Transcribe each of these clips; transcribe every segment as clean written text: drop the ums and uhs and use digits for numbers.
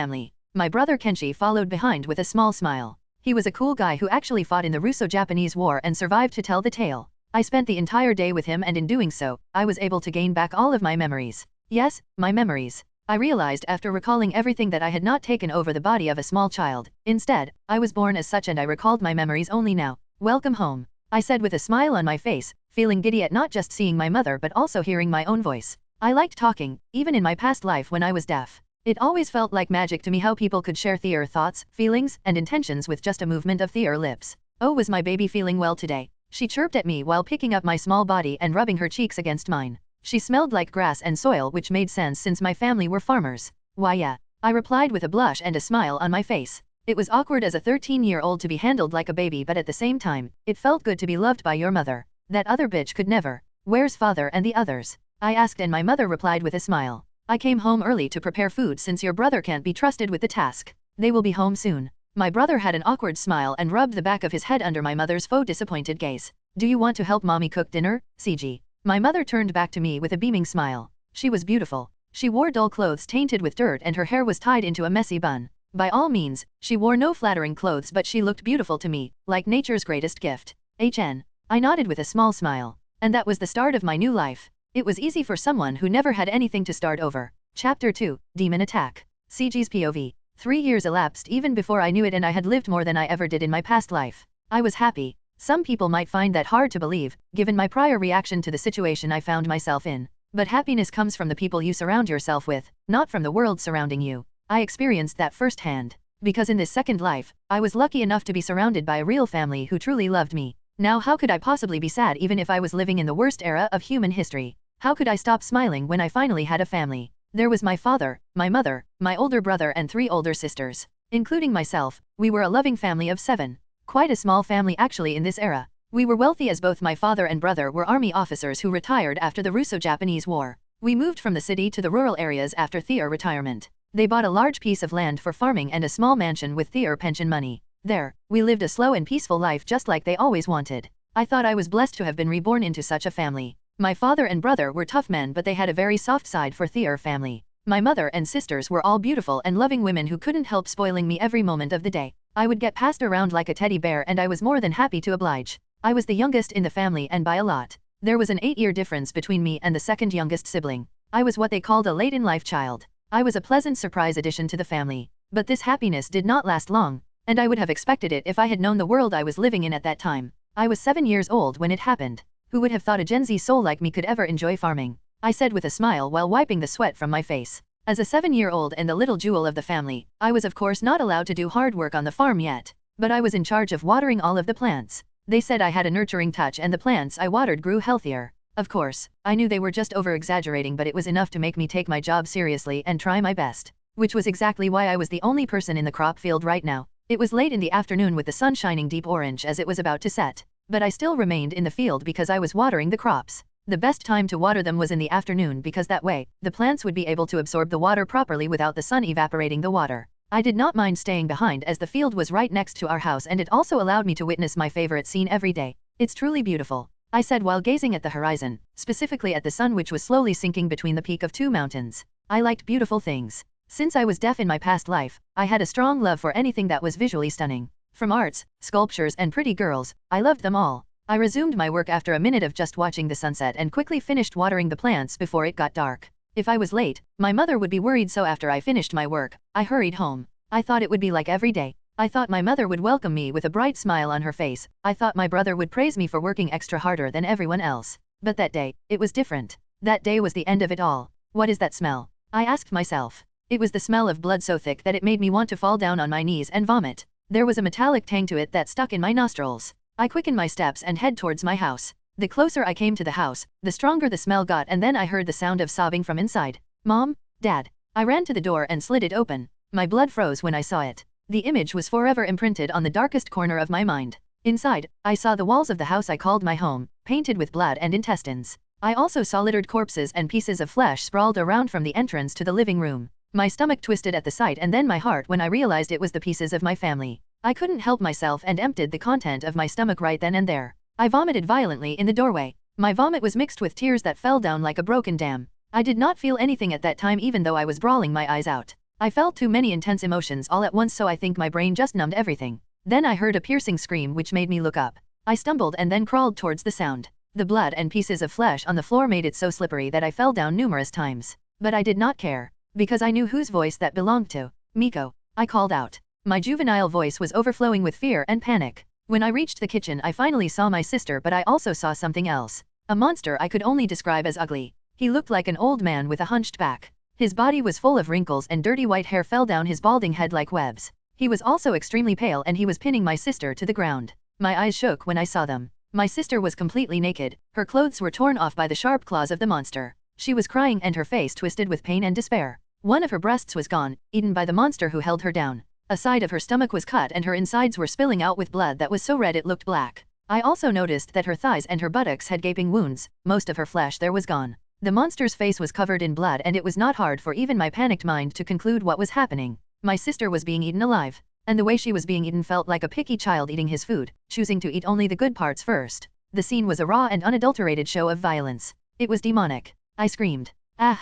family. My brother Kenshi followed behind with a small smile. He was a cool guy who actually fought in the Russo-Japanese War and survived to tell the tale. I spent the entire day with him, and in doing so, I was able to gain back all of my memories. Yes, my memories. I realized after recalling everything that I had not taken over the body of a small child. Instead, I was born as such, and I recalled my memories only now. Welcome home, I said with a smile on my face, feeling giddy at not just seeing my mother but also hearing my own voice. I liked talking, even in my past life when I was deaf. It always felt like magic to me how people could share their thoughts, feelings, and intentions with just a movement of their lips. Oh, was my baby feeling well today? She chirped at me while picking up my small body and rubbing her cheeks against mine. She smelled like grass and soil, which made sense since my family were farmers. Why yeah, I replied with a blush and a smile on my face. It was awkward as a 13-year-old to be handled like a baby, but at the same time, it felt good to be loved by your mother. That other bitch could never. Where's father and the others? I asked, and my mother replied with a smile. I came home early to prepare food since your brother can't be trusted with the task. They will be home soon. My brother had an awkward smile and rubbed the back of his head under my mother's faux disappointed gaze. Do you want to help mommy cook dinner, CG? My mother turned back to me with a beaming smile. She was beautiful. She wore dull clothes tainted with dirt, and her hair was tied into a messy bun. By all means, she wore no flattering clothes, but she looked beautiful to me, like nature's greatest gift. I nodded with a small smile. And that was the start of my new life. It was easy for someone who never had anything to start over. Chapter 2, Demon Attack. CG's POV. 3 years elapsed even before I knew it, and I had lived more than I ever did in my past life. I was happy. Some people might find that hard to believe, given my prior reaction to the situation I found myself in. But happiness comes from the people you surround yourself with, not from the world surrounding you. I experienced that firsthand. Because in this second life, I was lucky enough to be surrounded by a real family who truly loved me. Now how could I possibly be sad even if I was living in the worst era of human history? How could I stop smiling when I finally had a family? There was my father, my mother, my older brother, and 3 older sisters. Including myself, we were a loving family of 7. Quite a small family actually in this era. We were wealthy as both my father and brother were army officers who retired after the Russo-Japanese War. We moved from the city to the rural areas after their retirement. They bought a large piece of land for farming and a small mansion with their pension money. There, we lived a slow and peaceful life just like they always wanted. I thought I was blessed to have been reborn into such a family. My father and brother were tough men, but they had a very soft side for their family. My mother and sisters were all beautiful and loving women who couldn't help spoiling me every moment of the day. I would get passed around like a teddy bear, and I was more than happy to oblige. I was the youngest in the family, and by a lot. There was an 8-year difference between me and the second youngest sibling. I was what they called a late-in-life child. I was a pleasant surprise addition to the family. But this happiness did not last long, and I would have expected it if I had known the world I was living in at that time. I was 7 years old when it happened. Who would have thought a Gen Z soul like me could ever enjoy farming? I said with a smile while wiping the sweat from my face. As a 7-year-old and the little jewel of the family, I was of course not allowed to do hard work on the farm yet. But I was in charge of watering all of the plants. They said I had a nurturing touch, and the plants I watered grew healthier. Of course, I knew they were just over-exaggerating, but it was enough to make me take my job seriously and try my best. Which was exactly why I was the only person in the crop field right now. It was late in the afternoon with the sun shining deep orange as it was about to set. But I still remained in the field because I was watering the crops. The best time to water them was in the afternoon, because that way, the plants would be able to absorb the water properly without the sun evaporating the water. I did not mind staying behind as the field was right next to our house, and it also allowed me to witness my favorite scene every day. It's truly beautiful, I said while gazing at the horizon, specifically at the sun which was slowly sinking between the peak of 2 mountains. I liked beautiful things. Since I was deaf in my past life, I had a strong love for anything that was visually stunning. From arts, sculptures, and pretty girls, I loved them all. I resumed my work after a minute of just watching the sunset and quickly finished watering the plants before it got dark. If I was late, my mother would be worried, so after I finished my work, I hurried home. I thought it would be like every day. I thought my mother would welcome me with a bright smile on her face. I thought my brother would praise me for working extra harder than everyone else. But that day, it was different. That day was the end of it all. What is that smell? I asked myself. It was the smell of blood so thick that it made me want to fall down on my knees and vomit. There was a metallic tang to it that stuck in my nostrils. I quickened my steps and head towards my house. The closer I came to the house, the stronger the smell got, and then I heard the sound of sobbing from inside. Mom? Dad? I ran to the door and slid it open. My blood froze when I saw it. The image was forever imprinted on the darkest corner of my mind. Inside, I saw the walls of the house I called my home, painted with blood and intestines. I also saw littered corpses and pieces of flesh sprawled around from the entrance to the living room. My stomach twisted at the sight, and then my heart when I realized it was the pieces of my family. I couldn't help myself and emptied the content of my stomach right then and there. I vomited violently in the doorway. My vomit was mixed with tears that fell down like a broken dam. I did not feel anything at that time, even though I was bawling my eyes out. I felt too many intense emotions all at once, so I think my brain just numbed everything. Then I heard a piercing scream which made me look up. I stumbled and then crawled towards the sound. The blood and pieces of flesh on the floor made it so slippery that I fell down numerous times. But I did not care, because I knew whose voice that belonged to. Miko, I called out. My juvenile voice was overflowing with fear and panic. When I reached the kitchen I finally saw my sister, but I also saw something else. A monster I could only describe as ugly. He looked like an old man with a hunched back. His body was full of wrinkles and dirty white hair fell down his balding head like webs. He was also extremely pale and he was pinning my sister to the ground. My eyes shook when I saw them. My sister was completely naked. Her clothes were torn off by the sharp claws of the monster. She was crying and her face twisted with pain and despair. One of her breasts was gone, eaten by the monster who held her down. A side of her stomach was cut and her insides were spilling out with blood that was so red it looked black. I also noticed that her thighs and her buttocks had gaping wounds. Most of her flesh there was gone. The monster's face was covered in blood and it was not hard for even my panicked mind to conclude what was happening. My sister was being eaten alive. And the way she was being eaten felt like a picky child eating his food, choosing to eat only the good parts first. The scene was a raw and unadulterated show of violence. It was demonic. I screamed. Ah!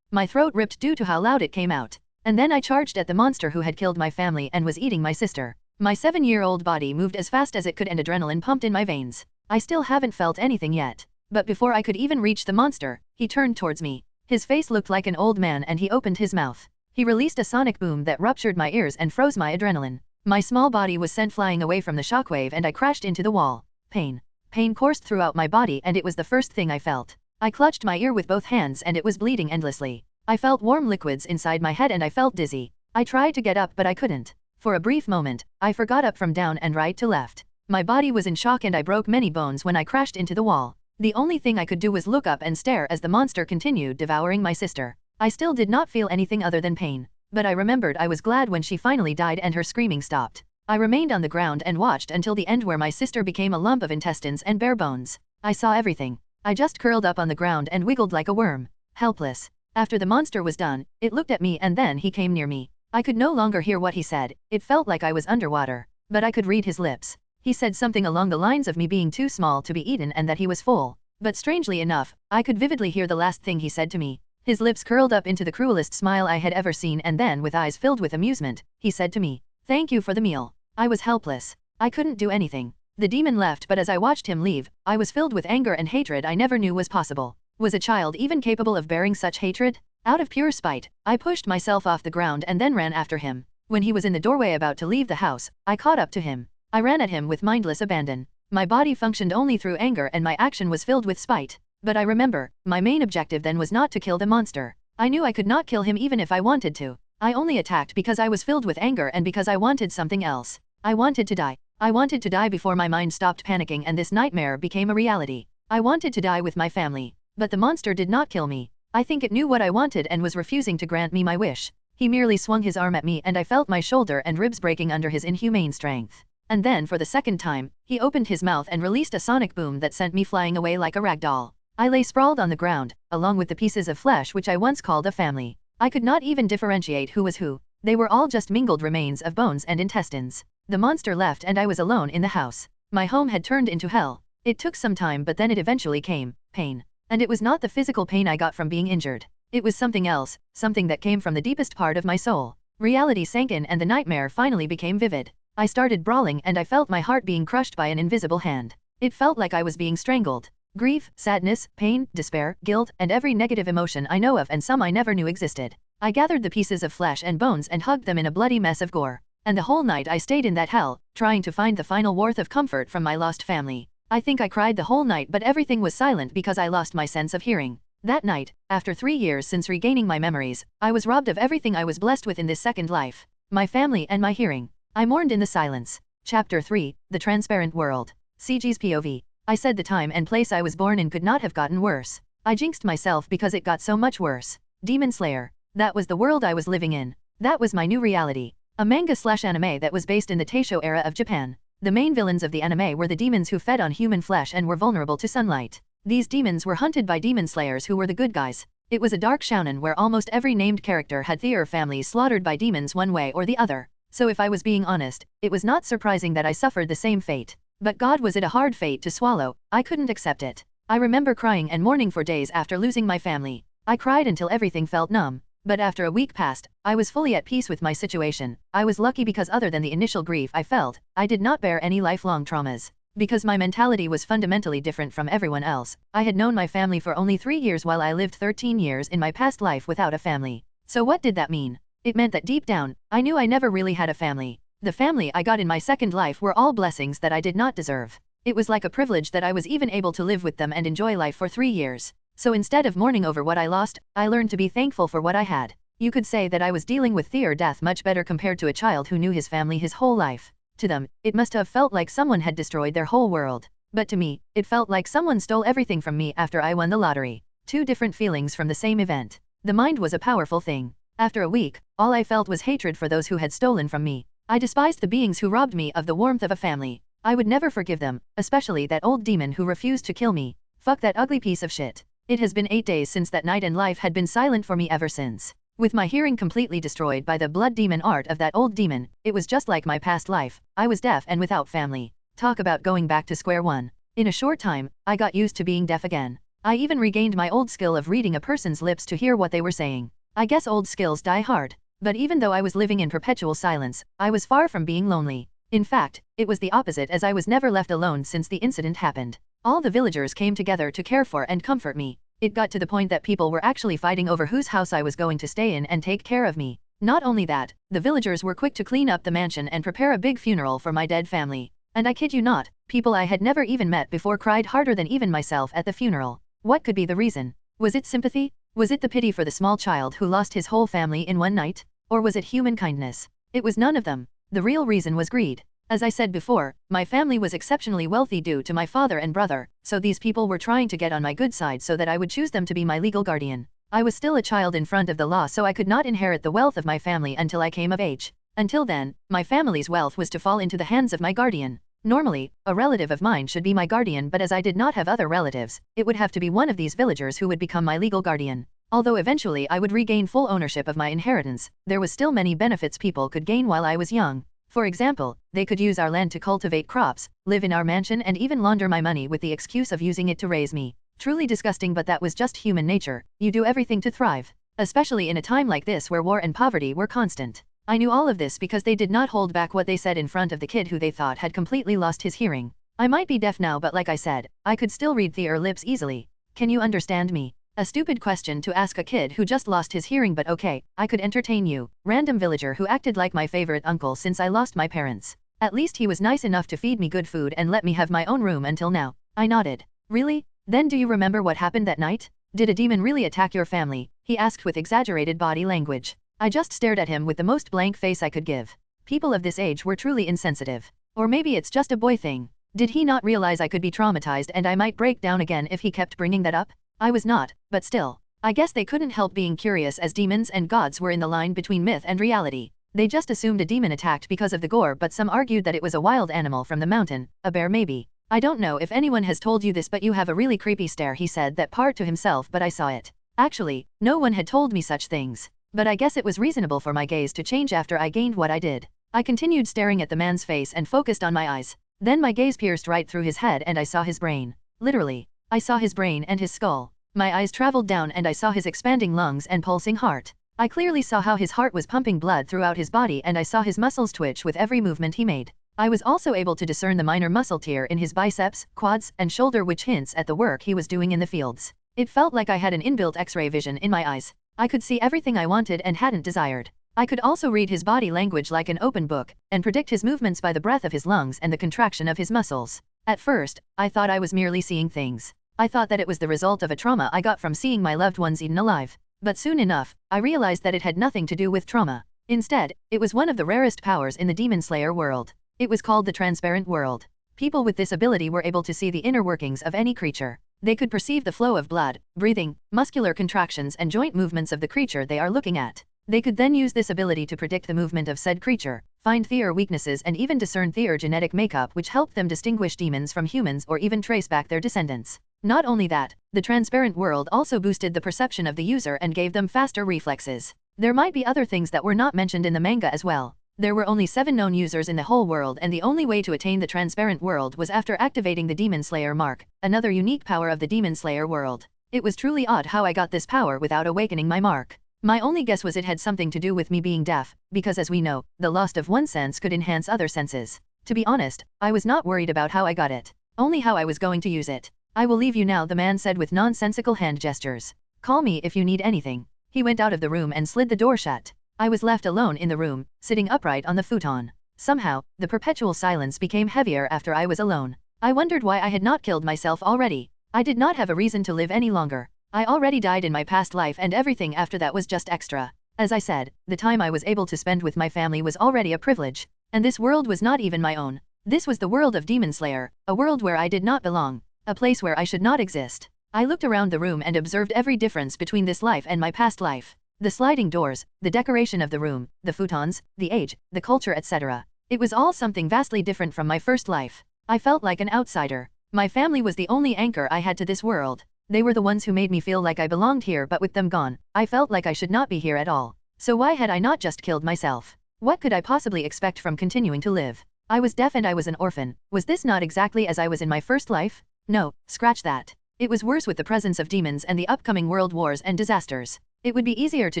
My throat ripped due to how loud it came out. And then I charged at the monster who had killed my family and was eating my sister. My 7-year-old body moved as fast as it could and adrenaline pumped in my veins. I still haven't felt anything yet. But before I could even reach the monster, he turned towards me. His face looked like an old man and he opened his mouth. He released a sonic boom that ruptured my ears and froze my adrenaline. My small body was sent flying away from the shockwave and I crashed into the wall. Pain. Pain coursed throughout my body and it was the first thing I felt. I clutched my ear with both hands and it was bleeding endlessly. I felt warm liquids inside my head and I felt dizzy. I tried to get up but I couldn't. For a brief moment, I forgot up from down and right to left. My body was in shock and I broke many bones when I crashed into the wall. The only thing I could do was look up and stare as the monster continued devouring my sister. I still did not feel anything other than pain. But I remembered I was glad when she finally died and her screaming stopped. I remained on the ground and watched until the end where my sister became a lump of intestines and bare bones. I saw everything. I just curled up on the ground and wiggled like a worm. Helpless. After the monster was done, it looked at me and then he came near me. I could no longer hear what he said. It felt like I was underwater. But I could read his lips. He said something along the lines of me being too small to be eaten and that he was full. But strangely enough, I could vividly hear the last thing he said to me. His lips curled up into the cruelest smile I had ever seen and then with eyes filled with amusement, he said to me, "Thank you for the meal." I was helpless. I couldn't do anything. The demon left but as I watched him leave, I was filled with anger and hatred I never knew was possible. Was a child even capable of bearing such hatred? Out of pure spite, I pushed myself off the ground and then ran after him. When he was in the doorway about to leave the house, I caught up to him. I ran at him with mindless abandon. My body functioned only through anger and my action was filled with spite. But I remember, my main objective then was not to kill the monster. I knew I could not kill him even if I wanted to. I only attacked because I was filled with anger and because I wanted something else. I wanted to die. I wanted to die before my mind stopped panicking and this nightmare became a reality. I wanted to die with my family. But the monster did not kill me. I think it knew what I wanted and was refusing to grant me my wish. He merely swung his arm at me and I felt my shoulder and ribs breaking under his inhumane strength. And then for the second time, he opened his mouth and released a sonic boom that sent me flying away like a rag doll. I lay sprawled on the ground, along with the pieces of flesh which I once called a family. I could not even differentiate who was who. They were all just mingled remains of bones and intestines. The monster left and I was alone in the house. My home had turned into hell. It took some time but then it eventually came, pain. And it was not the physical pain I got from being injured. It was something else, something that came from the deepest part of my soul. Reality sank in and the nightmare finally became vivid. I started brawling and I felt my heart being crushed by an invisible hand. It felt like I was being strangled. Grief, sadness, pain, despair, guilt, and every negative emotion I know of and some I never knew existed. I gathered the pieces of flesh and bones and hugged them in a bloody mess of gore. And the whole night I stayed in that hell, trying to find the final worth of comfort from my lost family. I think I cried the whole night but everything was silent because I lost my sense of hearing. That night, after 3 years since regaining my memories, I was robbed of everything I was blessed with in this second life. My family and my hearing. I mourned in the silence. Chapter 3, The Transparent World. CG's POV. I said the time and place I was born in could not have gotten worse. I jinxed myself because it got so much worse. Demon Slayer. That was the world I was living in. That was my new reality. A manga/anime that was based in the Taisho era of Japan. The main villains of the anime were the demons who fed on human flesh and were vulnerable to sunlight. These demons were hunted by demon slayers who were the good guys. It was a dark shonen where almost every named character had their families slaughtered by demons one way or the other. So if I was being honest, it was not surprising that I suffered the same fate. But God, was it a hard fate to swallow? I couldn't accept it. I remember crying and mourning for days after losing my family. I cried until everything felt numb. But after a week passed, I was fully at peace with my situation. I was lucky because other than the initial grief I felt, I did not bear any lifelong traumas. Because my mentality was fundamentally different from everyone else. I had known my family for only 3 years while I lived 13 years in my past life without a family. So what did that mean? It meant that deep down, I knew I never really had a family. The family I got in my second life were all blessings that I did not deserve. It was like a privilege that I was even able to live with them and enjoy life for 3 years. So instead of mourning over what I lost, I learned to be thankful for what I had. You could say that I was dealing with fear or death much better compared to a child who knew his family his whole life. To them, it must have felt like someone had destroyed their whole world. But to me, it felt like someone stole everything from me after I won the lottery. Two different feelings from the same event. The mind was a powerful thing. After a week, all I felt was hatred for those who had stolen from me. I despised the beings who robbed me of the warmth of a family. I would never forgive them, especially that old demon who refused to kill me. Fuck that ugly piece of shit. It has been 8 days since that night and life had been silent for me ever since. With my hearing completely destroyed by the blood demon art of that old demon, it was just like my past life. I was deaf and without family. Talk about going back to square one. In a short time, I got used to being deaf again. I even regained my old skill of reading a person's lips to hear what they were saying. I guess old skills die hard. But even though I was living in perpetual silence, I was far from being lonely. In fact, it was the opposite, as I was never left alone since the incident happened. All the villagers came together to care for and comfort me. It got to the point that people were actually fighting over whose house I was going to stay in and take care of me. Not only that, the villagers were quick to clean up the mansion and prepare a big funeral for my dead family. And I kid you not, people I had never even met before cried harder than even myself at the funeral. What could be the reason? Was it sympathy? Was it the pity for the small child who lost his whole family in one night? Or was it human kindness? It was none of them. The real reason was greed. As I said before, my family was exceptionally wealthy due to my father and brother, so these people were trying to get on my good side so that I would choose them to be my legal guardian. I was still a child in front of the law, so I could not inherit the wealth of my family until I came of age. Until then, my family's wealth was to fall into the hands of my guardian. Normally, a relative of mine should be my guardian, but as I did not have other relatives, it would have to be one of these villagers who would become my legal guardian. Although eventually I would regain full ownership of my inheritance, there was still many benefits people could gain while I was young. For example, they could use our land to cultivate crops, live in our mansion, and even launder my money with the excuse of using it to raise me. Truly disgusting, but that was just human nature. You do everything to thrive. Especially in a time like this where war and poverty were constant. I knew all of this because they did not hold back what they said in front of the kid who they thought had completely lost his hearing. I might be deaf now, but like I said, I could still read their lips easily. Can you understand me? A stupid question to ask a kid who just lost his hearing, but okay, I could entertain you. Random villager who acted like my favorite uncle since I lost my parents. At least he was nice enough to feed me good food and let me have my own room until now. I nodded. Really? Then do you remember what happened that night? Did a demon really attack your family? He asked with exaggerated body language. I just stared at him with the most blank face I could give. People of this age were truly insensitive. Or maybe it's just a boy thing. Did he not realize I could be traumatized and I might break down again if he kept bringing that up? I was not, but still. I guess they couldn't help being curious, as demons and gods were in the line between myth and reality. They just assumed a demon attacked because of the gore, but some argued that it was a wild animal from the mountain, a bear maybe. I don't know if anyone has told you this, but you have a really creepy stare, he said that part to himself, but I saw it. Actually, no one had told me such things. But I guess it was reasonable for my gaze to change after I gained what I did. I continued staring at the man's face and focused on my eyes. Then my gaze pierced right through his head and I saw his brain. Literally. I saw his brain and his skull. My eyes traveled down and I saw his expanding lungs and pulsing heart. I clearly saw how his heart was pumping blood throughout his body and I saw his muscles twitch with every movement he made. I was also able to discern the minor muscle tear in his biceps, quads, and shoulder, which hints at the work he was doing in the fields. It felt like I had an inbuilt X-ray vision in my eyes. I could see everything I wanted and hadn't desired. I could also read his body language like an open book, and predict his movements by the breath of his lungs and the contraction of his muscles. At first, I thought I was merely seeing things. I thought that it was the result of a trauma I got from seeing my loved ones eaten alive. But soon enough, I realized that it had nothing to do with trauma. Instead, it was one of the rarest powers in the Demon Slayer world. It was called the transparent world. People with this ability were able to see the inner workings of any creature. They could perceive the flow of blood, breathing, muscular contractions, and joint movements of the creature they are looking at. They could then use this ability to predict the movement of said creature, find their weaknesses, and even discern their genetic makeup, which helped them distinguish demons from humans or even trace back their descendants. Not only that, the transparent world also boosted the perception of the user and gave them faster reflexes. There might be other things that were not mentioned in the manga as well. There were only 7 known users in the whole world, and the only way to attain the transparent world was after activating the Demon Slayer mark, another unique power of the Demon Slayer world. It was truly odd how I got this power without awakening my mark. My only guess was it had something to do with me being deaf, because as we know, the loss of one sense could enhance other senses. To be honest, I was not worried about how I got it, only how I was going to use it. I will leave you now, the man said with nonsensical hand gestures. Call me if you need anything. He went out of the room and slid the door shut. I was left alone in the room, sitting upright on the futon. Somehow, the perpetual silence became heavier after I was alone. I wondered why I had not killed myself already. I did not have a reason to live any longer. I already died in my past life and everything after that was just extra. As I said, the time I was able to spend with my family was already a privilege. And this world was not even my own. This was the world of Demon Slayer, a world where I did not belong, a place where I should not exist. I looked around the room and observed every difference between this life and my past life. The sliding doors, the decoration of the room, the futons, the age, the culture, etc. It was all something vastly different from my first life. I felt like an outsider. My family was the only anchor I had to this world. They were the ones who made me feel like I belonged here, but with them gone, I felt like I should not be here at all. So why had I not just killed myself? What could I possibly expect from continuing to live? I was deaf and I was an orphan. Was this not exactly as I was in my first life? No, scratch that. It was worse with the presence of demons and the upcoming world wars and disasters. It would be easier to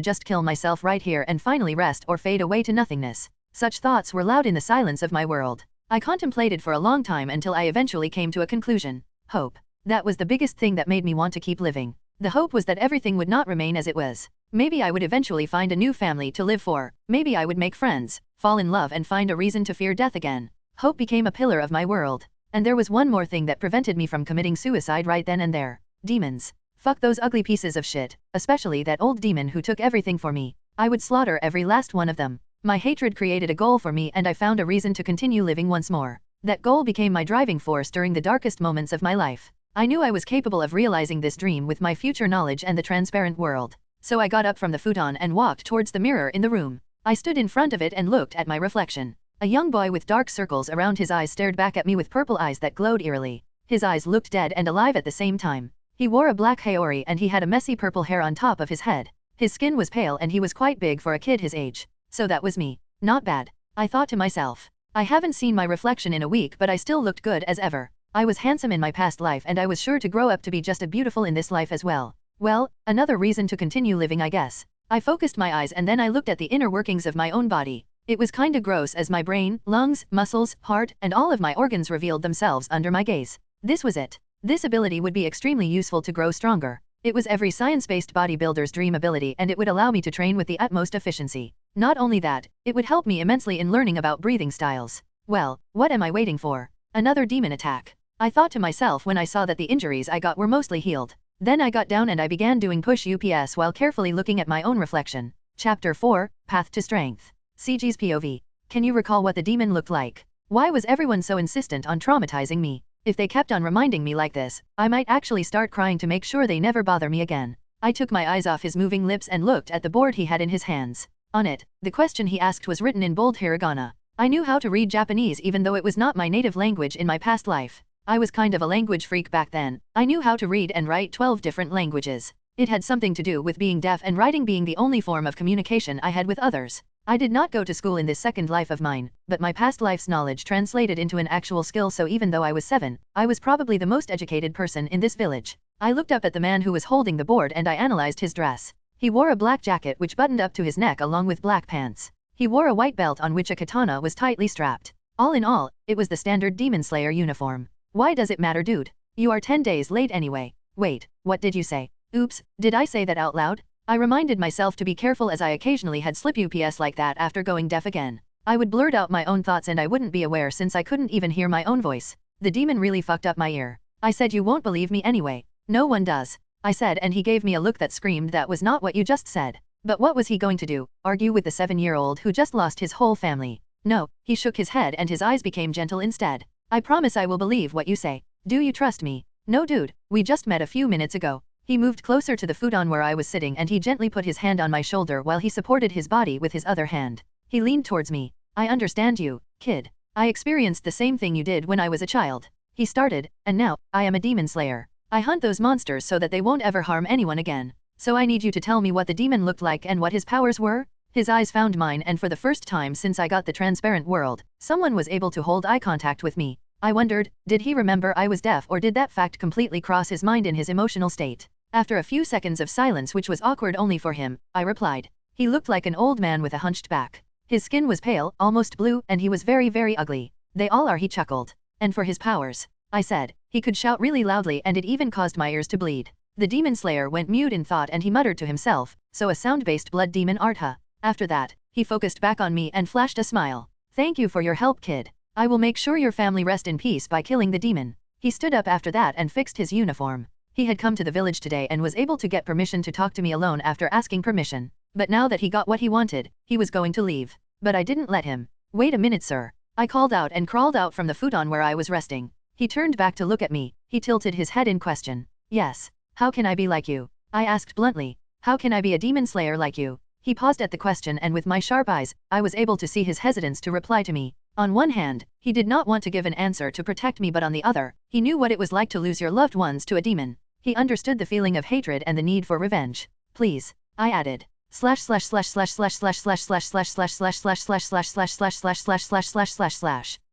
just kill myself right here and finally rest or fade away to nothingness. Such thoughts were loud in the silence of my world. I contemplated for a long time until I eventually came to a conclusion. Hope. That was the biggest thing that made me want to keep living. The hope was that everything would not remain as it was. Maybe I would eventually find a new family to live for. Maybe I would make friends, fall in love and find a reason to fear death again. Hope became a pillar of my world. And there was one more thing that prevented me from committing suicide right then and there. Demons. Fuck those ugly pieces of shit, especially that old demon who took everything for me. I would slaughter every last one of them. My hatred created a goal for me and I found a reason to continue living once more. That goal became my driving force during the darkest moments of my life. I knew I was capable of realizing this dream with my future knowledge and the transparent world. So I got up from the futon and walked towards the mirror in the room. I stood in front of it and looked at my reflection. A young boy with dark circles around his eyes stared back at me with purple eyes that glowed eerily. His eyes looked dead and alive at the same time. He wore a black haori and he had a messy purple hair on top of his head. His skin was pale and he was quite big for a kid his age. So that was me. Not bad. I thought to myself. I haven't seen my reflection in a week, but I still looked good as ever. I was handsome in my past life and I was sure to grow up to be just as beautiful in this life as well. Well, another reason to continue living, I guess. I focused my eyes and then I looked at the inner workings of my own body. It was kinda gross as my brain, lungs, muscles, heart, and all of my organs revealed themselves under my gaze. This was it. This ability would be extremely useful to grow stronger. It was every science-based bodybuilder's dream ability and it would allow me to train with the utmost efficiency. Not only that, it would help me immensely in learning about breathing styles. Well, what am I waiting for? Another demon attack. I thought to myself when I saw that the injuries I got were mostly healed. Then I got down and I began doing push-ups while carefully looking at my own reflection. Chapter 4, Path to Strength. CG's POV. Can you recall what the demon looked like? Why was everyone so insistent on traumatizing me? If they kept on reminding me like this, I might actually start crying to make sure they never bother me again. I took my eyes off his moving lips and looked at the board he had in his hands. On it, the question he asked was written in bold hiragana. I knew how to read Japanese even though it was not my native language in my past life. I was kind of a language freak back then. I knew how to read and write 12 different languages. It had something to do with being deaf and writing being the only form of communication I had with others. I did not go to school in this second life of mine, but my past life's knowledge translated into an actual skill, so even though I was 7, I was probably the most educated person in this village. I looked up at the man who was holding the board and I analyzed his dress. He wore a black jacket which buttoned up to his neck along with black pants. He wore a white belt on which a katana was tightly strapped. All in all, it was the standard Demon Slayer uniform. Why does it matter, dude? You are 10 days late anyway. Wait, what did you say? Oops, did I say that out loud? I reminded myself to be careful as I occasionally had slip-ups like that after going deaf again. I would blurt out my own thoughts and I wouldn't be aware since I couldn't even hear my own voice. The demon really fucked up my ear. I said you won't believe me anyway. No one does. I said, and he gave me a look that screamed that was not what you just said. But what was he going to do? Argue with the 7-year-old who just lost his whole family? No, he shook his head and his eyes became gentle instead. I promise I will believe what you say. Do you trust me? No dude, we just met a few minutes ago. He moved closer to the futon where I was sitting and he gently put his hand on my shoulder while he supported his body with his other hand. He leaned towards me. I understand you, kid. I experienced the same thing you did when I was a child. He started, and now, I am a demon slayer. I hunt those monsters so that they won't ever harm anyone again. So I need you to tell me what the demon looked like and what his powers were? His eyes found mine and for the first time since I got the transparent world, someone was able to hold eye contact with me. I wondered, did he remember I was deaf or did that fact completely cross his mind in his emotional state? After a few seconds of silence which was awkward only for him, I replied. He looked like an old man with a hunched back. His skin was pale, almost blue, and he was very, very ugly. They all are, he chuckled. And for his powers, I said. He could shout really loudly and it even caused my ears to bleed. The demon slayer went mute in thought and he muttered to himself, so a sound-based blood demon Artha. After that, he focused back on me and flashed a smile. Thank you for your help, kid. I will make sure your family rest in peace by killing the demon. He stood up after that and fixed his uniform. He had come to the village today and was able to get permission to talk to me alone after asking permission. But now that he got what he wanted, he was going to leave. But I didn't let him. Wait a minute, sir. I called out and crawled out from the futon where I was resting. He turned back to look at me. He tilted his head in question. Yes. How can I be like you? I asked bluntly. How can I be a demon slayer like you? He paused at the question and with my sharp eyes, I was able to see his hesitance to reply to me. On one hand, he did not want to give an answer to protect me, but on the other, he knew what it was like to lose your loved ones to a demon. He understood the feeling of hatred and the need for revenge. Please, I added.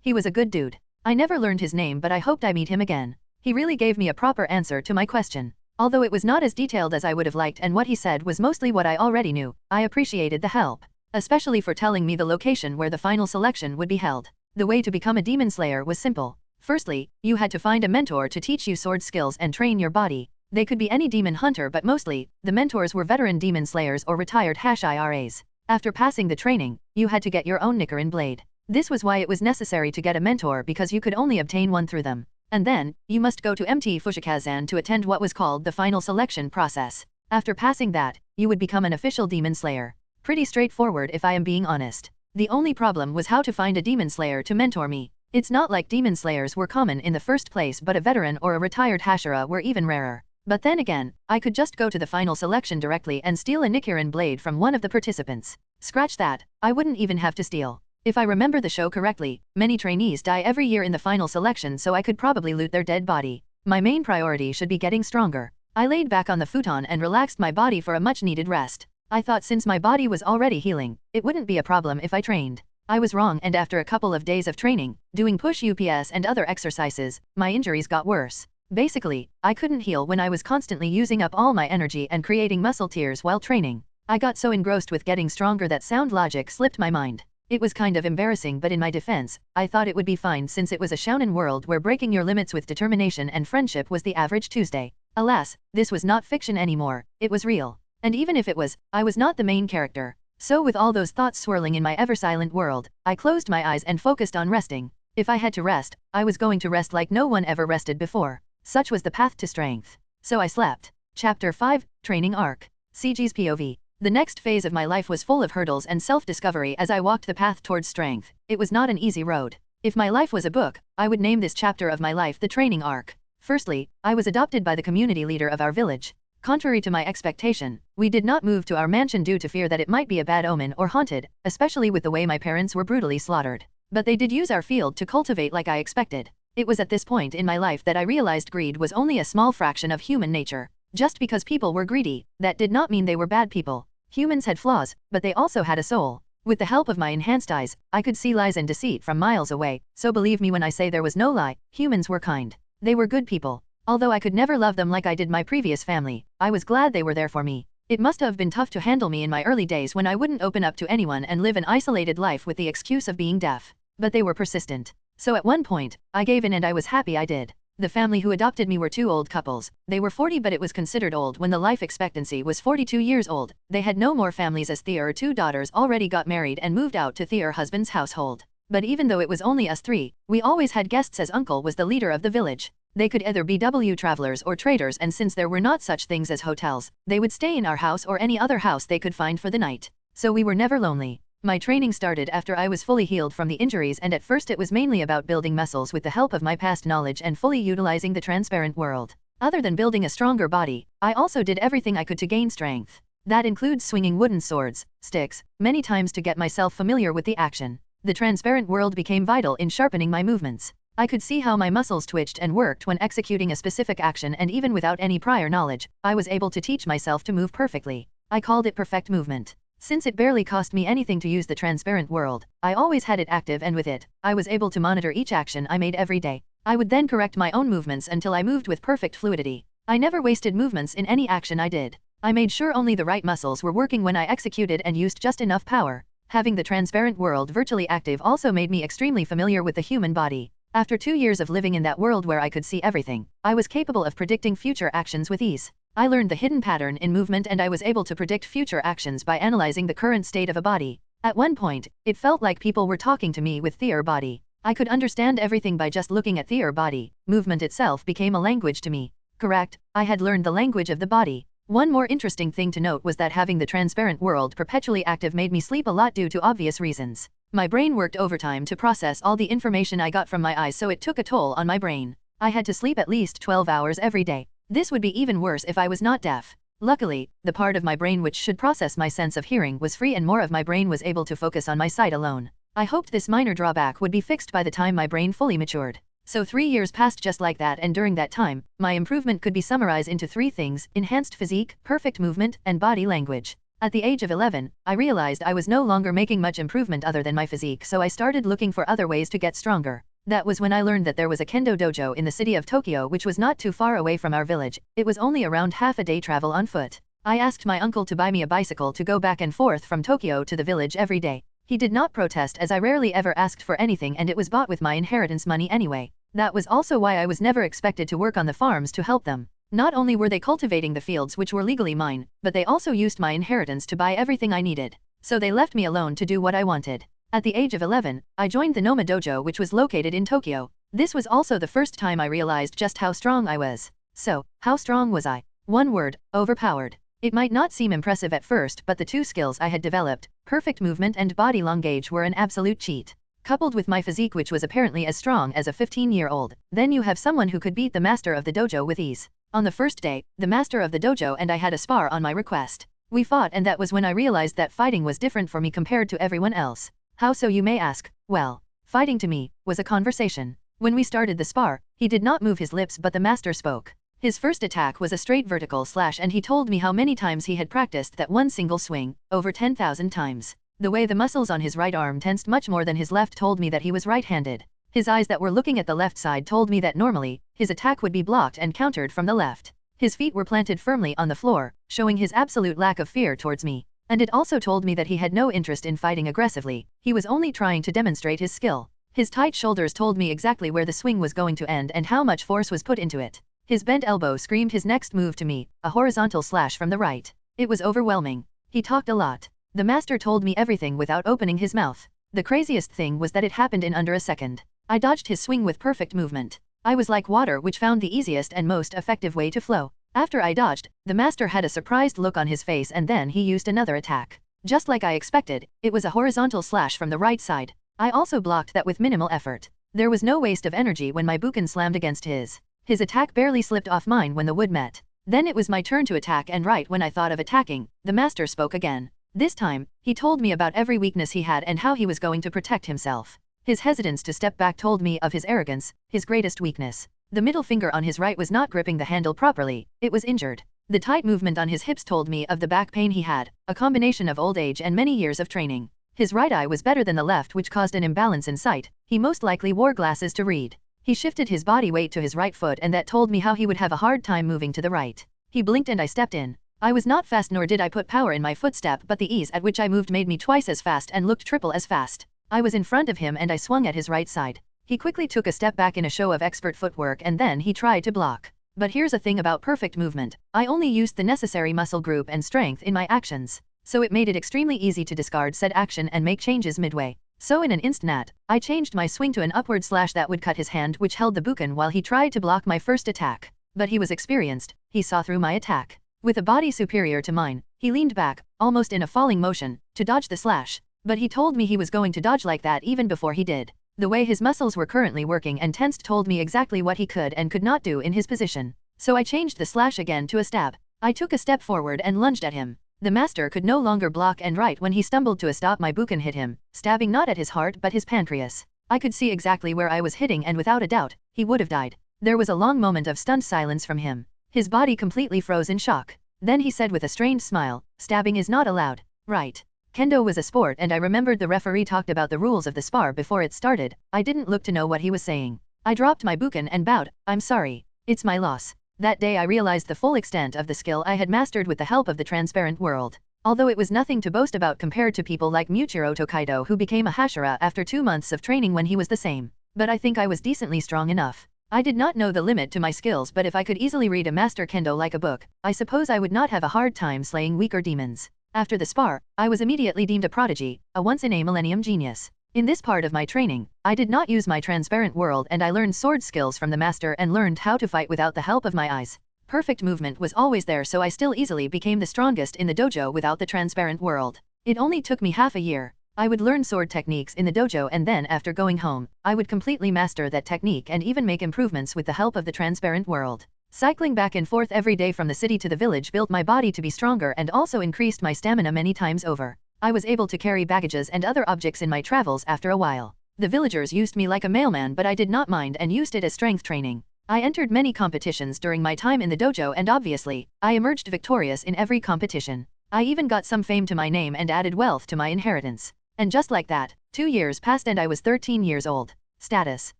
He was a good dude. I never learned his name, but I hoped I meet him again. He really gave me a proper answer to my question. Although it was not as detailed as I would have liked and what he said was mostly what I already knew, I appreciated the help. Especially for telling me the location where the final selection would be held. The way to become a demon slayer was simple. Firstly, you had to find a mentor to teach you sword skills and train your body. They could be any demon hunter, but mostly, the mentors were veteran demon slayers or retired Hashiras. After passing the training, you had to get your own Nichirin blade. This was why it was necessary to get a mentor, because you could only obtain one through them. And then, you must go to MT Fujikasane to attend what was called the final selection process. After passing that, you would become an official demon slayer. Pretty straightforward if I am being honest. The only problem was how to find a demon slayer to mentor me. It's not like demon slayers were common in the first place, but a veteran or a retired Hashira were even rarer. But then again, I could just go to the final selection directly and steal a Nichirin blade from one of the participants. Scratch that, I wouldn't even have to steal. If I remember the show correctly, many trainees die every year in the final selection, so I could probably loot their dead body. My main priority should be getting stronger. I laid back on the futon and relaxed my body for a much-needed rest. I thought since my body was already healing, it wouldn't be a problem if I trained. I was wrong, and after a couple of days of training, doing push-ups and other exercises, my injuries got worse. Basically, I couldn't heal when I was constantly using up all my energy and creating muscle tears while training. I got so engrossed with getting stronger that sound logic slipped my mind. It was kind of embarrassing, but in my defense, I thought it would be fine since it was a shounen world where breaking your limits with determination and friendship was the average Tuesday. Alas, this was not fiction anymore, it was real. And even if it was, I was not the main character. So with all those thoughts swirling in my ever-silent world, I closed my eyes and focused on resting. If I had to rest, I was going to rest like no one ever rested before. Such was the path to strength. So I slept. Chapter 5, Training Arc. CG's POV. The next phase of my life was full of hurdles and self-discovery as I walked the path towards strength. It was not an easy road. If my life was a book, I would name this chapter of my life the Training Arc. Firstly, I was adopted by the community leader of our village. Contrary to my expectation, we did not move to our mansion due to fear that it might be a bad omen or haunted, especially with the way my parents were brutally slaughtered. But they did use our field to cultivate like I expected. It was at this point in my life that I realized greed was only a small fraction of human nature. Just because people were greedy, that did not mean they were bad people. Humans had flaws, but they also had a soul. With the help of my enhanced eyes, I could see lies and deceit from miles away, so believe me when I say there was no lie, humans were kind. They were good people. Although I could never love them like I did my previous family, I was glad they were there for me. It must have been tough to handle me in my early days when I wouldn't open up to anyone and live an isolated life with the excuse of being deaf. But they were persistent. So at one point, I gave in and I was happy I did. The family who adopted me were two old couples. They were 40, but it was considered old when the life expectancy was 42 years old. They had no more families as their two daughters already got married and moved out to their husband's household. But even though it was only us three, we always had guests as uncle was the leader of the village. They could either be travelers or traders, and since there were not such things as hotels, they would stay in our house or any other house they could find for the night. So we were never lonely. My training started after I was fully healed from the injuries, and at first it was mainly about building muscles with the help of my past knowledge and fully utilizing the transparent world. Other than building a stronger body, I also did everything I could to gain strength. That includes swinging wooden swords, sticks, many times to get myself familiar with the action. The transparent world became vital in sharpening my movements. I could see how my muscles twitched and worked when executing a specific action, and even without any prior knowledge, I was able to teach myself to move perfectly. I called it perfect movement. Since it barely cost me anything to use the transparent world, I always had it active, and with it, I was able to monitor each action I made every day. I would then correct my own movements until I moved with perfect fluidity. I never wasted movements in any action I did. I made sure only the right muscles were working when I executed and used just enough power. Having the transparent world virtually active also made me extremely familiar with the human body. After 2 years of living in that world where I could see everything, I was capable of predicting future actions with ease. I learned the hidden pattern in movement and I was able to predict future actions by analyzing the current state of a body. At one point, it felt like people were talking to me with their body. I could understand everything by just looking at their body. Movement itself became a language to me. Correct, I had learned the language of the body. One more interesting thing to note was that having the transparent world perpetually active made me sleep a lot due to obvious reasons. My brain worked overtime to process all the information I got from my eyes, so it took a toll on my brain. I had to sleep at least 12 hours every day. This would be even worse if I was not deaf. Luckily, the part of my brain which should process my sense of hearing was free and more of my brain was able to focus on my sight alone. I hoped this minor drawback would be fixed by the time my brain fully matured. So 3 years passed just like that, and during that time, my improvement could be summarized into 3 things: enhanced physique, perfect movement, and body language. At the age of 11, I realized I was no longer making much improvement other than my physique, so I started looking for other ways to get stronger. That was when I learned that there was a kendo dojo in the city of Tokyo which was not too far away from our village. It was only around half a day travel on foot. I asked my uncle to buy me a bicycle to go back and forth from Tokyo to the village every day. He did not protest as I rarely ever asked for anything and it was bought with my inheritance money anyway. That was also why I was never expected to work on the farms to help them. Not only were they cultivating the fields which were legally mine, but they also used my inheritance to buy everything I needed. So they left me alone to do what I wanted. At the age of 11, I joined the Noma dojo which was located in Tokyo. This was also the first time I realized just how strong I was. So, how strong was I? One word: overpowered. It might not seem impressive at first, but the 2 skills I had developed, perfect movement and body language, were an absolute cheat. Coupled with my physique which was apparently as strong as a 15-year-old, then you have someone who could beat the master of the dojo with ease. On the first day, the master of the dojo and I had a spar on my request. We fought and that was when I realized that fighting was different for me compared to everyone else. How so, you may ask? Well, fighting to me was a conversation. When we started the spar, he did not move his lips but the master spoke. His first attack was a straight vertical slash and he told me how many times he had practiced that one single swing, over 10,000 times. The way the muscles on his right arm tensed much more than his left told me that he was right-handed. His eyes that were looking at the left side told me that normally, his attack would be blocked and countered from the left. His feet were planted firmly on the floor, showing his absolute lack of fear towards me. And it also told me that he had no interest in fighting aggressively, he was only trying to demonstrate his skill. His tight shoulders told me exactly where the swing was going to end and how much force was put into it. His bent elbow screamed his next move to me, a horizontal slash from the right. It was overwhelming. He talked a lot. The master told me everything without opening his mouth. The craziest thing was that it happened in under a second. I dodged his swing with perfect movement. I was like water which found the easiest and most effective way to flow. After I dodged, the master had a surprised look on his face and then he used another attack. Just like I expected, it was a horizontal slash from the right side. I also blocked that with minimal effort. There was no waste of energy when my buken slammed against his. His attack barely slipped off mine when the wood met. Then it was my turn to attack and right when I thought of attacking, the master spoke again. This time, he told me about every weakness he had and how he was going to protect himself. His hesitance to step back told me of his arrogance, his greatest weakness. The middle finger on his right was not gripping the handle properly, it was injured. The tight movement on his hips told me of the back pain he had, a combination of old age and many years of training. His right eye was better than the left which caused an imbalance in sight, he most likely wore glasses to read. He shifted his body weight to his right foot and that told me how he would have a hard time moving to the right. He blinked and I stepped in. I was not fast nor did I put power in my footstep, but the ease at which I moved made me twice as fast and looked triple as fast. I was in front of him and I swung at his right side. He quickly took a step back in a show of expert footwork and then he tried to block. But here's a thing about perfect movement, I only used the necessary muscle group and strength in my actions. So it made it extremely easy to discard said action and make changes midway. So in an instant, I changed my swing to an upward slash that would cut his hand which held the buken while he tried to block my first attack. But he was experienced, he saw through my attack. With a body superior to mine, he leaned back, almost in a falling motion, to dodge the slash. But he told me he was going to dodge like that even before he did. The way his muscles were currently working and tensed told me exactly what he could and could not do in his position. So I changed the slash again to a stab. I took a step forward and lunged at him. The master could no longer block and right when he stumbled to a stop my buken hit him, stabbing not at his heart but his pancreas. I could see exactly where I was hitting and without a doubt, he would have died. There was a long moment of stunned silence from him. His body completely froze in shock. Then he said with a strained smile, stabbing is not allowed. Right. Kendo was a sport and I remembered the referee talked about the rules of the spar before it started. I didn't look to know what he was saying. I dropped my buken and bowed, I'm sorry. It's my loss. That day I realized the full extent of the skill I had mastered with the help of the transparent world. although it was nothing to boast about compared to people like Muichiro Tokaido who became a Hashira after 2 months of training when he was the same. But I think I was decently strong enough. I did not know the limit to my skills, but if I could easily read a master kendo like a book, I suppose I would not have a hard time slaying weaker demons. After the spar, I was immediately deemed a prodigy, a once-in-a-millennium genius. In this part of my training, I did not use my transparent world and I learned sword skills from the master and learned how to fight without the help of my eyes. Perfect movement was always there, so I still easily became the strongest in the dojo without the transparent world. It only took me half a year. I would learn sword techniques in the dojo and then after going home, I would completely master that technique and even make improvements with the help of the transparent world. Cycling back and forth every day from the city to the village built my body to be stronger and also increased my stamina many times over. I was able to carry baggages and other objects in my travels after a while. The villagers used me like a mailman, but I did not mind and used it as strength training. I entered many competitions during my time in the dojo and obviously, I emerged victorious in every competition. I even got some fame to my name and added wealth to my inheritance. And just like that, 2 years passed and I was 13 years old. Status.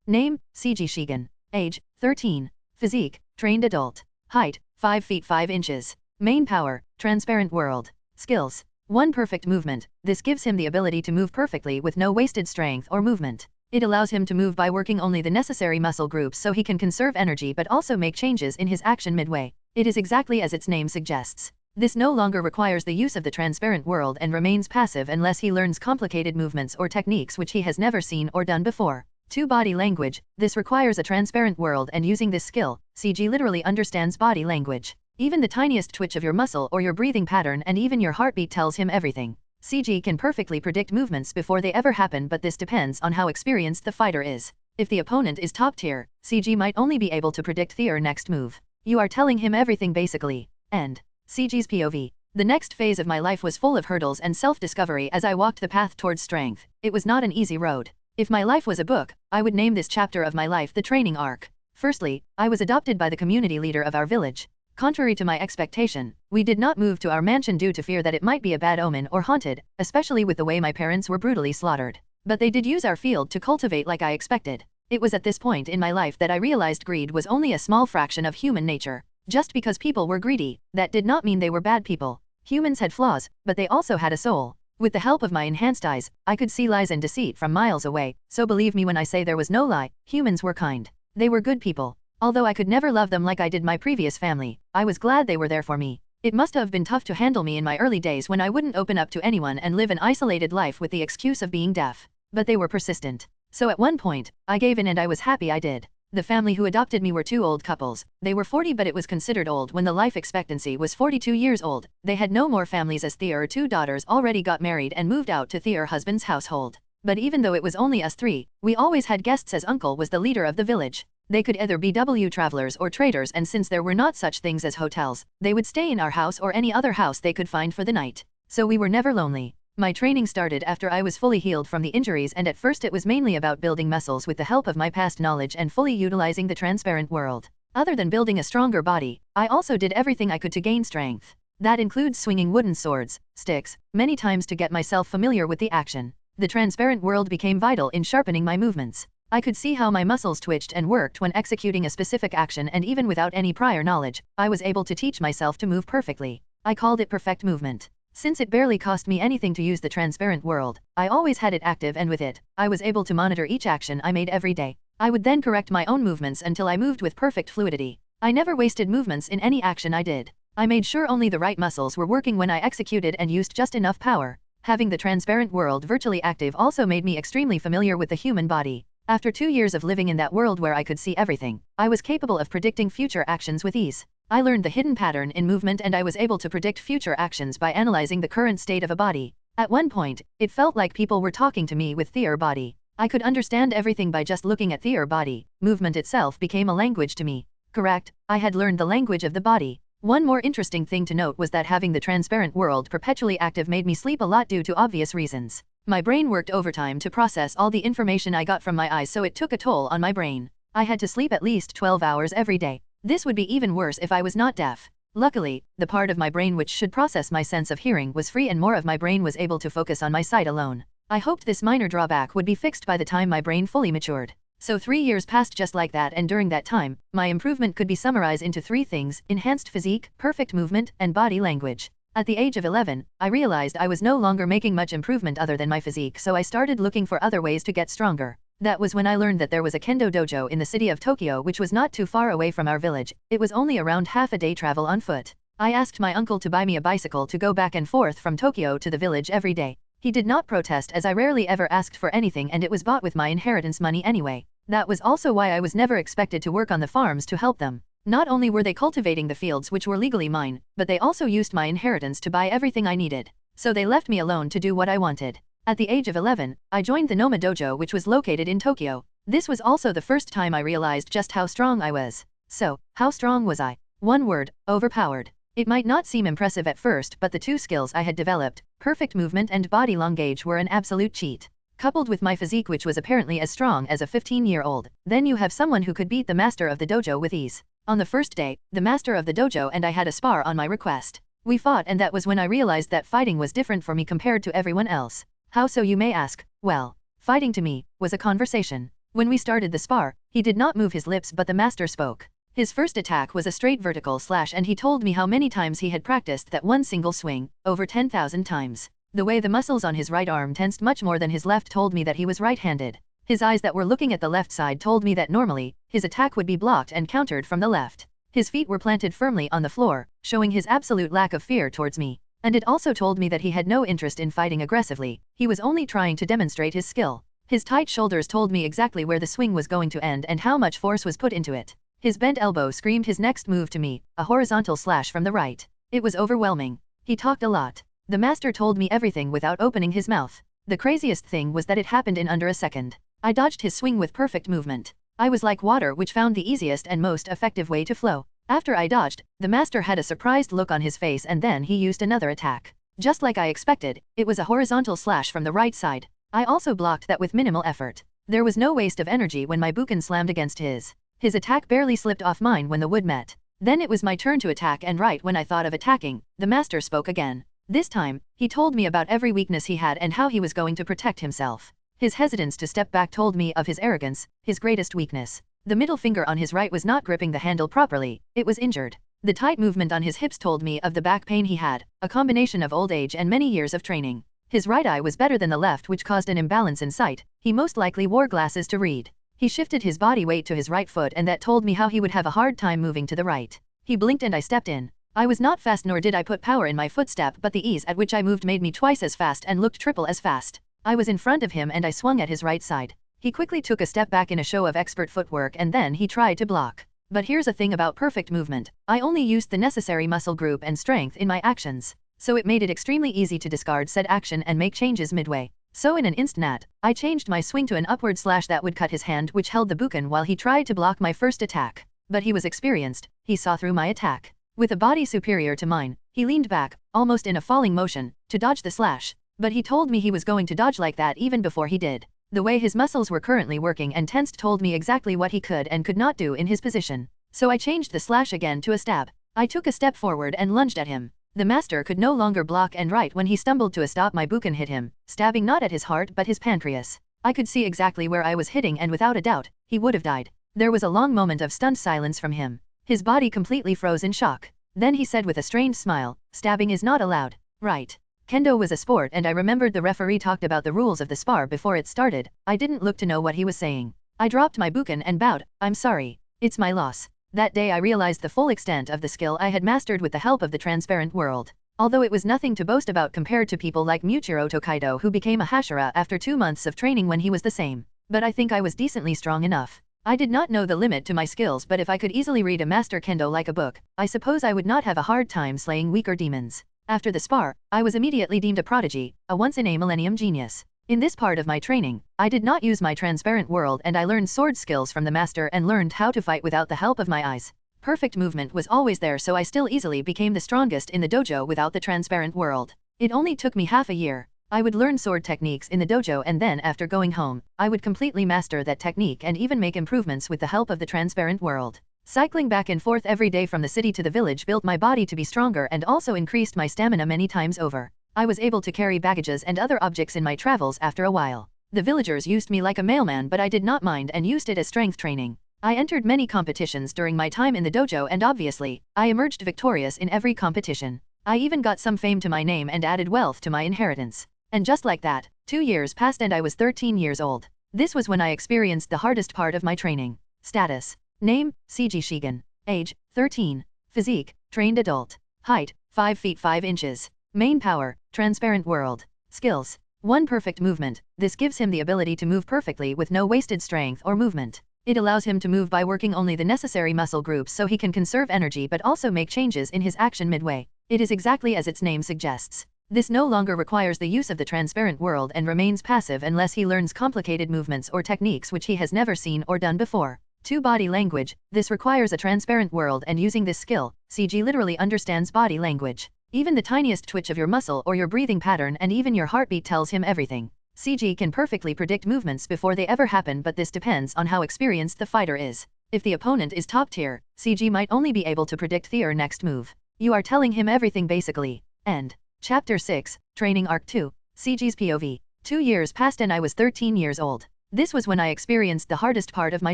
Name, Seiji Shigen. Age, 13. Physique, trained adult. Height, 5 feet 5 inches. Main power, transparent world. Skills. 1. Perfect movement. This gives him the ability to move perfectly with no wasted strength or movement. It allows him to move by working only the necessary muscle groups so he can conserve energy but also make changes in his action midway. It is exactly as its name suggests. This no longer requires the use of the transparent world and remains passive unless he learns complicated movements or techniques which he has never seen or done before. 2. Body language. This requires a transparent world and using this skill, CG literally understands body language. Even the tiniest twitch of your muscle or your breathing pattern and even your heartbeat tells him everything. CG can perfectly predict movements before they ever happen, but this depends on how experienced the fighter is. If the opponent is top tier, CG might only be able to predict their next move. You are telling him everything basically. End. CG's POV. The next phase of my life was full of hurdles and self-discovery as I walked the path towards strength. It was not an easy road. If my life was a book, I would name this chapter of my life the training arc. Firstly, I was adopted by the community leader of our village. Contrary to my expectation, we did not move to our mansion due to fear that it might be a bad omen or haunted, especially with the way my parents were brutally slaughtered. But they did use our field to cultivate like I expected. It was at this point in my life that I realized greed was only a small fraction of human nature. Just because people were greedy, that did not mean they were bad people. Humans had flaws, but they also had a soul. With the help of my enhanced eyes, I could see lies and deceit from miles away, so believe me when I say there was no lie, humans were kind. They were good people. Although I could never love them like I did my previous family, I was glad they were there for me. It must have been tough to handle me in my early days when I wouldn't open up to anyone and live an isolated life with the excuse of being deaf. But they were persistent. So at one point, I gave in and I was happy I did. The family who adopted me were 2 old couples. They were 40 but it was considered old when the life expectancy was 42 years old. They had no more families as their 2 daughters already got married and moved out to their husband's household. But even though it was only us 3, we always had guests as uncle was the leader of the village. They could either be travelers or traders, and since there were not such things as hotels, they would stay in our house or any other house they could find for the night. So we were never lonely. My training started after I was fully healed from the injuries, and at first it was mainly about building muscles with the help of my past knowledge and fully utilizing the transparent world. Other than building a stronger body, I also did everything I could to gain strength. That includes swinging wooden swords, sticks, many times to get myself familiar with the action. The transparent world became vital in sharpening my movements. I could see how my muscles twitched and worked when executing a specific action, and even without any prior knowledge, I was able to teach myself to move perfectly. I called it perfect movement. Since it barely cost me anything to use the transparent world, I always had it active, and with it, I was able to monitor each action I made every day. I would then correct my own movements until I moved with perfect fluidity. I never wasted movements in any action I did. I made sure only the right muscles were working when I executed and used just enough power. Having the transparent world virtually active also made me extremely familiar with the human body. After 2 years of living in that world where I could see everything, I was capable of predicting future actions with ease. I learned the hidden pattern in movement, and I was able to predict future actions by analyzing the current state of a body. At one point, it felt like people were talking to me with their body. I could understand everything by just looking at their body. Movement itself became a language to me. Correct, I had learned the language of the body. One more interesting thing to note was that having the transparent world perpetually active made me sleep a lot due to obvious reasons. My brain worked overtime to process all the information I got from my eyes, so it took a toll on my brain. I had to sleep at least 12 hours every day. This would be even worse if I was not deaf. Luckily, the part of my brain which should process my sense of hearing was free, and more of my brain was able to focus on my sight alone. I hoped this minor drawback would be fixed by the time my brain fully matured. So 3 years passed just like that, and during that time, my improvement could be summarized into 3 things: enhanced physique, perfect movement, and body language. At the age of 11, I realized I was no longer making much improvement other than my physique, so I started looking for other ways to get stronger. That was when I learned that there was a kendo dojo in the city of Tokyo, which was not too far away from our village. It was only around half a day travel on foot. I asked my uncle to buy me a bicycle to go back and forth from Tokyo to the village every day. He did not protest, as I rarely ever asked for anything and it was bought with my inheritance money anyway. That was also why I was never expected to work on the farms to help them. Not only were they cultivating the fields which were legally mine, but they also used my inheritance to buy everything I needed. So they left me alone to do what I wanted. At the age of 11, I joined the Noma dojo, which was located in Tokyo. This was also the first time I realized just how strong I was. So, how strong was I? One word: overpowered. It might not seem impressive at first, but the two skills I had developed, perfect movement and body language, were an absolute cheat. Coupled with my physique, which was apparently as strong as a 15-year-old, then you have someone who could beat the master of the dojo with ease. On the first day, the master of the dojo and I had a spar on my request. We fought, and that was when I realized that fighting was different for me compared to everyone else. How so, you may ask? Well, fighting to me was a conversation. When we started the spar, he did not move his lips, but the master spoke. His first attack was a straight vertical slash, and he told me how many times he had practiced that one single swing, over 10,000 times. The way the muscles on his right arm tensed much more than his left told me that he was right-handed. His eyes that were looking at the left side told me that normally, his attack would be blocked and countered from the left. His feet were planted firmly on the floor, showing his absolute lack of fear towards me. And it also told me that he had no interest in fighting aggressively, he was only trying to demonstrate his skill. His tight shoulders told me exactly where the swing was going to end and how much force was put into it. His bent elbow screamed his next move to me, a horizontal slash from the right. It was overwhelming. He talked a lot. The master told me everything without opening his mouth. The craziest thing was that it happened in under a second. I dodged his swing with perfect movement. I was like water, which found the easiest and most effective way to flow. After I dodged, the master had a surprised look on his face, and then he used another attack. Just like I expected, it was a horizontal slash from the right side. I also blocked that with minimal effort. There was no waste of energy when my buken slammed against his. His attack barely slipped off mine when the wood met. Then it was my turn to attack, and right when I thought of attacking, the master spoke again. This time, he told me about every weakness he had and how he was going to protect himself. His hesitance to step back told me of his arrogance, his greatest weakness. The middle finger on his right was not gripping the handle properly, it was injured. The tight movement on his hips told me of the back pain he had, a combination of old age and many years of training. His right eye was better than the left, which caused an imbalance in sight. He most likely wore glasses to read. He shifted his body weight to his right foot, and that told me how he would have a hard time moving to the right. He blinked and I stepped in. I was not fast, nor did I put power in my footstep, but the ease at which I moved made me twice as fast and looked triple as fast. I was in front of him and I swung at his right side. He quickly took a step back in a show of expert footwork, and then he tried to block. But here's a thing about perfect movement. I only used the necessary muscle group and strength in my actions, so it made it extremely easy to discard said action and make changes midway. So in an instant, I changed my swing to an upward slash that would cut his hand, which held the buken, while he tried to block my first attack. But he was experienced, he saw through my attack. With a body superior to mine, he leaned back, almost in a falling motion, to dodge the slash. But he told me he was going to dodge like that even before he did. The way his muscles were currently working and tensed told me exactly what he could and could not do in his position. So I changed the slash again to a stab. I took a step forward and lunged at him. The master could no longer block, and right when he stumbled to a stop, my buken hit him, stabbing not at his heart but his pancreas. I could see exactly where I was hitting, and without a doubt, he would have died. There was a long moment of stunned silence from him. His body completely froze in shock. Then he said with a strained smile, "Stabbing is not allowed, right?" Kendo was a sport, and I remembered the referee talked about the rules of the spar before it started. I didn't look to know what he was saying. I dropped my buken and bowed. "I'm sorry. It's my loss." That day I realized the full extent of the skill I had mastered with the help of the transparent world. Although it was nothing to boast about compared to people like Muichiro Tokaido, who became a Hashira after 2 months of training when he was the same. But I think I was decently strong enough. I did not know the limit to my skills, but if I could easily read a master kendo like a book, I suppose I would not have a hard time slaying weaker demons. After the spar, I was immediately deemed a prodigy, a once-in-a-millennium genius. In this part of my training, I did not use my transparent world, and I learned sword skills from the master and learned how to fight without the help of my eyes. Perfect movement was always there, so I still easily became the strongest in the dojo without the transparent world. It only took me half a year. I would learn sword techniques in the dojo, and then after going home, I would completely master that technique and even make improvements with the help of the transparent world. Cycling back and forth every day from the city to the village built my body to be stronger and also increased my stamina many times over. I was able to carry baggages and other objects in my travels after a while. The villagers used me like a mailman, but I did not mind and used it as strength training. I entered many competitions during my time in the dojo, and obviously, I emerged victorious in every competition. I even got some fame to my name and added wealth to my inheritance. And just like that, 2 years passed and I was 13 years old. This was when I experienced the hardest part of my training. Status. Name, CG Shigen. Age, 13. Physique, trained adult. Height, 5 feet 5 inches. Main power, transparent world. Skills. 1 perfect movement. This gives him the ability to move perfectly with no wasted strength or movement. It allows him to move by working only the necessary muscle groups so he can conserve energy but also make changes in his action midway. It is exactly as its name suggests. This no longer requires the use of the transparent world and remains passive unless he learns complicated movements or techniques which he has never seen or done before. 2. Body language. This requires a transparent world, and using this skill, CG literally understands body language. Even the tiniest twitch of your muscle or your breathing pattern and even your heartbeat tells him everything. CG can perfectly predict movements before they ever happen, but this depends on how experienced the fighter is. If the opponent is top tier, CG might only be able to predict their next move. You are telling him everything basically. End. Chapter 6, Training Arc 2, CG's POV. 2 years passed and I was 13 years old. This was when I experienced the hardest part of my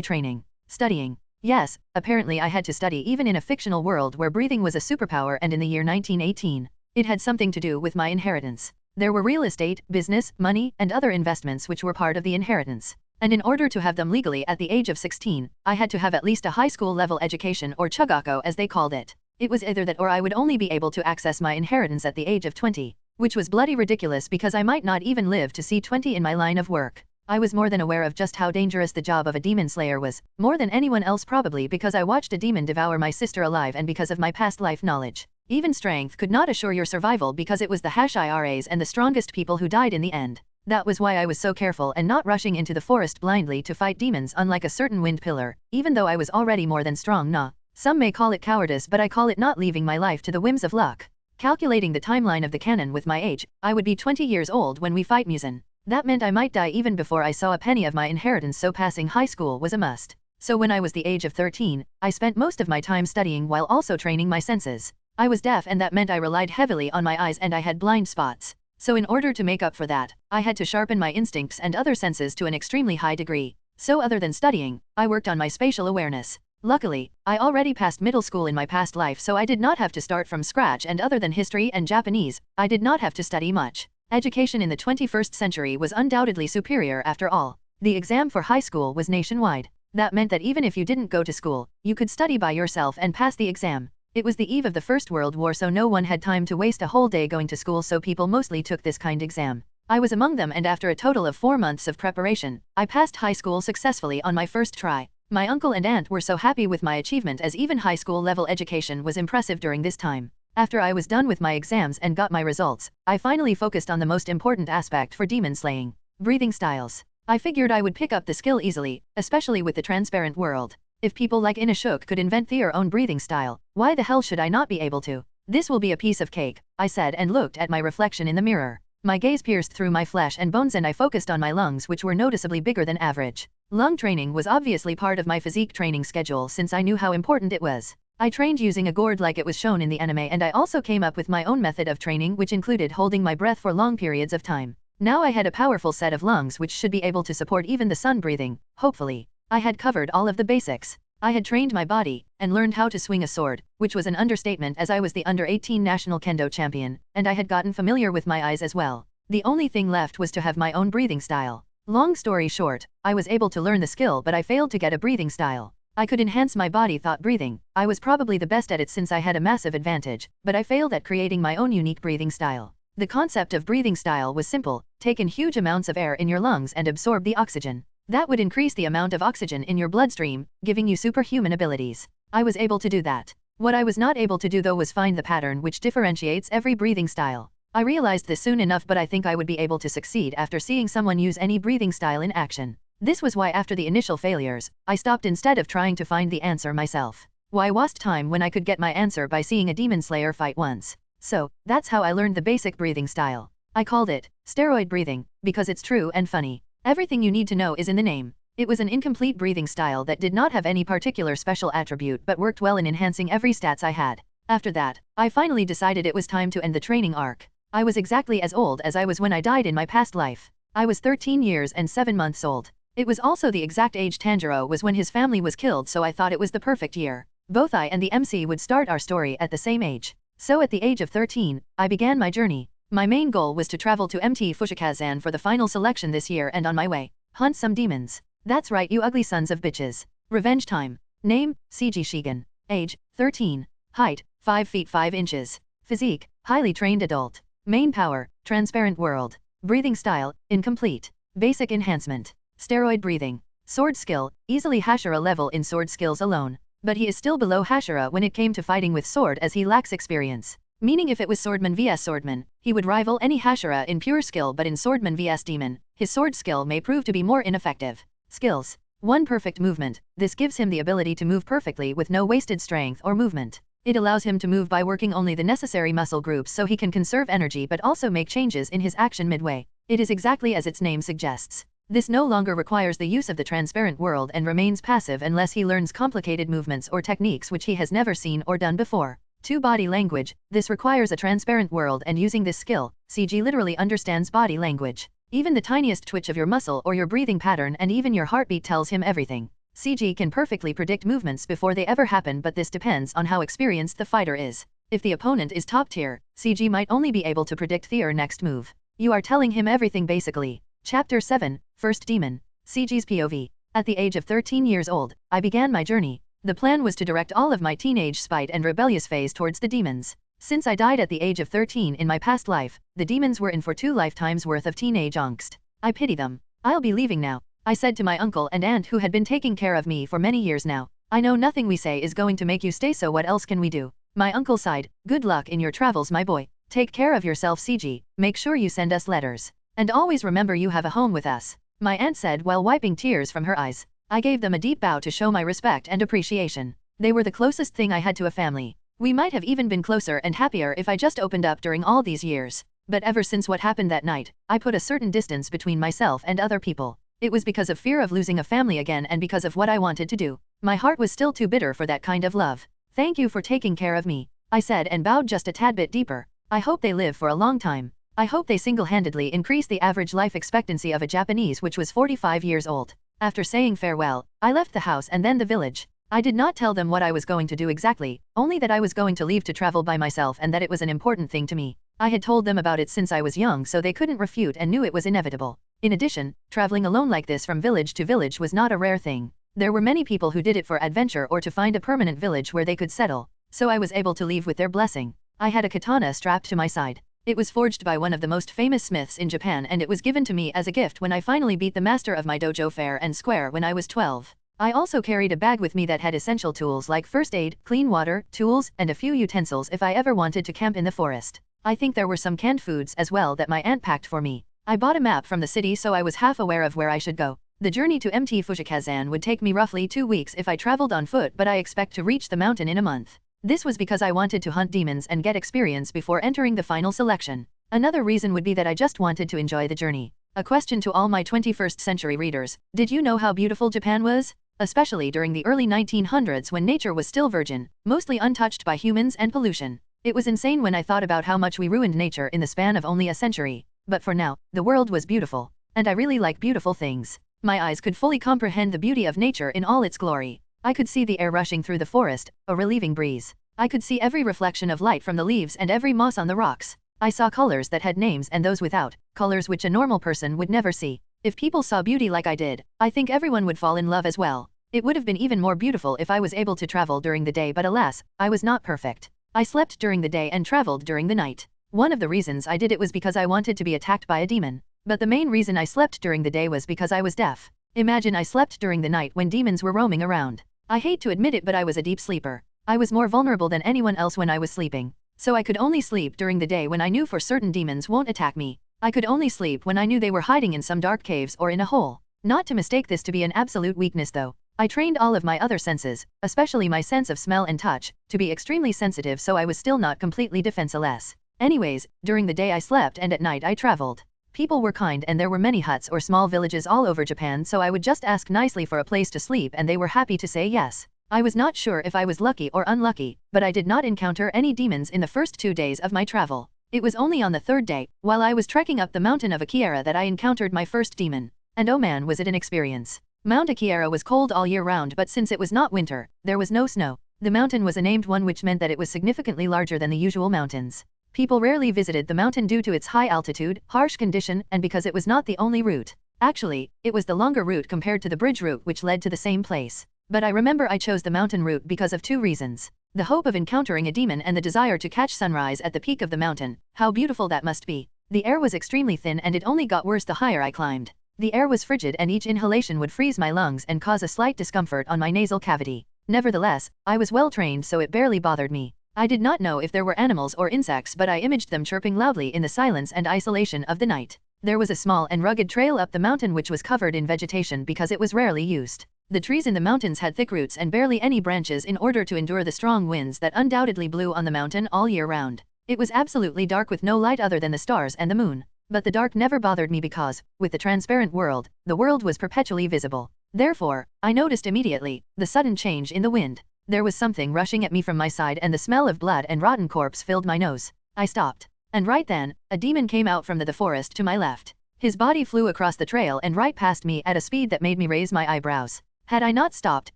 training. Studying. Yes, apparently I had to study even in a fictional world where breathing was a superpower, and in the year 1918. It had something to do with my inheritance. There were real estate, business, money, and other investments which were part of the inheritance. And in order to have them legally at the age of 16, I had to have at least a high school level education, or chugako as they called it. It was either that or I would only be able to access my inheritance at the age of 20, which was bloody ridiculous because I might not even live to see 20 in my line of work. I was more than aware of just how dangerous the job of a demon slayer was, more than anyone else probably because I watched a demon devour my sister alive and because of my past life knowledge. Even strength could not assure your survival because it was the Hashiras and the strongest people who died in the end. That was why I was so careful and not rushing into the forest blindly to fight demons, unlike a certain wind pillar, even though I was already more than strong. Some may call it cowardice, but I call it not leaving my life to the whims of luck. Calculating the timeline of the canon with my age, I would be 20 years old when we fight Muzan. That meant I might die even before I saw a penny of my inheritance, so passing high school was a must. So when I was the age of 13, I spent most of my time studying while also training my senses. I was deaf, and that meant I relied heavily on my eyes and I had blind spots. So in order to make up for that, I had to sharpen my instincts and other senses to an extremely high degree. So other than studying, I worked on my spatial awareness. Luckily, I already passed middle school in my past life, so I did not have to start from scratch, and other than history and Japanese, I did not have to study much. Education in the 21st century was undoubtedly superior after all. The exam for high school was nationwide. That meant that even if you didn't go to school, you could study by yourself and pass the exam. It was the eve of the First World War, so no one had time to waste a whole day going to school, so people mostly took this kind exam. I was among them, and after a total of 4 months of preparation, I passed high school successfully on my first try. My uncle and aunt were so happy with my achievement, as even high school level education was impressive during this time. After I was done with my exams and got my results, I finally focused on the most important aspect for demon slaying: breathing styles. I figured I would pick up the skill easily, especially with the transparent world. If people like Inashuk could invent their own breathing style, why the hell should I not be able to? This will be a piece of cake, I said, and looked at my reflection in the mirror. My gaze pierced through my flesh and bones, and I focused on my lungs, which were noticeably bigger than average. Lung training was obviously part of my physique training schedule since I knew how important it was. I trained using a gourd like it was shown in the anime, and I also came up with my own method of training, which included holding my breath for long periods of time. Now I had a powerful set of lungs which should be able to support even the sun breathing, hopefully. I had covered all of the basics. I had trained my body, and learned how to swing a sword, which was an understatement as I was the under-18 national kendo champion, and I had gotten familiar with my eyes as well. The only thing left was to have my own breathing style. Long story short, I was able to learn the skill, but I failed to get a breathing style. I could enhance my body thought breathing. I was probably the best at it since I had a massive advantage, but I failed at creating my own unique breathing style. The concept of breathing style was simple: take in huge amounts of air in your lungs and absorb the oxygen. That would increase the amount of oxygen in your bloodstream, giving you superhuman abilities. I was able to do that. What I was not able to do though was find the pattern which differentiates every breathing style. I realized this soon enough, but I think I would be able to succeed after seeing someone use any breathing style in action. This was why after the initial failures, I stopped instead of trying to find the answer myself. Why waste time when I could get my answer by seeing a demon slayer fight once? So, that's how I learned the basic breathing style. I called it steroid breathing, because it's true and funny. Everything you need to know is in the name. It was an incomplete breathing style that did not have any particular special attribute but worked well in enhancing every stats I had. After that, I finally decided it was time to end the training arc. I was exactly as old as I was when I died in my past life. I was 13 years and 7 months old. It was also the exact age Tanjiro was when his family was killed, so I thought it was the perfect year. Both I and the MC would start our story at the same age. So at the age of 13, I began my journey. My main goal was to travel to MT Fujikasane for the final selection this year and on my way, hunt some demons. That's right, you ugly sons of bitches. Revenge time. Name, CG Shigen. Age, 13. Height, 5 feet 5 inches. Physique, highly trained adult. Main power, transparent world. Breathing style, incomplete. Basic enhancement. Steroid breathing. Sword skill, easily Hashira level in sword skills alone. But he is still below Hashira when it came to fighting with sword as he lacks experience. Meaning if it was Swordman vs Swordman, he would rival any Hashira in pure skill, but in Swordman vs Demon, his sword skill may prove to be more ineffective. Skills. 1. Perfect movement. This gives him the ability to move perfectly with no wasted strength or movement. It allows him to move by working only the necessary muscle groups so he can conserve energy but also make changes in his action midway. It is exactly as its name suggests. This no longer requires the use of the transparent world and remains passive unless he learns complicated movements or techniques which he has never seen or done before. 2. Body language. This requires a transparent world, and using this skill, CG literally understands body language. Even the tiniest twitch of your muscle or your breathing pattern and even your heartbeat tells him everything. CG can perfectly predict movements before they ever happen, but this depends on how experienced the fighter is. If the opponent is top tier, CG might only be able to predict their next move. You are telling him everything basically. Chapter 7, First Demon. CG's POV. At the age of 13 years old, I began my journey. The plan was to direct all of my teenage spite and rebellious phase towards the demons. Since I died at the age of 13 in my past life, the demons were in for 2 lifetimes worth of teenage angst. I pity them. I'll be leaving now, I said to my uncle and aunt who had been taking care of me for many years now. I know nothing we say is going to make you stay, so what else can we do? My uncle sighed. Good luck in your travels, my boy. Take care of yourself, CG. Make sure you send us letters. And always remember you have a home with us, my aunt said while wiping tears from her eyes. I gave them a deep bow to show my respect and appreciation. They were the closest thing I had to a family. We might have even been closer and happier if I just opened up during all these years. But ever since what happened that night, I put a certain distance between myself and other people. It was because of fear of losing a family again and because of what I wanted to do. My heart was still too bitter for that kind of love. Thank you for taking care of me, I said and bowed just a tad bit deeper. I hope they live for a long time. I hope they single-handedly increase the average life expectancy of a Japanese, which was 45 years old. After saying farewell, I left the house and then the village. I did not tell them what I was going to do exactly, only that I was going to leave to travel by myself and that it was an important thing to me. I had told them about it since I was young, so they couldn't refute and knew it was inevitable. In addition, traveling alone like this from village to village was not a rare thing. There were many people who did it for adventure or to find a permanent village where they could settle, so I was able to leave with their blessing. I had a katana strapped to my side. It was forged by one of the most famous smiths in Japan, and it was given to me as a gift when I finally beat the master of my dojo fair and square when I was 12. I also carried a bag with me that had essential tools like first aid, clean water, tools, and a few utensils if I ever wanted to camp in the forest. I think there were some canned foods as well that my aunt packed for me. I bought a map from the city so I was half aware of where I should go. The journey to MT Fujikasane would take me roughly 2 weeks if I traveled on foot, but I expect to reach the mountain in a month. This was because I wanted to hunt demons and get experience before entering the final selection. Another reason would be that I just wanted to enjoy the journey. A question to all my 21st century readers: did you know how beautiful Japan was? Especially during the early 1900s when nature was still virgin, mostly untouched by humans and pollution. It was insane when I thought about how much we ruined nature in the span of only a century. But for now, the world was beautiful. And I really like beautiful things. My eyes could fully comprehend the beauty of nature in all its glory. I could see the air rushing through the forest, a relieving breeze. I could see every reflection of light from the leaves and every moss on the rocks. I saw colors that had names and those without, colors which a normal person would never see. If people saw beauty like I did, I think everyone would fall in love as well. It would have been even more beautiful if I was able to travel during the day, but alas, I was not perfect. I slept during the day and traveled during the night. One of the reasons I did it was because I wanted to be attacked by a demon. But the main reason I slept during the day was because I was deaf. Imagine I slept during the night when demons were roaming around. I hate to admit it, but I was a deep sleeper. I was more vulnerable than anyone else when I was sleeping. So I could only sleep during the day when I knew for certain demons won't attack me. I could only sleep when I knew they were hiding in some dark caves or in a hole. Not to mistake this to be an absolute weakness though. I trained all of my other senses, especially my sense of smell and touch, to be extremely sensitive, so I was still not completely defenseless. Anyways, during the day I slept and at night I traveled. People were kind and there were many huts or small villages all over Japan, so I would just ask nicely for a place to sleep and they were happy to say yes. I was not sure if I was lucky or unlucky, but I did not encounter any demons in the first 2 days of my travel. It was only on the 3rd day, while I was trekking up the mountain of Akiara, that I encountered my first demon. And oh man, was it an experience. Mount Akiara was cold all year round, but since it was not winter, there was no snow. The mountain was a named one, which meant that it was significantly larger than the usual mountains. People rarely visited the mountain due to its high altitude, harsh condition, and because it was not the only route. Actually, it was the longer route compared to the bridge route which led to the same place. But I remember I chose the mountain route because of two reasons. The hope of encountering a demon and the desire to catch sunrise at the peak of the mountain. How beautiful that must be. The air was extremely thin and it only got worse the higher I climbed. The air was frigid and each inhalation would freeze my lungs and cause a slight discomfort on my nasal cavity. Nevertheless, I was well trained so it barely bothered me. I did not know if there were animals or insects, but I imaged them chirping loudly in the silence and isolation of the night. There was a small and rugged trail up the mountain which was covered in vegetation because it was rarely used. The trees in the mountains had thick roots and barely any branches in order to endure the strong winds that undoubtedly blew on the mountain all year round. It was absolutely dark with no light other than the stars and the moon. But the dark never bothered me because, with the transparent world, the world was perpetually visible. Therefore, I noticed immediately the sudden change in the wind. There was something rushing at me from my side and the smell of blood and rotten corpse filled my nose. I stopped. And right then, a demon came out from the forest to my left. His body flew across the trail and right past me at a speed that made me raise my eyebrows. Had I not stopped,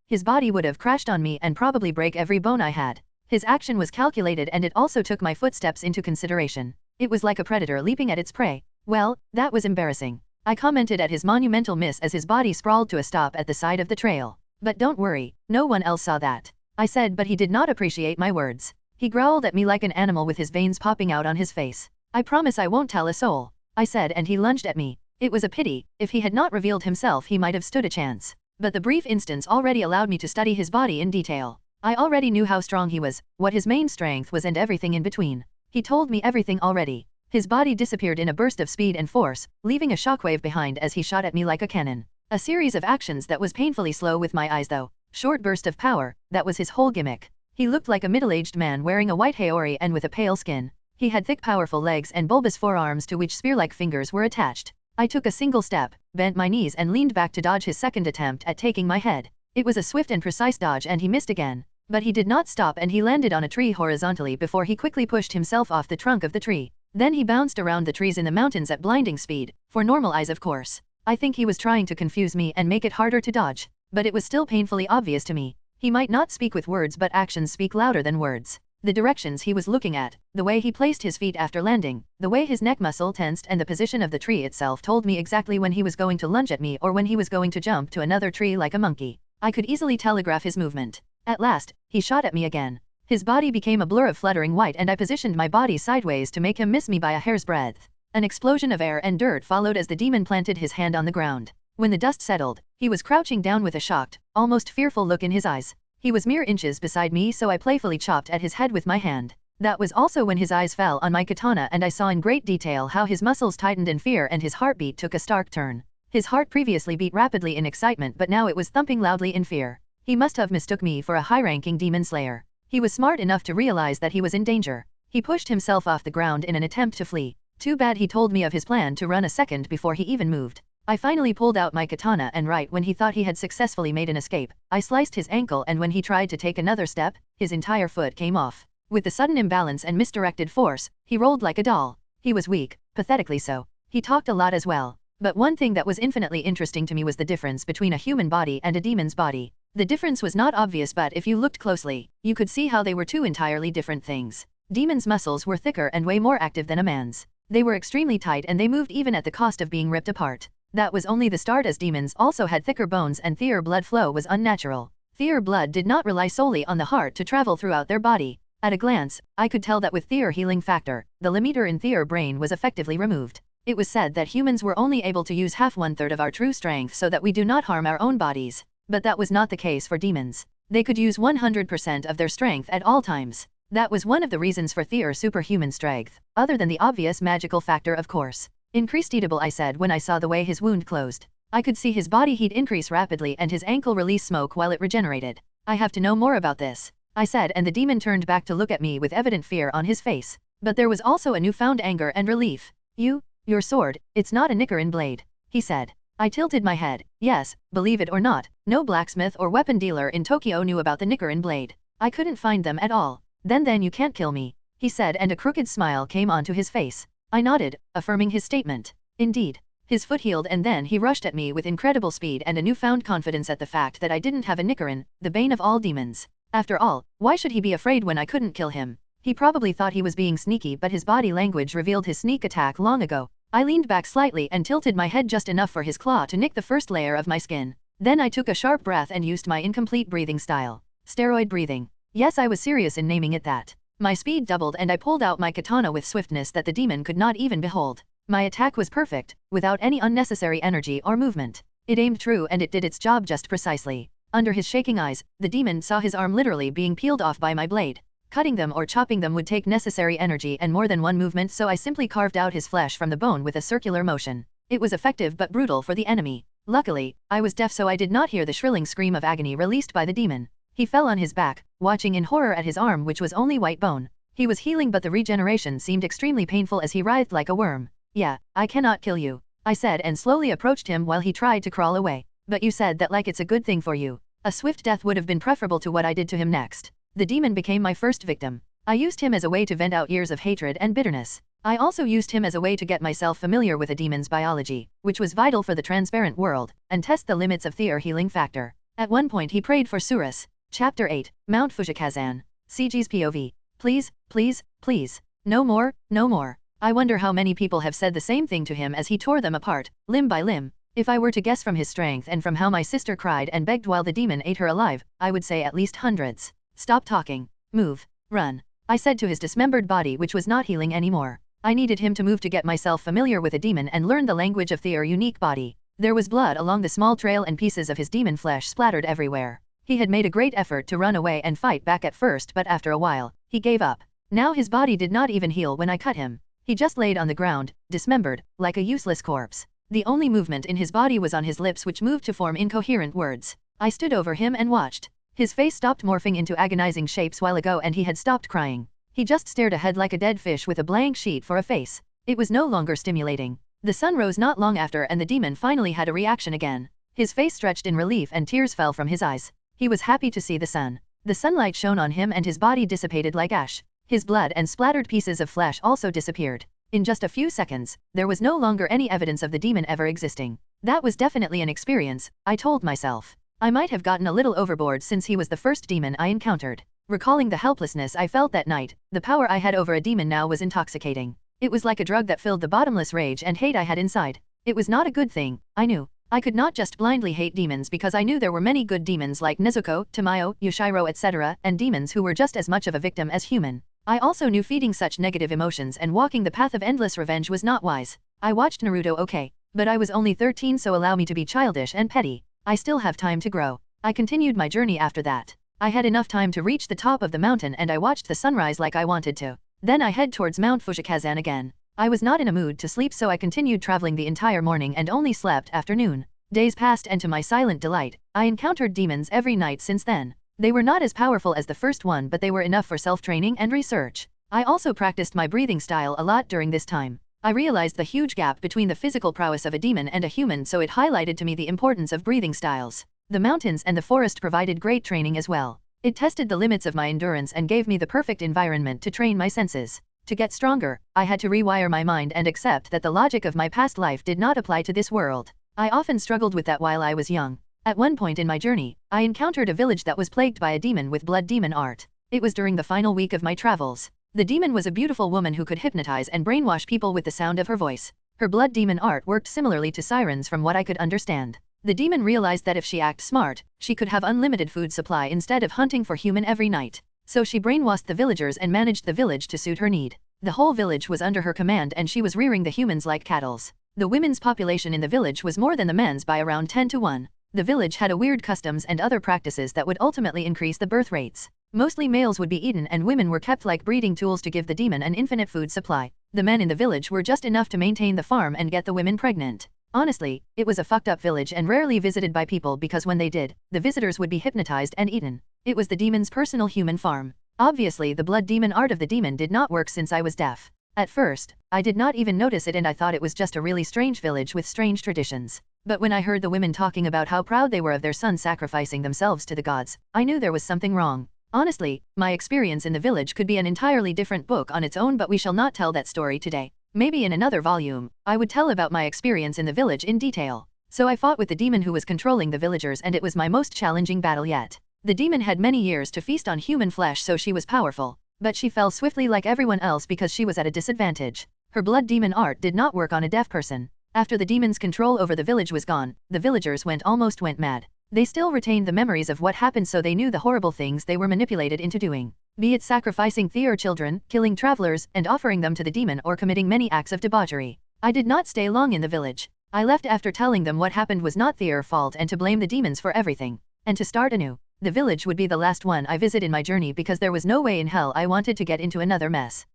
his body would have crashed on me and probably break every bone I had. His action was calculated and it also took my footsteps into consideration. It was like a predator leaping at its prey. Well, that was embarrassing. I commented at his monumental miss as his body sprawled to a stop at the side of the trail. But don't worry, no one else saw that. I said, but he did not appreciate my words. He growled at me like an animal with his veins popping out on his face. I promise I won't tell a soul, I said, and he lunged at me. It was a pity. If he had not revealed himself he might have stood a chance. But the brief instance already allowed me to study his body in detail. I already knew how strong he was, what his main strength was and everything in between. He told me everything already. His body disappeared in a burst of speed and force, leaving a shockwave behind as he shot at me like a cannon. A series of actions that was painfully slow with my eyes though. Short burst of power, that was his whole gimmick. He looked like a middle-aged man wearing a white haori and with a pale skin. He had thick powerful legs and bulbous forearms to which spear-like fingers were attached. I took a single step, bent my knees and leaned back to dodge his second attempt at taking my head. It was a swift and precise dodge and he missed again. But he did not stop and he landed on a tree horizontally before he quickly pushed himself off the trunk of the tree. Then he bounced around the trees in the mountains at blinding speed, for normal eyes of course. I think he was trying to confuse me and make it harder to dodge. But it was still painfully obvious to me. He might not speak with words but actions speak louder than words. The directions he was looking at, the way he placed his feet after landing, the way his neck muscle tensed and the position of the tree itself told me exactly when he was going to lunge at me or when he was going to jump to another tree like a monkey. I could easily telegraph his movement. At last, he shot at me again. His body became a blur of fluttering white and I positioned my body sideways to make him miss me by a hair's breadth. An explosion of air and dirt followed as the demon planted his hand on the ground. When the dust settled, he was crouching down with a shocked, almost fearful look in his eyes. He was mere inches beside me so I playfully chopped at his head with my hand. That was also when his eyes fell on my katana and I saw in great detail how his muscles tightened in fear and his heartbeat took a stark turn. His heart previously beat rapidly in excitement but now it was thumping loudly in fear. He must have mistook me for a high-ranking demon slayer. He was smart enough to realize that he was in danger. He pushed himself off the ground in an attempt to flee. Too bad he told me of his plan to run a second before he even moved. I finally pulled out my katana and right when he thought he had successfully made an escape, I sliced his ankle and when he tried to take another step, his entire foot came off. With the sudden imbalance and misdirected force, he rolled like a doll. He was weak, pathetically so. He talked a lot as well. But one thing that was infinitely interesting to me was the difference between a human body and a demon's body. The difference was not obvious but if you looked closely, you could see how they were two entirely different things. Demons' muscles were thicker and way more active than a man's. They were extremely tight and they moved even at the cost of being ripped apart. That was only the start as demons also had thicker bones and their blood flow was unnatural. Their blood did not rely solely on the heart to travel throughout their body. At a glance, I could tell that with their healing factor, the limiter in their brain was effectively removed. It was said that humans were only able to use half 1/3 of our true strength so that we do not harm our own bodies. But that was not the case for demons. They could use 100% of their strength at all times. That was one of the reasons for their superhuman strength, other than the obvious magical factor of course. Increased, I said when I saw the way his wound closed. I could see his body heat increase rapidly and his ankle release smoke while it regenerated. I have to know more about this, I said, and the demon turned back to look at me with evident fear on his face. But there was also a newfound anger and relief. Your sword, it's not a Nichirin blade, he said. I tilted my head. Yes, believe it or not, no blacksmith or weapon dealer in Tokyo knew about the Nichirin blade. I couldn't find them at all. Then you can't kill me, he said, and a crooked smile came onto his face. I nodded, affirming his statement. Indeed. His foot healed and then he rushed at me with incredible speed and a newfound confidence at the fact that I didn't have a Nichirin, the bane of all demons. After all, why should he be afraid when I couldn't kill him? He probably thought he was being sneaky, but his body language revealed his sneak attack long ago. I leaned back slightly and tilted my head just enough for his claw to nick the first layer of my skin. Then I took a sharp breath and used my incomplete breathing style. Steroid breathing. Yes, I was serious in naming it that. My speed doubled and I pulled out my katana with swiftness that the demon could not even behold. My attack was perfect, without any unnecessary energy or movement. It aimed true and it did its job just precisely. Under his shaking eyes, the demon saw his arm literally being peeled off by my blade. Cutting them or chopping them would take necessary energy and more than one movement, so I simply carved out his flesh from the bone with a circular motion. It was effective but brutal for the enemy. Luckily, I was deaf, so I did not hear the shrilling scream of agony released by the demon. He fell on his back, watching in horror at his arm, which was only white bone. He was healing, but the regeneration seemed extremely painful as he writhed like a worm. "Yeah, I cannot kill you," I said and slowly approached him while he tried to crawl away. "But you said that like it's a good thing for you." A swift death would have been preferable to what I did to him next. The demon became my first victim. I used him as a way to vent out years of hatred and bitterness. I also used him as a way to get myself familiar with a demon's biology, which was vital for the transparent world, and test the limits of their healing factor. At one point he prayed for Surus. Chapter 8, Mount Fujikasane. CG's POV. Please, please, please. No more, no more. I wonder how many people have said the same thing to him as he tore them apart, limb by limb. If I were to guess from his strength and from how my sister cried and begged while the demon ate her alive, I would say at least hundreds. "Stop talking. Move. Run," I said to his dismembered body, which was not healing anymore. I needed him to move to get myself familiar with a demon and learn the language of their unique body. There was blood along the small trail and pieces of his demon flesh splattered everywhere. He had made a great effort to run away and fight back at first, but after a while, he gave up. Now his body did not even heal when I cut him. He just laid on the ground, dismembered, like a useless corpse. The only movement in his body was on his lips, which moved to form incoherent words. I stood over him and watched. His face stopped morphing into agonizing shapes while ago and he had stopped crying. He just stared ahead like a dead fish with a blank sheet for a face. It was no longer stimulating. The sun rose not long after and the demon finally had a reaction again. His face stretched in relief and tears fell from his eyes. He was happy to see the sun. The sunlight shone on him and his body dissipated like ash. His blood and splattered pieces of flesh also disappeared. In just a few seconds, there was no longer any evidence of the demon ever existing. That was definitely an experience, I told myself. I might have gotten a little overboard since he was the first demon I encountered. Recalling the helplessness I felt that night, the power I had over a demon now was intoxicating. It was like a drug that filled the bottomless rage and hate I had inside. It was not a good thing, I knew. I could not just blindly hate demons because I knew there were many good demons like Nezuko, Tamayo, Yoshiro, etc., and demons who were just as much of a victim as human. I also knew feeding such negative emotions and walking the path of endless revenge was not wise. I watched Naruto, okay, but I was only 13, so allow me to be childish and petty. I still have time to grow. I continued my journey after that. I had enough time to reach the top of the mountain and I watched the sunrise like I wanted to. Then I head towards Mount Fujikasane again. I was not in a mood to sleep, so I continued traveling the entire morning and only slept after noon. Days passed and to my silent delight, I encountered demons every night since then. They were not as powerful as the first one, but they were enough for self-training and research. I also practiced my breathing style a lot during this time. I realized the huge gap between the physical prowess of a demon and a human, so it highlighted to me the importance of breathing styles. The mountains and the forest provided great training as well. It tested the limits of my endurance and gave me the perfect environment to train my senses. To get stronger, I had to rewire my mind and accept that the logic of my past life did not apply to this world. I often struggled with that while I was young. At one point in my journey, I encountered a village that was plagued by a demon with blood demon art. It was during the final week of my travels. The demon was a beautiful woman who could hypnotize and brainwash people with the sound of her voice. Her blood demon art worked similarly to sirens from what I could understand. The demon realized that if she acted smart, she could have unlimited food supply instead of hunting for human every night. So she brainwashed the villagers and managed the village to suit her need. The whole village was under her command and she was rearing the humans like cattle. The women's population in the village was more than the men's by around 10 to 1. The village had a weird customs and other practices that would ultimately increase the birth rates. Mostly males would be eaten and women were kept like breeding tools to give the demon an infinite food supply. The men in the village were just enough to maintain the farm and get the women pregnant. Honestly, it was a fucked up village and rarely visited by people because when they did, the visitors would be hypnotized and eaten. It was the demon's personal human farm. Obviously, the blood demon art of the demon did not work since I was deaf. At first, I did not even notice it and I thought it was just a really strange village with strange traditions. But when I heard the women talking about how proud they were of their sons sacrificing themselves to the gods, I knew there was something wrong. Honestly, my experience in the village could be an entirely different book on its own, but we shall not tell that story today. Maybe in another volume, I would tell about my experience in the village in detail. So I fought with the demon who was controlling the villagers and it was my most challenging battle yet. The demon had many years to feast on human flesh, so she was powerful, but she fell swiftly like everyone else because she was at a disadvantage. Her blood demon art did not work on a deaf person. After the demon's control over the village was gone, the villagers almost went mad. They still retained the memories of what happened, so they knew the horrible things they were manipulated into doing. Be it sacrificing their children, killing travelers, and offering them to the demon, or committing many acts of debauchery. I did not stay long in the village. I left after telling them what happened was not their fault and to blame the demons for everything. And to start anew. The village would be the last one I visit in my journey because there was no way in hell I wanted to get into another mess.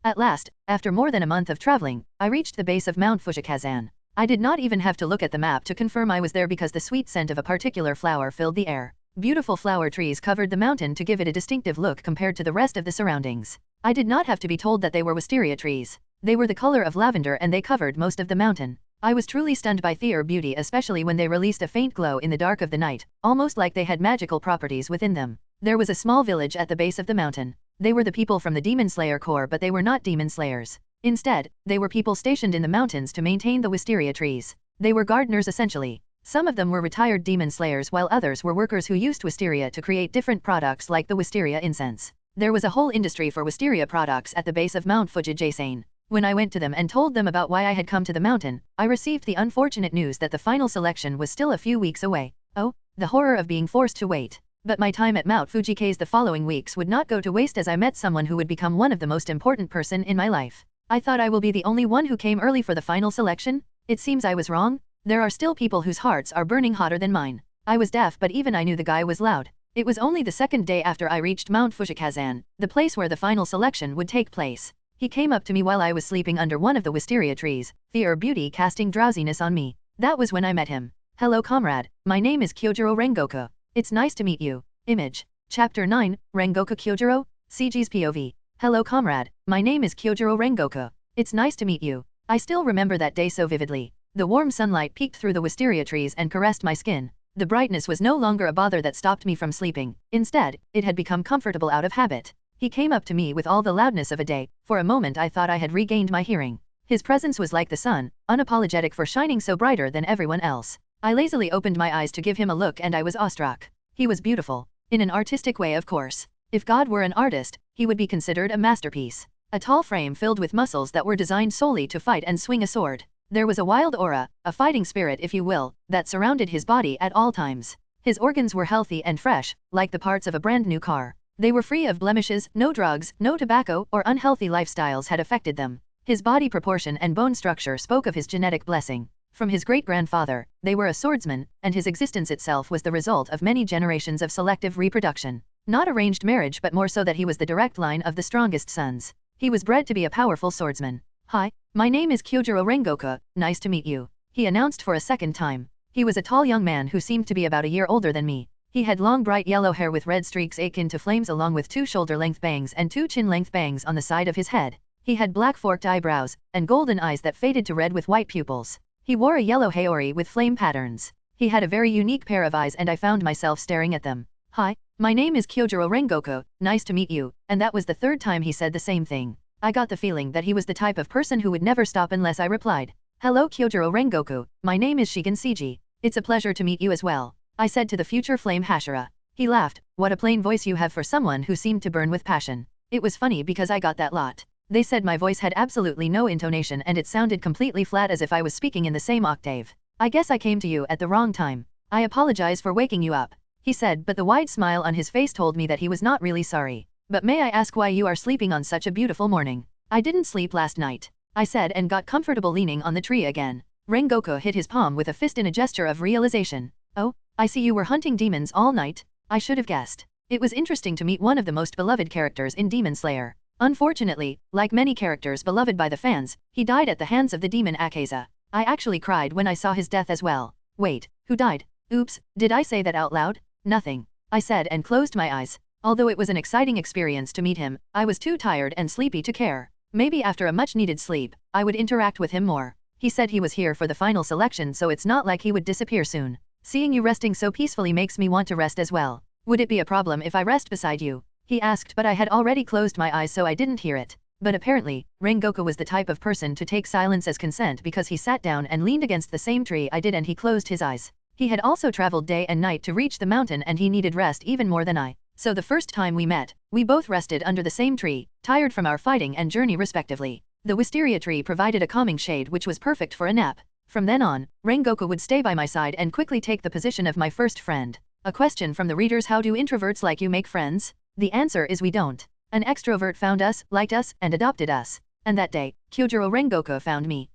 At last, after more than a month of traveling, I reached the base of Mount Fujikasane. I did not even have to look at the map to confirm I was there because the sweet scent of a particular flower filled the air. Beautiful flower trees covered the mountain to give it a distinctive look compared to the rest of the surroundings. I did not have to be told that they were wisteria trees. They were the color of lavender and they covered most of the mountain. I was truly stunned by their beauty, especially when they released a faint glow in the dark of the night, almost like they had magical properties within them. There was a small village at the base of the mountain. They were the people from the Demon Slayer Corps, but they were not demon slayers. Instead, they were people stationed in the mountains to maintain the wisteria trees. They were gardeners essentially. Some of them were retired demon slayers while others were workers who used wisteria to create different products like the wisteria incense. There was a whole industry for wisteria products at the base of Mount Fujikasane. When I went to them and told them about why I had come to the mountain, I received the unfortunate news that the final selection was still a few weeks away. Oh, the horror of being forced to wait. But my time at Mount Fujikasane the following weeks would not go to waste, as I met someone who would become one of the most important person in my life. I thought I will be the only one who came early for the final selection. It seems I was wrong. There are still people whose hearts are burning hotter than mine. I was deaf, but even I knew the guy was loud. It was only the second day after I reached Mount Fujikasane, the place where the final selection would take place. He came up to me while I was sleeping under one of the wisteria trees, their beauty casting drowsiness on me. That was when I met him. Hello comrade, my name is Kyojuro Rengoku. It's nice to meet you. Image. Chapter 9, Rengoku Kyojuro, CG's POV. Hello comrade, my name is Kyojuro Rengoku. It's nice to meet you. I still remember that day so vividly. The warm sunlight peeked through the wisteria trees and caressed my skin. The brightness was no longer a bother that stopped me from sleeping. Instead, it had become comfortable out of habit. He came up to me with all the loudness of a day. For a moment I thought I had regained my hearing. His presence was like the sun, unapologetic for shining so brighter than everyone else. I lazily opened my eyes to give him a look and I was awestruck. He was beautiful. In an artistic way, of course. If God were an artist, he would be considered a masterpiece. A tall frame filled with muscles that were designed solely to fight and swing a sword. There was a wild aura, a fighting spirit if you will, that surrounded his body at all times. His organs were healthy and fresh, like the parts of a brand new car. They were free of blemishes, no drugs, no tobacco, or unhealthy lifestyles had affected them. His body proportion and bone structure spoke of his genetic blessing. From his great-grandfather, they were a swordsman, and his existence itself was the result of many generations of selective reproduction. Not arranged marriage, but more so that he was the direct line of the strongest sons. He was bred to be a powerful swordsman. Hi, my name is Kyojuro Rengoku, nice to meet you, he announced for a second time. He was a tall young man who seemed to be about a year older than me. He had long bright yellow hair with red streaks akin to flames, along with 2 shoulder-length bangs and 2 chin-length bangs on the side of his head. He had black forked eyebrows, and golden eyes that faded to red with white pupils. He wore a yellow haori with flame patterns. He had a very unique pair of eyes and I found myself staring at them. Hi, my name is Kyojuro Rengoku, nice to meet you, and that was the third time he said the same thing. I got the feeling that he was the type of person who would never stop unless I replied. Hello Kyojuro Rengoku, my name is Shigen Seiji. It's a pleasure to meet you as well, I said to the future flame Hashira. He laughed. What a plain voice you have for someone who seemed to burn with passion. It was funny because I got that lot. They said my voice had absolutely no intonation and it sounded completely flat, as if I was speaking in the same octave. I guess I came to you at the wrong time. I apologize for waking you up, he said, but the wide smile on his face told me that he was not really sorry. But may I ask why you are sleeping on such a beautiful morning? I didn't sleep last night, I said, and got comfortable leaning on the tree again. Rengoku hit his palm with a fist in a gesture of realization. Oh, I see you were hunting demons all night. I should have guessed. It was interesting to meet one of the most beloved characters in Demon Slayer. Unfortunately, like many characters beloved by the fans, he died at the hands of the demon Akaza. I actually cried when I saw his death as well. Wait, who died? Oops, did I say that out loud? Nothing, I said and closed my eyes. Although it was an exciting experience to meet him, I was too tired and sleepy to care. Maybe after a much-needed sleep, I would interact with him more. He said he was here for the final selection, so it's not like he would disappear soon. Seeing you resting so peacefully makes me want to rest as well. Would it be a problem if I rest beside you? He asked, but I had already closed my eyes so I didn't hear it. But apparently, Rengoku was the type of person to take silence as consent because he sat down and leaned against the same tree I did and he closed his eyes. He had also traveled day and night to reach the mountain and he needed rest even more than I. So the first time we met, we both rested under the same tree, tired from our fighting and journey respectively. The wisteria tree provided a calming shade which was perfect for a nap. From then on, Rengoku would stay by my side and quickly take the position of my first friend. A question from the readers: how do introverts like you make friends? The answer is we don't. An extrovert found us, liked us, and adopted us. And that day, Kyojuro Rengoku found me.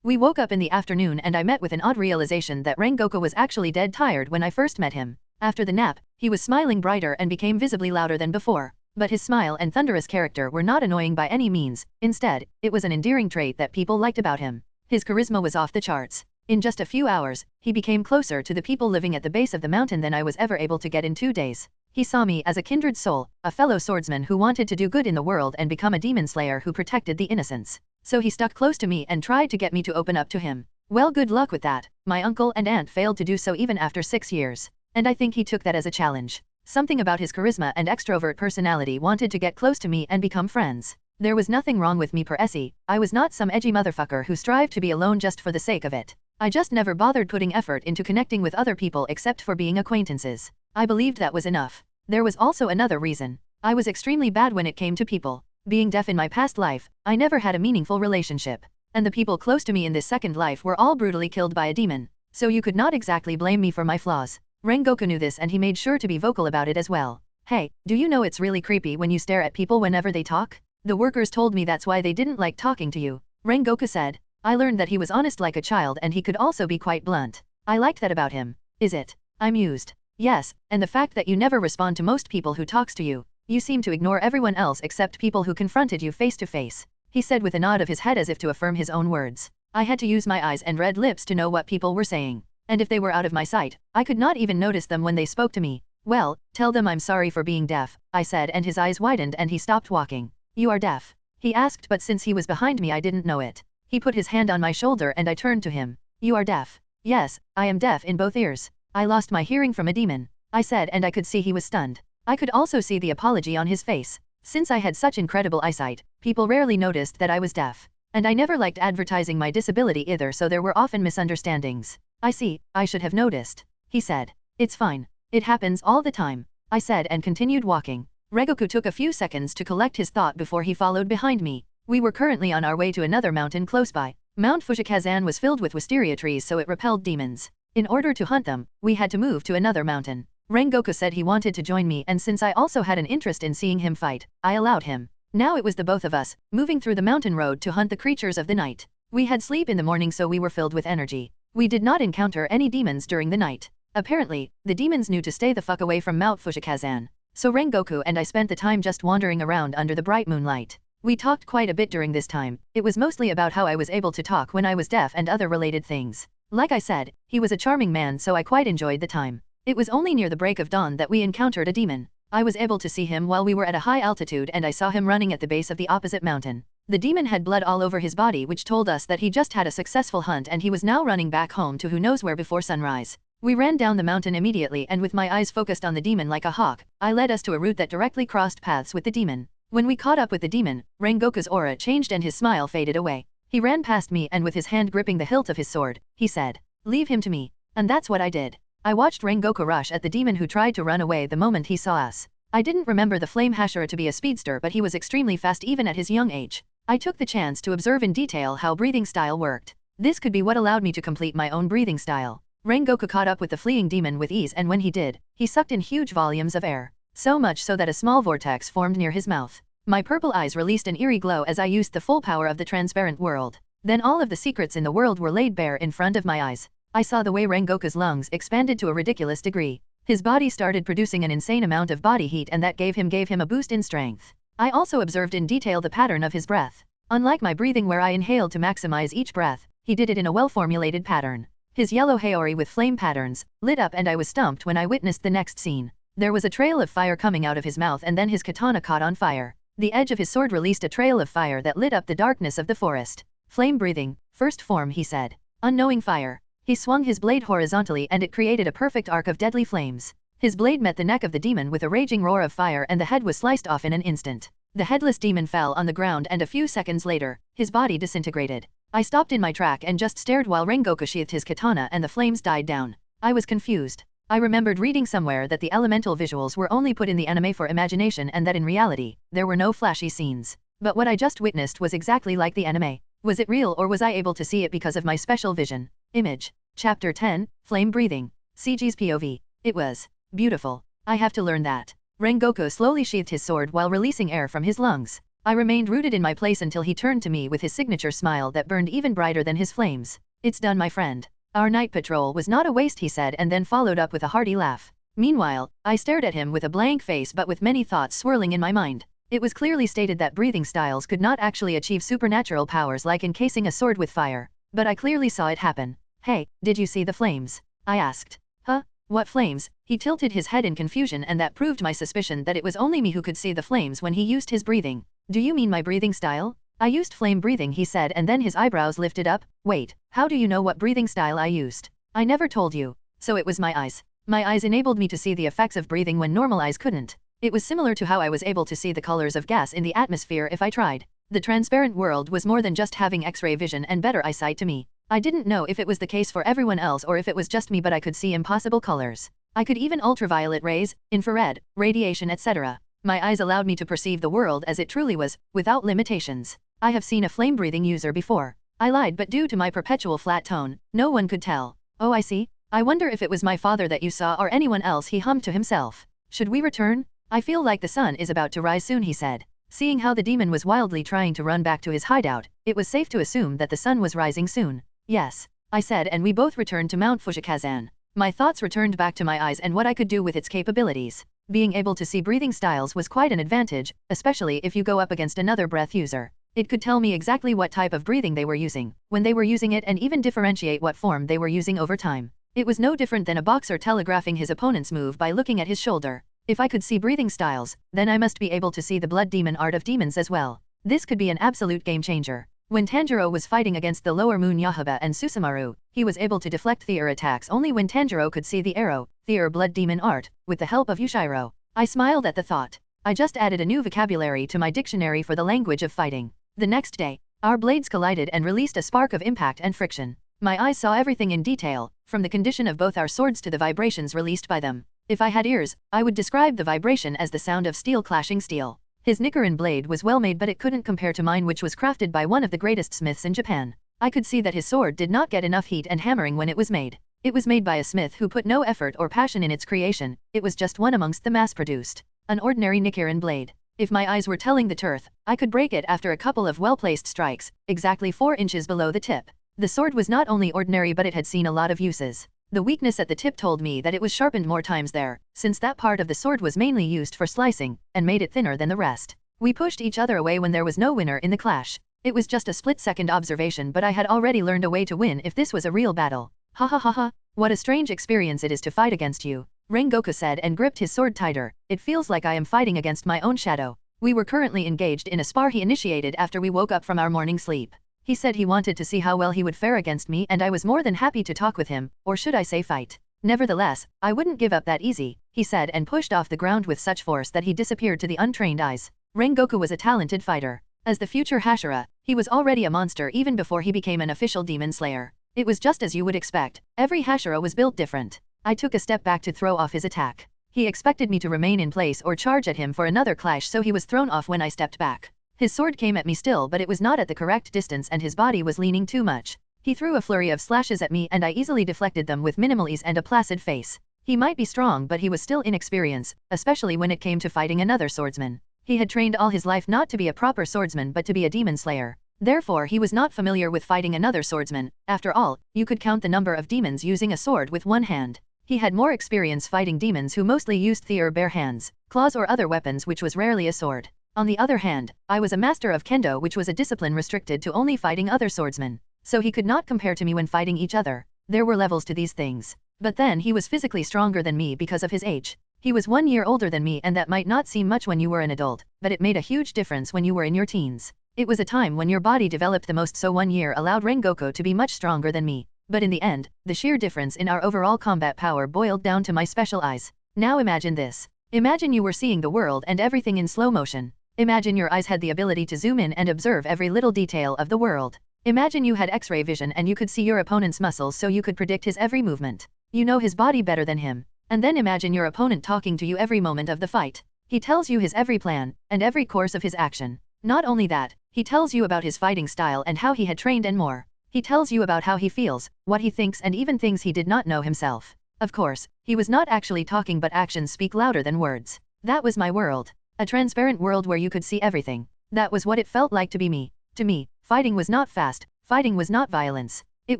We woke up in the afternoon and I met with an odd realization that Rengoku was actually dead tired when I first met him. After the nap, he was smiling brighter and became visibly louder than before. But his smile and thunderous character were not annoying by any means. Instead, it was an endearing trait that people liked about him. His charisma was off the charts. In just a few hours, he became closer to the people living at the base of the mountain than I was ever able to get in 2 days. He saw me as a kindred soul, a fellow swordsman who wanted to do good in the world and become a demon slayer who protected the innocents. So he stuck close to me and tried to get me to open up to him. Well, good luck with that. My uncle and aunt failed to do so even after 6 years. And I think he took that as a challenge. Something about his charisma and extrovert personality wanted to get close to me and become friends. There was nothing wrong with me per se. I was not some edgy motherfucker who strived to be alone just for the sake of it. I just never bothered putting effort into connecting with other people except for being acquaintances. I believed that was enough. There was also another reason. I was extremely bad when it came to people. Being deaf in my past life, I never had a meaningful relationship. And the people close to me in this second life were all brutally killed by a demon. So you could not exactly blame me for my flaws. Rengoku knew this and he made sure to be vocal about it as well. Hey, do you know it's really creepy when you stare at people whenever they talk? The workers told me that's why they didn't like talking to you. Rengoku said. I learned that he was honest like a child and he could also be quite blunt. I liked that about him. Is it? I mused. Yes, and the fact that you never respond to most people who talks to you. You seem to ignore everyone else except people who confronted you face to face. He said with a nod of his head as if to affirm his own words. I had to use my eyes and red lips to know what people were saying. And if they were out of my sight, I could not even notice them when they spoke to me. Well, tell them I'm sorry for being deaf, I said, and his eyes widened and he stopped walking. You are deaf? He asked, but since he was behind me I didn't know it. He put his hand on my shoulder and I turned to him. You are deaf? Yes, I am deaf in both ears. I lost my hearing from a demon, I said, and I could see he was stunned. I could also see the apology on his face. Since I had such incredible eyesight, people rarely noticed that I was deaf. And I never liked advertising my disability either, so there were often misunderstandings. I see, I should have noticed. He said. It's fine. It happens all the time, I said and continued walking. Rengoku took a few seconds to collect his thought before he followed behind me. We were currently on our way to another mountain close by. Mount Fujikasane was filled with wisteria trees, so it repelled demons. In order to hunt them, we had to move to another mountain. Rengoku said he wanted to join me, and since I also had an interest in seeing him fight, I allowed him. Now it was the both of us, moving through the mountain road to hunt the creatures of the night. We had sleep in the morning, so we were filled with energy. We did not encounter any demons during the night. Apparently, the demons knew to stay the fuck away from Mount Fujikasane. So Rengoku and I spent the time just wandering around under the bright moonlight. We talked quite a bit during this time. It was mostly about how I was able to talk when I was deaf and other related things. Like I said, he was a charming man, so I quite enjoyed the time. It was only near the break of dawn that we encountered a demon. I was able to see him while we were at a high altitude and I saw him running at the base of the opposite mountain. The demon had blood all over his body, which told us that he just had a successful hunt and he was now running back home to who knows where before sunrise. We ran down the mountain immediately, and with my eyes focused on the demon like a hawk, I led us to a route that directly crossed paths with the demon. When we caught up with the demon, Rengoku's aura changed and his smile faded away. He ran past me and with his hand gripping the hilt of his sword, he said, "Leave him to me." And that's what I did. I watched Rengoku rush at the demon who tried to run away the moment he saw us. I didn't remember the flame Hashira to be a speedster, but he was extremely fast even at his young age. I took the chance to observe in detail how breathing style worked. This could be what allowed me to complete my own breathing style. Rengoku caught up with the fleeing demon with ease, and when he did, he sucked in huge volumes of air. So much so that a small vortex formed near his mouth. My purple eyes released an eerie glow as I used the full power of the transparent world. Then all of the secrets in the world were laid bare in front of my eyes. I saw the way Rengoku's lungs expanded to a ridiculous degree. His body started producing an insane amount of body heat, and that gave him a boost in strength. I also observed in detail the pattern of his breath. Unlike my breathing where I inhaled to maximize each breath, he did it in a well-formulated pattern. His yellow haori with flame patterns lit up, and I was stumped when I witnessed the next scene. There was a trail of fire coming out of his mouth, and then his katana caught on fire. The edge of his sword released a trail of fire that lit up the darkness of the forest. "Flame breathing, first form," he said. Unknowing fire. He swung his blade horizontally and it created a perfect arc of deadly flames. His blade met the neck of the demon with a raging roar of fire, and the head was sliced off in an instant. The headless demon fell on the ground, and a few seconds later, his body disintegrated. I stopped in my track and just stared while Rengoku sheathed his katana and the flames died down. I was confused. I remembered reading somewhere that the elemental visuals were only put in the anime for imagination and that in reality, there were no flashy scenes. But what I just witnessed was exactly like the anime. Was it real or was I able to see it because of my special vision? Image. Chapter 10, Flame Breathing. CG's POV. It was beautiful. I have to learn that. Rengoku slowly sheathed his sword while releasing air from his lungs. I remained rooted in my place until he turned to me with his signature smile that burned even brighter than his flames. It's done, my friend. Our night patrol was not a waste, he said, and then followed up with a hearty laugh. Meanwhile, I stared at him with a blank face but with many thoughts swirling in my mind. It was clearly stated that breathing styles could not actually achieve supernatural powers like encasing a sword with fire. But I clearly saw it happen. Hey, did you see the flames? I asked. Huh? What flames? He tilted his head in confusion, and that proved my suspicion that it was only me who could see the flames when he used his breathing. Do you mean my breathing style? I used flame breathing, he said, and then his eyebrows lifted up. Wait, how do you know what breathing style I used? I never told you. So it was my eyes. My eyes enabled me to see the effects of breathing when normal eyes couldn't. It was similar to how I was able to see the colors of gas in the atmosphere if I tried. The transparent world was more than just having X-ray vision and better eyesight to me. I didn't know if it was the case for everyone else or if it was just me, but I could see impossible colors. I could even ultraviolet rays, infrared, radiation, etc. My eyes allowed me to perceive the world as it truly was, without limitations. I have seen a flame-breathing user before. I lied, but due to my perpetual flat tone, no one could tell. Oh, I see. I wonder if it was my father that you saw or anyone else, he hummed to himself. Should we return? I feel like the sun is about to rise soon, he said. Seeing how the demon was wildly trying to run back to his hideout, it was safe to assume that the sun was rising soon. Yes, I said, and we both returned to Mount Fujikasane. My thoughts returned back to my eyes and what I could do with its capabilities. Being able to see breathing styles was quite an advantage, especially if you go up against another breath user. It could tell me exactly what type of breathing they were using, when they were using it, and even differentiate what form they were using over time. It was no different than a boxer telegraphing his opponent's move by looking at his shoulder. If I could see breathing styles, then I must be able to see the blood demon art of demons as well. This could be an absolute game changer. When Tanjiro was fighting against the lower moon Yahaba and Susumaru, he was able to deflect Their attacks only when Tanjiro could see the arrow, Their blood demon art, with the help of Yushiro. I smiled at the thought. I just added a new vocabulary to my dictionary for the language of fighting. The next day, our blades collided and released a spark of impact and friction. My eyes saw everything in detail, from the condition of both our swords to the vibrations released by them. If I had ears, I would describe the vibration as the sound of steel clashing steel. His Nichirin blade was well made, but it couldn't compare to mine, which was crafted by one of the greatest smiths in Japan. I could see that his sword did not get enough heat and hammering when it was made. It was made by a smith who put no effort or passion in its creation. It was just one amongst the mass-produced. An ordinary Nichirin blade. If my eyes were telling the truth, I could break it after a couple of well-placed strikes, exactly 4 inches below the tip. The sword was not only ordinary, but it had seen a lot of uses. The weakness at the tip told me that it was sharpened more times there, since that part of the sword was mainly used for slicing, and made it thinner than the rest. We pushed each other away when there was no winner in the clash. It was just a split-second observation, but I had already learned a way to win if this was a real battle. Ha ha ha ha, what a strange experience it is to fight against you, Rengoku said and gripped his sword tighter. It feels like I am fighting against my own shadow. We were currently engaged in a spar he initiated after we woke up from our morning sleep. He said he wanted to see how well he would fare against me, and I was more than happy to talk with him, or should I say fight. Nevertheless, I wouldn't give up that easy, he said, and pushed off the ground with such force that he disappeared to the untrained eyes. Rengoku was a talented fighter. As the future Hashira, he was already a monster even before he became an official demon slayer. It was just as you would expect. Every Hashira was built different. I took a step back to throw off his attack. He expected me to remain in place or charge at him for another clash, so he was thrown off when I stepped back. His sword came at me still, but it was not at the correct distance and his body was leaning too much. He threw a flurry of slashes at me and I easily deflected them with minimal ease and a placid face. He might be strong, but he was still inexperienced, especially when it came to fighting another swordsman. He had trained all his life not to be a proper swordsman but to be a demon slayer. Therefore he was not familiar with fighting another swordsman. After all, you could count the number of demons using a sword with one hand. He had more experience fighting demons who mostly used their bare hands, claws or other weapons, which was rarely a sword. On the other hand, I was a master of kendo, which was a discipline restricted to only fighting other swordsmen. So he could not compare to me when fighting each other. There were levels to these things. But then he was physically stronger than me because of his age. He was 1 year older than me, and that might not seem much when you were an adult, but it made a huge difference when you were in your teens. It was a time when your body developed the most, so 1 year allowed Rengoku to be much stronger than me. But in the end, the sheer difference in our overall combat power boiled down to my special eyes. Now imagine this. Imagine you were seeing the world and everything in slow motion. Imagine your eyes had the ability to zoom in and observe every little detail of the world. Imagine you had X-ray vision and you could see your opponent's muscles so you could predict his every movement. You know his body better than him. And then imagine your opponent talking to you every moment of the fight. He tells you his every plan, and every course of his action. Not only that, he tells you about his fighting style and how he had trained and more. He tells you about how he feels, what he thinks and even things he did not know himself. Of course, he was not actually talking but actions speak louder than words. That was my world. A transparent world where you could see everything. That was what it felt like to be me. To me, fighting was not fast, fighting was not violence. It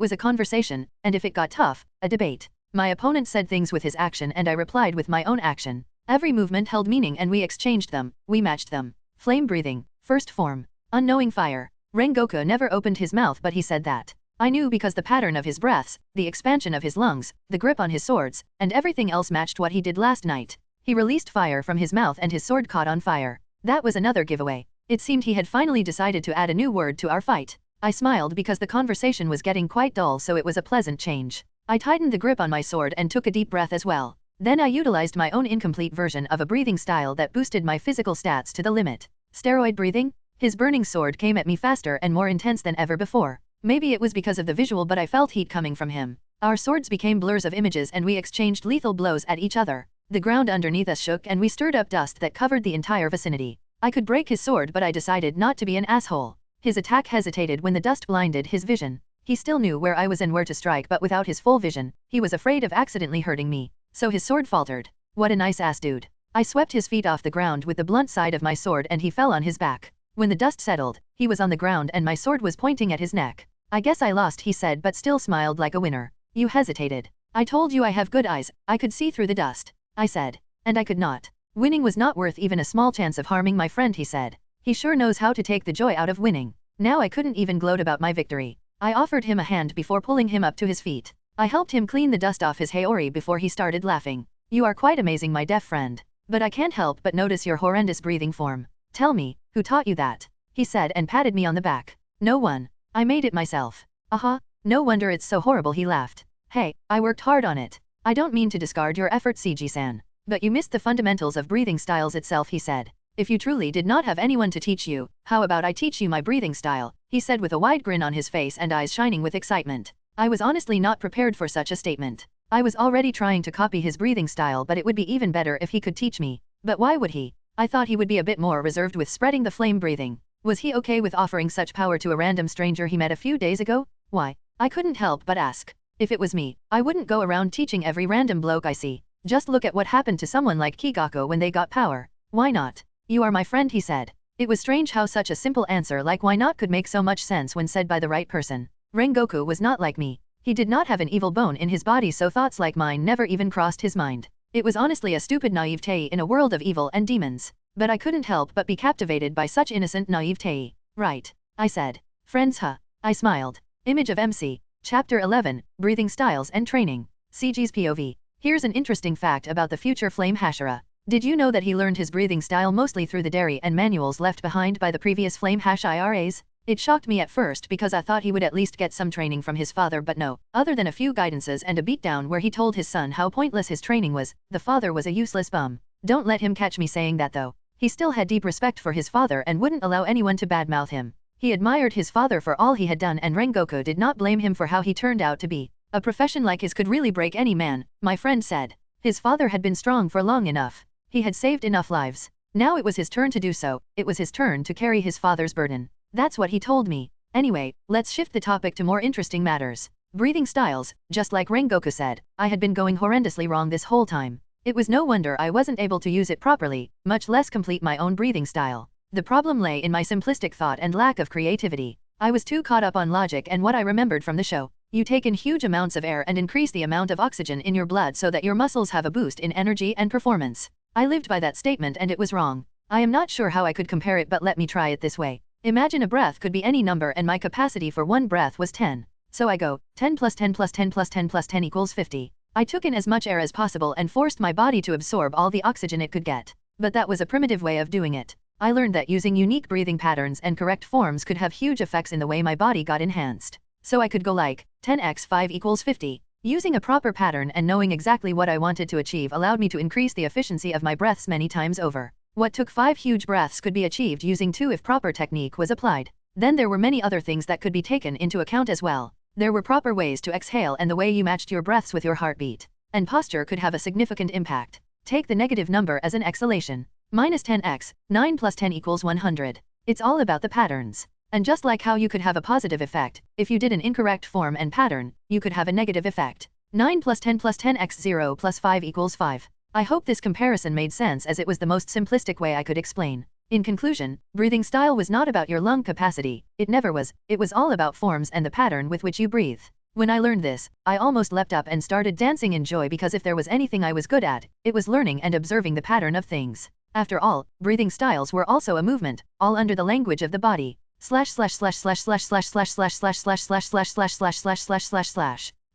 was a conversation, and if it got tough, a debate. My opponent said things with his action and I replied with my own action. Every movement held meaning and we exchanged them, we matched them. Flame breathing, first form. Unknowing fire. Rengoku never opened his mouth but he said that. I knew because the pattern of his breaths, the expansion of his lungs, the grip on his swords, and everything else matched what he did last night. He released fire from his mouth and his sword caught on fire. That was another giveaway. It seemed he had finally decided to add a new word to our fight. I smiled because the conversation was getting quite dull so it was a pleasant change. I tightened the grip on my sword and took a deep breath as well. Then I utilized my own incomplete version of a breathing style that boosted my physical stats to the limit. Steroid breathing? His burning sword came at me faster and more intense than ever before. Maybe it was because of the visual but I felt heat coming from him. Our swords became blurs of images and we exchanged lethal blows at each other. The ground underneath us shook and we stirred up dust that covered the entire vicinity. I could break his sword but I decided not to be an asshole. His attack hesitated when the dust blinded his vision. He still knew where I was and where to strike but without his full vision, he was afraid of accidentally hurting me. So his sword faltered. What a nice ass dude. I swept his feet off the ground with the blunt side of my sword and he fell on his back. When the dust settled, he was on the ground and my sword was pointing at his neck. I guess I lost, he said but still smiled like a winner. You hesitated. I told you I have good eyes, I could see through the dust. I said. And I could not. Winning was not worth even a small chance of harming my friend, he said. He sure knows how to take the joy out of winning. Now I couldn't even gloat about my victory. I offered him a hand before pulling him up to his feet. I helped him clean the dust off his haori before he started laughing. You are quite amazing, my deaf friend. But I can't help but notice your horrendous breathing form. Tell me, who taught you that? He said and patted me on the back. No one. I made it myself. Aha, no wonder it's so horrible, he laughed. Hey, I worked hard on it. I don't mean to discard your effort, CG-san. But you missed the fundamentals of breathing styles itself, he said. If you truly did not have anyone to teach you, how about I teach you my breathing style, he said with a wide grin on his face and eyes shining with excitement. I was honestly not prepared for such a statement. I was already trying to copy his breathing style but it would be even better if he could teach me. But why would he? I thought he would be a bit more reserved with spreading the flame breathing. Was he okay with offering such power to a random stranger he met a few days ago? Why? I couldn't help but ask. If it was me, I wouldn't go around teaching every random bloke I see. Just look at what happened to someone like Kigako when they got power. Why not? You are my friend, he said. It was strange how such a simple answer like why not could make so much sense when said by the right person. Rengoku was not like me. He did not have an evil bone in his body so thoughts like mine never even crossed his mind. It was honestly a stupid naivete in a world of evil and demons. But I couldn't help but be captivated by such innocent naivete. Right. I said. Friends, huh? I smiled. Image of MC. Chapter 11, Breathing Styles and Training. CG's POV. Here's an interesting fact about the future Flame Hashira. Did you know that he learned his breathing style mostly through the diary and manuals left behind by the previous Flame Hashiras? It shocked me at first because I thought he would at least get some training from his father but no, other than a few guidances and a beatdown where he told his son how pointless his training was, the father was a useless bum. Don't let him catch me saying that though. He still had deep respect for his father and wouldn't allow anyone to badmouth him. He admired his father for all he had done and Rengoku did not blame him for how he turned out to be. A profession like his could really break any man, my friend said. His father had been strong for long enough. He had saved enough lives. Now it was his turn to do so, it was his turn to carry his father's burden. That's what he told me. Anyway, let's shift the topic to more interesting matters. Breathing styles, just like Rengoku said, I had been going horrendously wrong this whole time. It was no wonder I wasn't able to use it properly, much less complete my own breathing style. The problem lay in my simplistic thought and lack of creativity. I was too caught up on logic and what I remembered from the show. You take in huge amounts of air and increase the amount of oxygen in your blood so that your muscles have a boost in energy and performance. I lived by that statement and it was wrong. I am not sure how I could compare it but let me try it this way. Imagine a breath could be any number and my capacity for one breath was 10. So I go, 10 plus 10 plus 10 plus 10 plus 10 equals 50. I took in as much air as possible and forced my body to absorb all the oxygen it could get. But that was a primitive way of doing it. I learned that using unique breathing patterns and correct forms could have huge effects in the way my body got enhanced. So I could go like, 10x 5 equals 50. Using a proper pattern and knowing exactly what I wanted to achieve allowed me to increase the efficiency of my breaths many times over. What took 5 huge breaths could be achieved using 2 if proper technique was applied. Then there were many other things that could be taken into account as well. There were proper ways to exhale and the way you matched your breaths with your heartbeat. And posture could have a significant impact. Take the negative number as an exhalation. Minus 10x, 9 plus 10 equals 100. It's all about the patterns. And just like how you could have a positive effect, if you did an incorrect form and pattern, you could have a negative effect. 9 plus 10x 0 plus 5 equals 5. I hope this comparison made sense as it was the most simplistic way I could explain. In conclusion, breathing style was not about your lung capacity, it never was, it was all about forms and the pattern with which you breathe. When I learned this, I almost leapt up and started dancing in joy because if there was anything I was good at, it was learning and observing the pattern of things. After all, breathing styles were also a movement, all under the language of the body.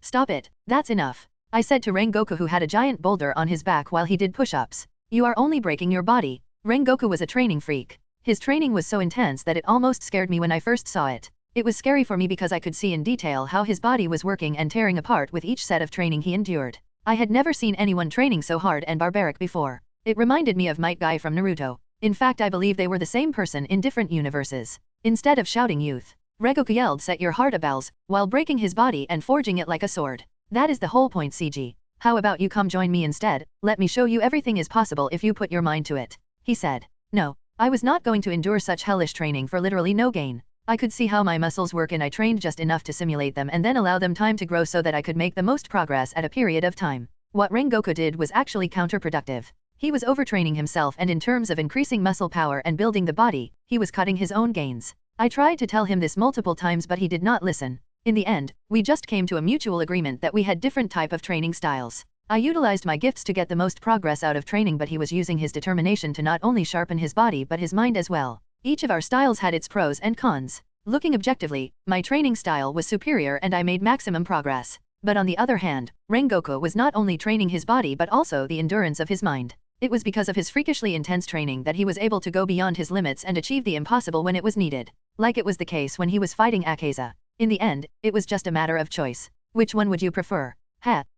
Stop it, that's enough. I said to Rengoku who had a giant boulder on his back while he did push-ups. You are only breaking your body. Rengoku was a training freak. His training was so intense that it almost scared me when I first saw it. It was scary for me because I could see in detail how his body was working and tearing apart with each set of training he endured. I had never seen anyone training so hard and barbaric before. It reminded me of Might Guy from Naruto. In fact, I believe they were the same person in different universes. Instead of shouting youth, Rengoku yelled set your heart abels, while breaking his body and forging it like a sword. That is the whole point, CG. How about you come join me instead, let me show you everything is possible if you put your mind to it. He said. No, I was not going to endure such hellish training for literally no gain. I could see how my muscles work and I trained just enough to simulate them and then allow them time to grow so that I could make the most progress at a period of time. What Rengoku did was actually counterproductive. He was overtraining himself and in terms of increasing muscle power and building the body, he was cutting his own gains. I tried to tell him this multiple times but he did not listen. In the end, we just came to a mutual agreement that we had different type of training styles. I utilized my gifts to get the most progress out of training but he was using his determination to not only sharpen his body but his mind as well. Each of our styles had its pros and cons. Looking objectively, my training style was superior and I made maximum progress. But on the other hand, Rengoku was not only training his body but also the endurance of his mind. It was because of his freakishly intense training that he was able to go beyond his limits and achieve the impossible when it was needed. Like it was the case when he was fighting Akaza. In the end, it was just a matter of choice. Which one would you prefer?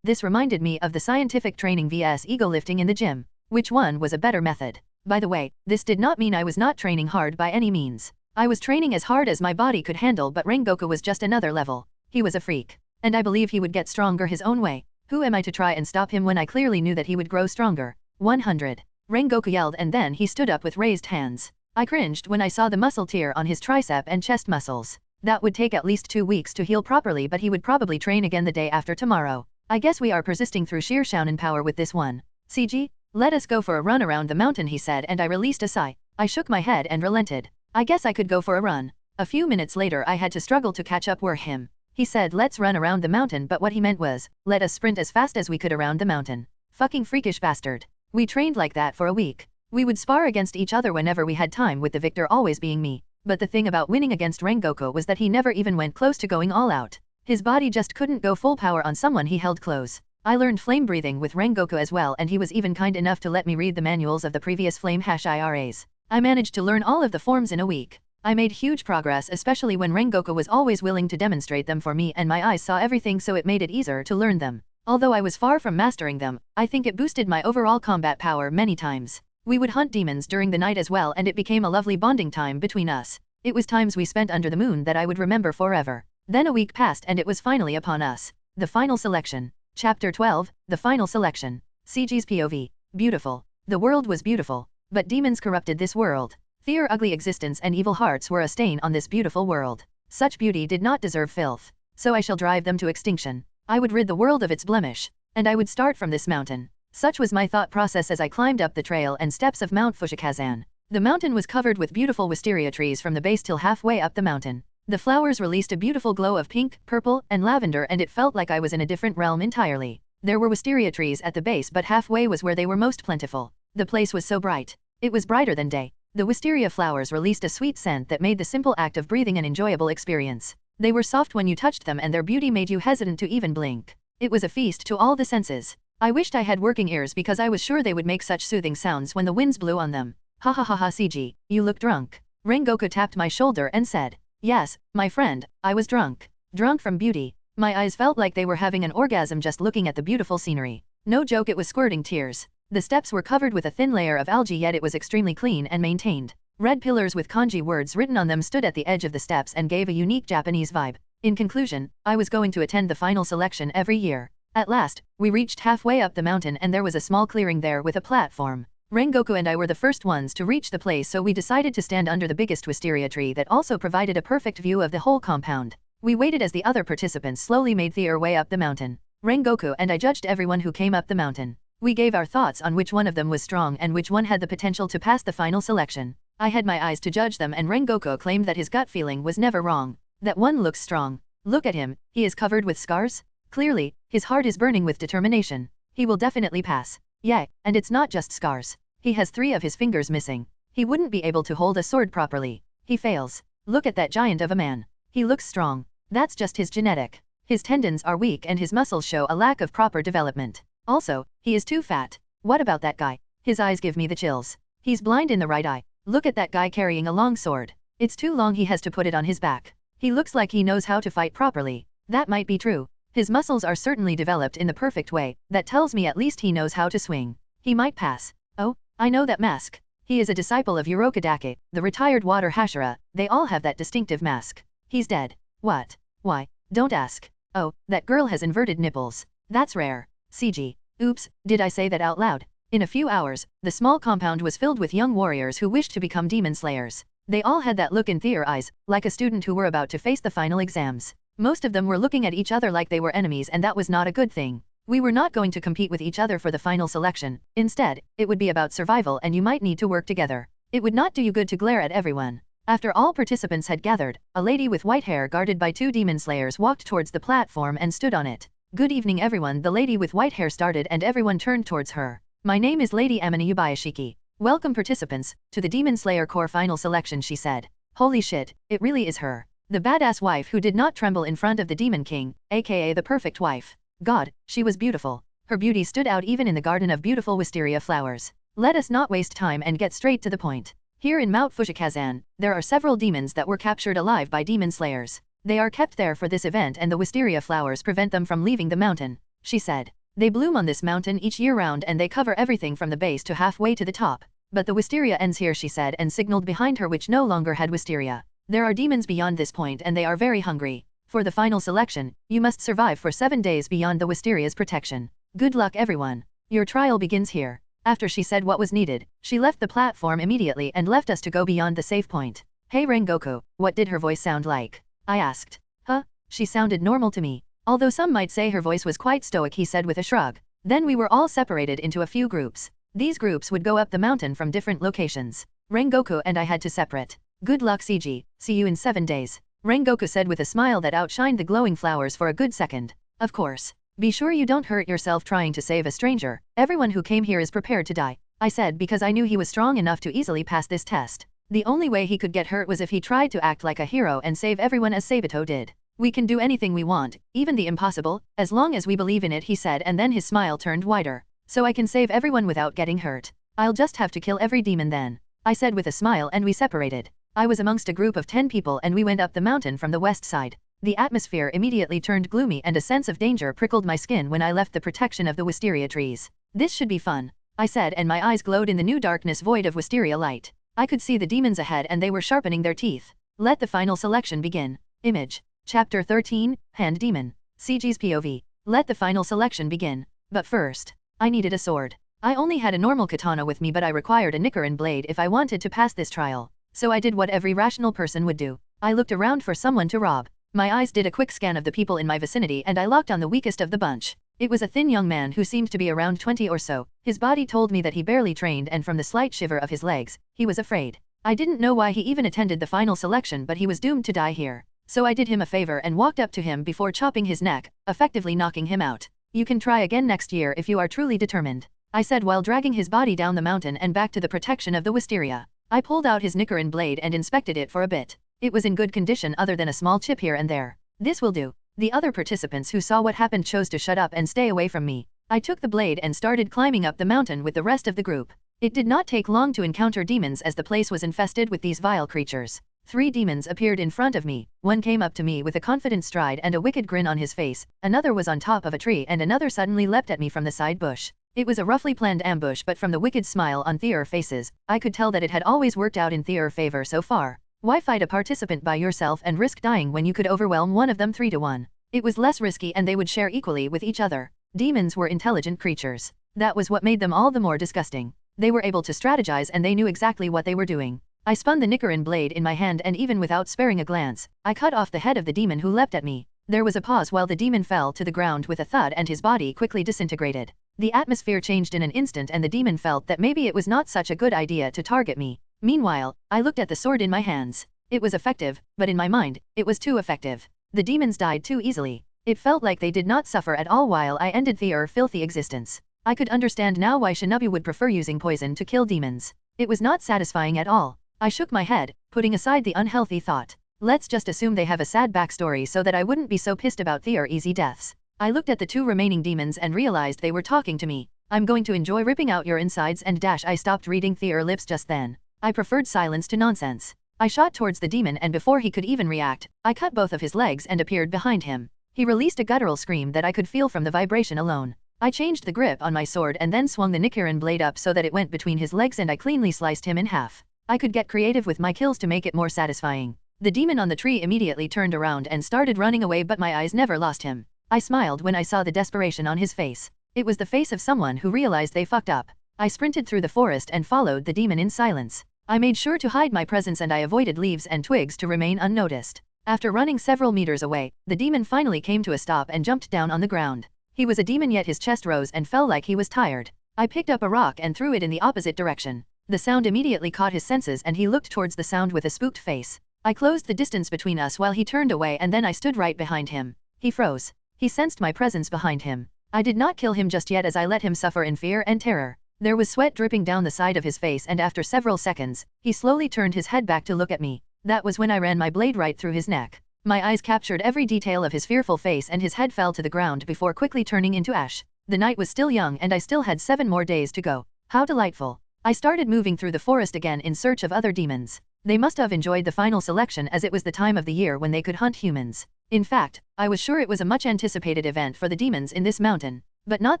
This reminded me of the scientific training vs ego lifting in the gym. Which one was a better method? By the way, this did not mean I was not training hard by any means. I was training as hard as my body could handle but Rengoku was just another level. He was a freak. And I believe he would get stronger his own way. Who am I to try and stop him when I clearly knew that he would grow stronger? 100. Rengoku yelled and then he stood up with raised hands. I cringed when I saw the muscle tear on his tricep and chest muscles. That would take at least 2 weeks to heal properly but he would probably train again the day after tomorrow. I guess we are persisting through sheer shounen power with this one. CG, let us go for a run around the mountain he said and I released a sigh. I shook my head and relented. I guess I could go for a run. A few minutes later I had to struggle to catch up with him. He said let's run around the mountain but what he meant was, let us sprint as fast as we could around the mountain. Fucking freakish bastard. We trained like that for a week. We would spar against each other whenever we had time with the victor always being me. But the thing about winning against Rengoku was that he never even went close to going all out. His body just couldn't go full power on someone he held close. I learned flame breathing with Rengoku as well and he was even kind enough to let me read the manuals of the previous flame Hashiras. I managed to learn all of the forms in a week. I made huge progress especially when Rengoku was always willing to demonstrate them for me and my eyes saw everything so it made it easier to learn them. Although I was far from mastering them, I think it boosted my overall combat power many times. We would hunt demons during the night as well and it became a lovely bonding time between us. It was times we spent under the moon that I would remember forever. Then a week passed and it was finally upon us. The final selection. Chapter 12, The Final Selection. CG's POV. Beautiful. The world was beautiful. But demons corrupted this world. Their ugly existence and evil hearts were a stain on this beautiful world. Such beauty did not deserve filth. So I shall drive them to extinction. I would rid the world of its blemish. And I would start from this mountain. Such was my thought process as I climbed up the trail and steps of Mount Fujikasane. The mountain was covered with beautiful wisteria trees from the base till halfway up the mountain. The flowers released a beautiful glow of pink, purple, and lavender and it felt like I was in a different realm entirely. There were wisteria trees at the base but halfway was where they were most plentiful. The place was so bright. It was brighter than day. The wisteria flowers released a sweet scent that made the simple act of breathing an enjoyable experience. They were soft when you touched them and their beauty made you hesitant to even blink. It was a feast to all the senses. I wished I had working ears because I was sure they would make such soothing sounds when the winds blew on them. Ha ha ha ha CG, you look drunk. Rengoku tapped my shoulder and said. Yes, my friend, I was drunk. Drunk from beauty. My eyes felt like they were having an orgasm just looking at the beautiful scenery. No joke, it was squirting tears. The steps were covered with a thin layer of algae yet it was extremely clean and maintained. Red pillars with kanji words written on them stood at the edge of the steps and gave a unique Japanese vibe. In conclusion, I was going to attend the final selection every year. At last, we reached halfway up the mountain and there was a small clearing there with a platform. Rengoku and I were the first ones to reach the place, so we decided to stand under the biggest wisteria tree that also provided a perfect view of the whole compound. We waited as the other participants slowly made their way up the mountain. Rengoku and I judged everyone who came up the mountain. We gave our thoughts on which one of them was strong and which one had the potential to pass the final selection. I had my eyes to judge them and Rengoku claimed that his gut feeling was never wrong. That one looks strong. Look at him, he is covered with scars? Clearly, his heart is burning with determination. He will definitely pass. Yeah, and it's not just scars. He has 3 of his fingers missing. He wouldn't be able to hold a sword properly. He fails. Look at that giant of a man. He looks strong. That's just his genetic. His tendons are weak and his muscles show a lack of proper development. Also, he is too fat. What about that guy? His eyes give me the chills. He's blind in the right eye. Look at that guy carrying a long sword. It's too long, he has to put it on his back. He looks like he knows how to fight properly. That might be true. His muscles are certainly developed in the perfect way. That tells me at least he knows how to swing. He might pass. Oh, I know that mask. He is a disciple of Urokadake, the retired water Hashira. They all have that distinctive mask. He's dead. What? Why? Don't ask. Oh, that girl has inverted nipples. That's rare. CG. Oops, did I say that out loud? In a few hours, the small compound was filled with young warriors who wished to become demon slayers. They all had that look in their eyes, like a student who were about to face the final exams. Most of them were looking at each other like they were enemies, and that was not a good thing. We were not going to compete with each other for the final selection. Instead, it would be about survival and you might need to work together. It would not do you good to glare at everyone. After all participants had gathered, a lady with white hair guarded by 2 demon slayers walked towards the platform and stood on it. Good evening everyone, the lady with white hair started and everyone turned towards her. My name is Lady Amina Yubayashiki. Welcome participants, to the Demon Slayer Corps final selection, she said. Holy shit, it really is her. The badass wife who did not tremble in front of the Demon King, aka the perfect wife. God, she was beautiful. Her beauty stood out even in the garden of beautiful wisteria flowers. Let us not waste time and get straight to the point. Here in Mount Fujikasane, there are several demons that were captured alive by demon slayers. They are kept there for this event and the wisteria flowers prevent them from leaving the mountain, she said. They bloom on this mountain each year round and they cover everything from the base to halfway to the top. But the wisteria ends here, she said, and signaled behind her which no longer had wisteria. There are demons beyond this point and they are very hungry. For the final selection, you must survive for 7 days beyond the wisteria's protection. Good luck everyone. Your trial begins here. After she said what was needed, she left the platform immediately and left us to go beyond the safe point. Hey Rengoku, what did her voice sound like? I asked. Huh? She sounded normal to me. Although some might say her voice was quite stoic, he said with a shrug. Then we were all separated into a few groups. These groups would go up the mountain from different locations. Rengoku and I had to separate. Good luck CG, see you in 7 days. Rengoku said with a smile that outshined the glowing flowers for a good second. Of course. Be sure you don't hurt yourself trying to save a stranger. Everyone who came here is prepared to die. I said because I knew he was strong enough to easily pass this test. The only way he could get hurt was if he tried to act like a hero and save everyone as Sabito did. We can do anything we want, even the impossible, as long as we believe in it, he said, and then his smile turned wider. So I can save everyone without getting hurt. I'll just have to kill every demon then. I said with a smile, and we separated. I was amongst a group of 10 people and we went up the mountain from the west side. The atmosphere immediately turned gloomy and a sense of danger prickled my skin when I left the protection of the wisteria trees. This should be fun, I said, and my eyes glowed in the new darkness void of wisteria light. I could see the demons ahead and they were sharpening their teeth. Let the final selection begin. Image. Chapter 13, Hand Demon. CG's POV. Let the final selection begin. But first, I needed a sword. I only had a normal katana with me, but I required a Nichirin blade if I wanted to pass this trial. So I did what every rational person would do. I looked around for someone to rob. My eyes did a quick scan of the people in my vicinity and I locked on the weakest of the bunch. It was a thin young man who seemed to be around 20 or so. His body told me that he barely trained, and from the slight shiver of his legs, he was afraid. I didn't know why he even attended the final selection, but he was doomed to die here. So I did him a favor and walked up to him before chopping his neck, effectively knocking him out. You can try again next year if you are truly determined, I said while dragging his body down the mountain and back to the protection of the wisteria. I pulled out his Nichirin blade and inspected it for a bit. It was in good condition other than a small chip here and there. This will do. The other participants who saw what happened chose to shut up and stay away from me. I took the blade and started climbing up the mountain with the rest of the group. It did not take long to encounter demons as the place was infested with these vile creatures. 3 demons appeared in front of me. One came up to me with a confident stride and a wicked grin on his face, another was on top of a tree, and another suddenly leapt at me from the side bush. It was a roughly planned ambush, but from the wicked smile on their faces, I could tell that it had always worked out in their favor so far. Why fight a participant by yourself and risk dying when you could overwhelm one of them 3 to 1? It was less risky and they would share equally with each other. Demons were intelligent creatures. That was what made them all the more disgusting. They were able to strategize and they knew exactly what they were doing. I spun the Nichirin blade in my hand and even without sparing a glance, I cut off the head of the demon who leapt at me. There was a pause while the demon fell to the ground with a thud and his body quickly disintegrated. The atmosphere changed in an instant and the demon felt that maybe it was not such a good idea to target me. Meanwhile, I looked at the sword in my hands. It was effective, but in my mind, it was too effective. The demons died too easily. It felt like they did not suffer at all while I ended their filthy existence. I could understand now why shinobi would prefer using poison to kill demons. It was not satisfying at all. I shook my head, putting aside the unhealthy thought. Let's just assume they have a sad backstory so that I wouldn't be so pissed about their easy deaths. I looked at the 2 remaining demons and realized they were talking to me. I'm going to enjoy ripping out your insides and dash. I stopped reading their lips just then. I preferred silence to nonsense. I shot towards the demon and before he could even react, I cut both of his legs and appeared behind him. He released a guttural scream that I could feel from the vibration alone. I changed the grip on my sword and then swung the Nichirin blade up so that it went between his legs and I cleanly sliced him in half. I could get creative with my kills to make it more satisfying. The demon on the tree immediately turned around and started running away, but my eyes never lost him. I smiled when I saw the desperation on his face. It was the face of someone who realized they fucked up. I sprinted through the forest and followed the demon in silence. I made sure to hide my presence and I avoided leaves and twigs to remain unnoticed. After running several meters away, the demon finally came to a stop and jumped down on the ground. He was a demon yet his chest rose and fell like he was tired. I picked up a rock and threw it in the opposite direction. The sound immediately caught his senses and he looked towards the sound with a spooked face. I closed the distance between us while he turned away and then I stood right behind him. He froze. He sensed my presence behind him. I did not kill him just yet as I let him suffer in fear and terror. There was sweat dripping down the side of his face and after several seconds, he slowly turned his head back to look at me. That was when I ran my blade right through his neck. My eyes captured every detail of his fearful face and his head fell to the ground before quickly turning into ash. The night was still young and I still had 7 more days to go. How delightful. I started moving through the forest again in search of other demons. They must have enjoyed the final selection as it was the time of the year when they could hunt humans. In fact, I was sure it was a much anticipated event for the demons in this mountain. But not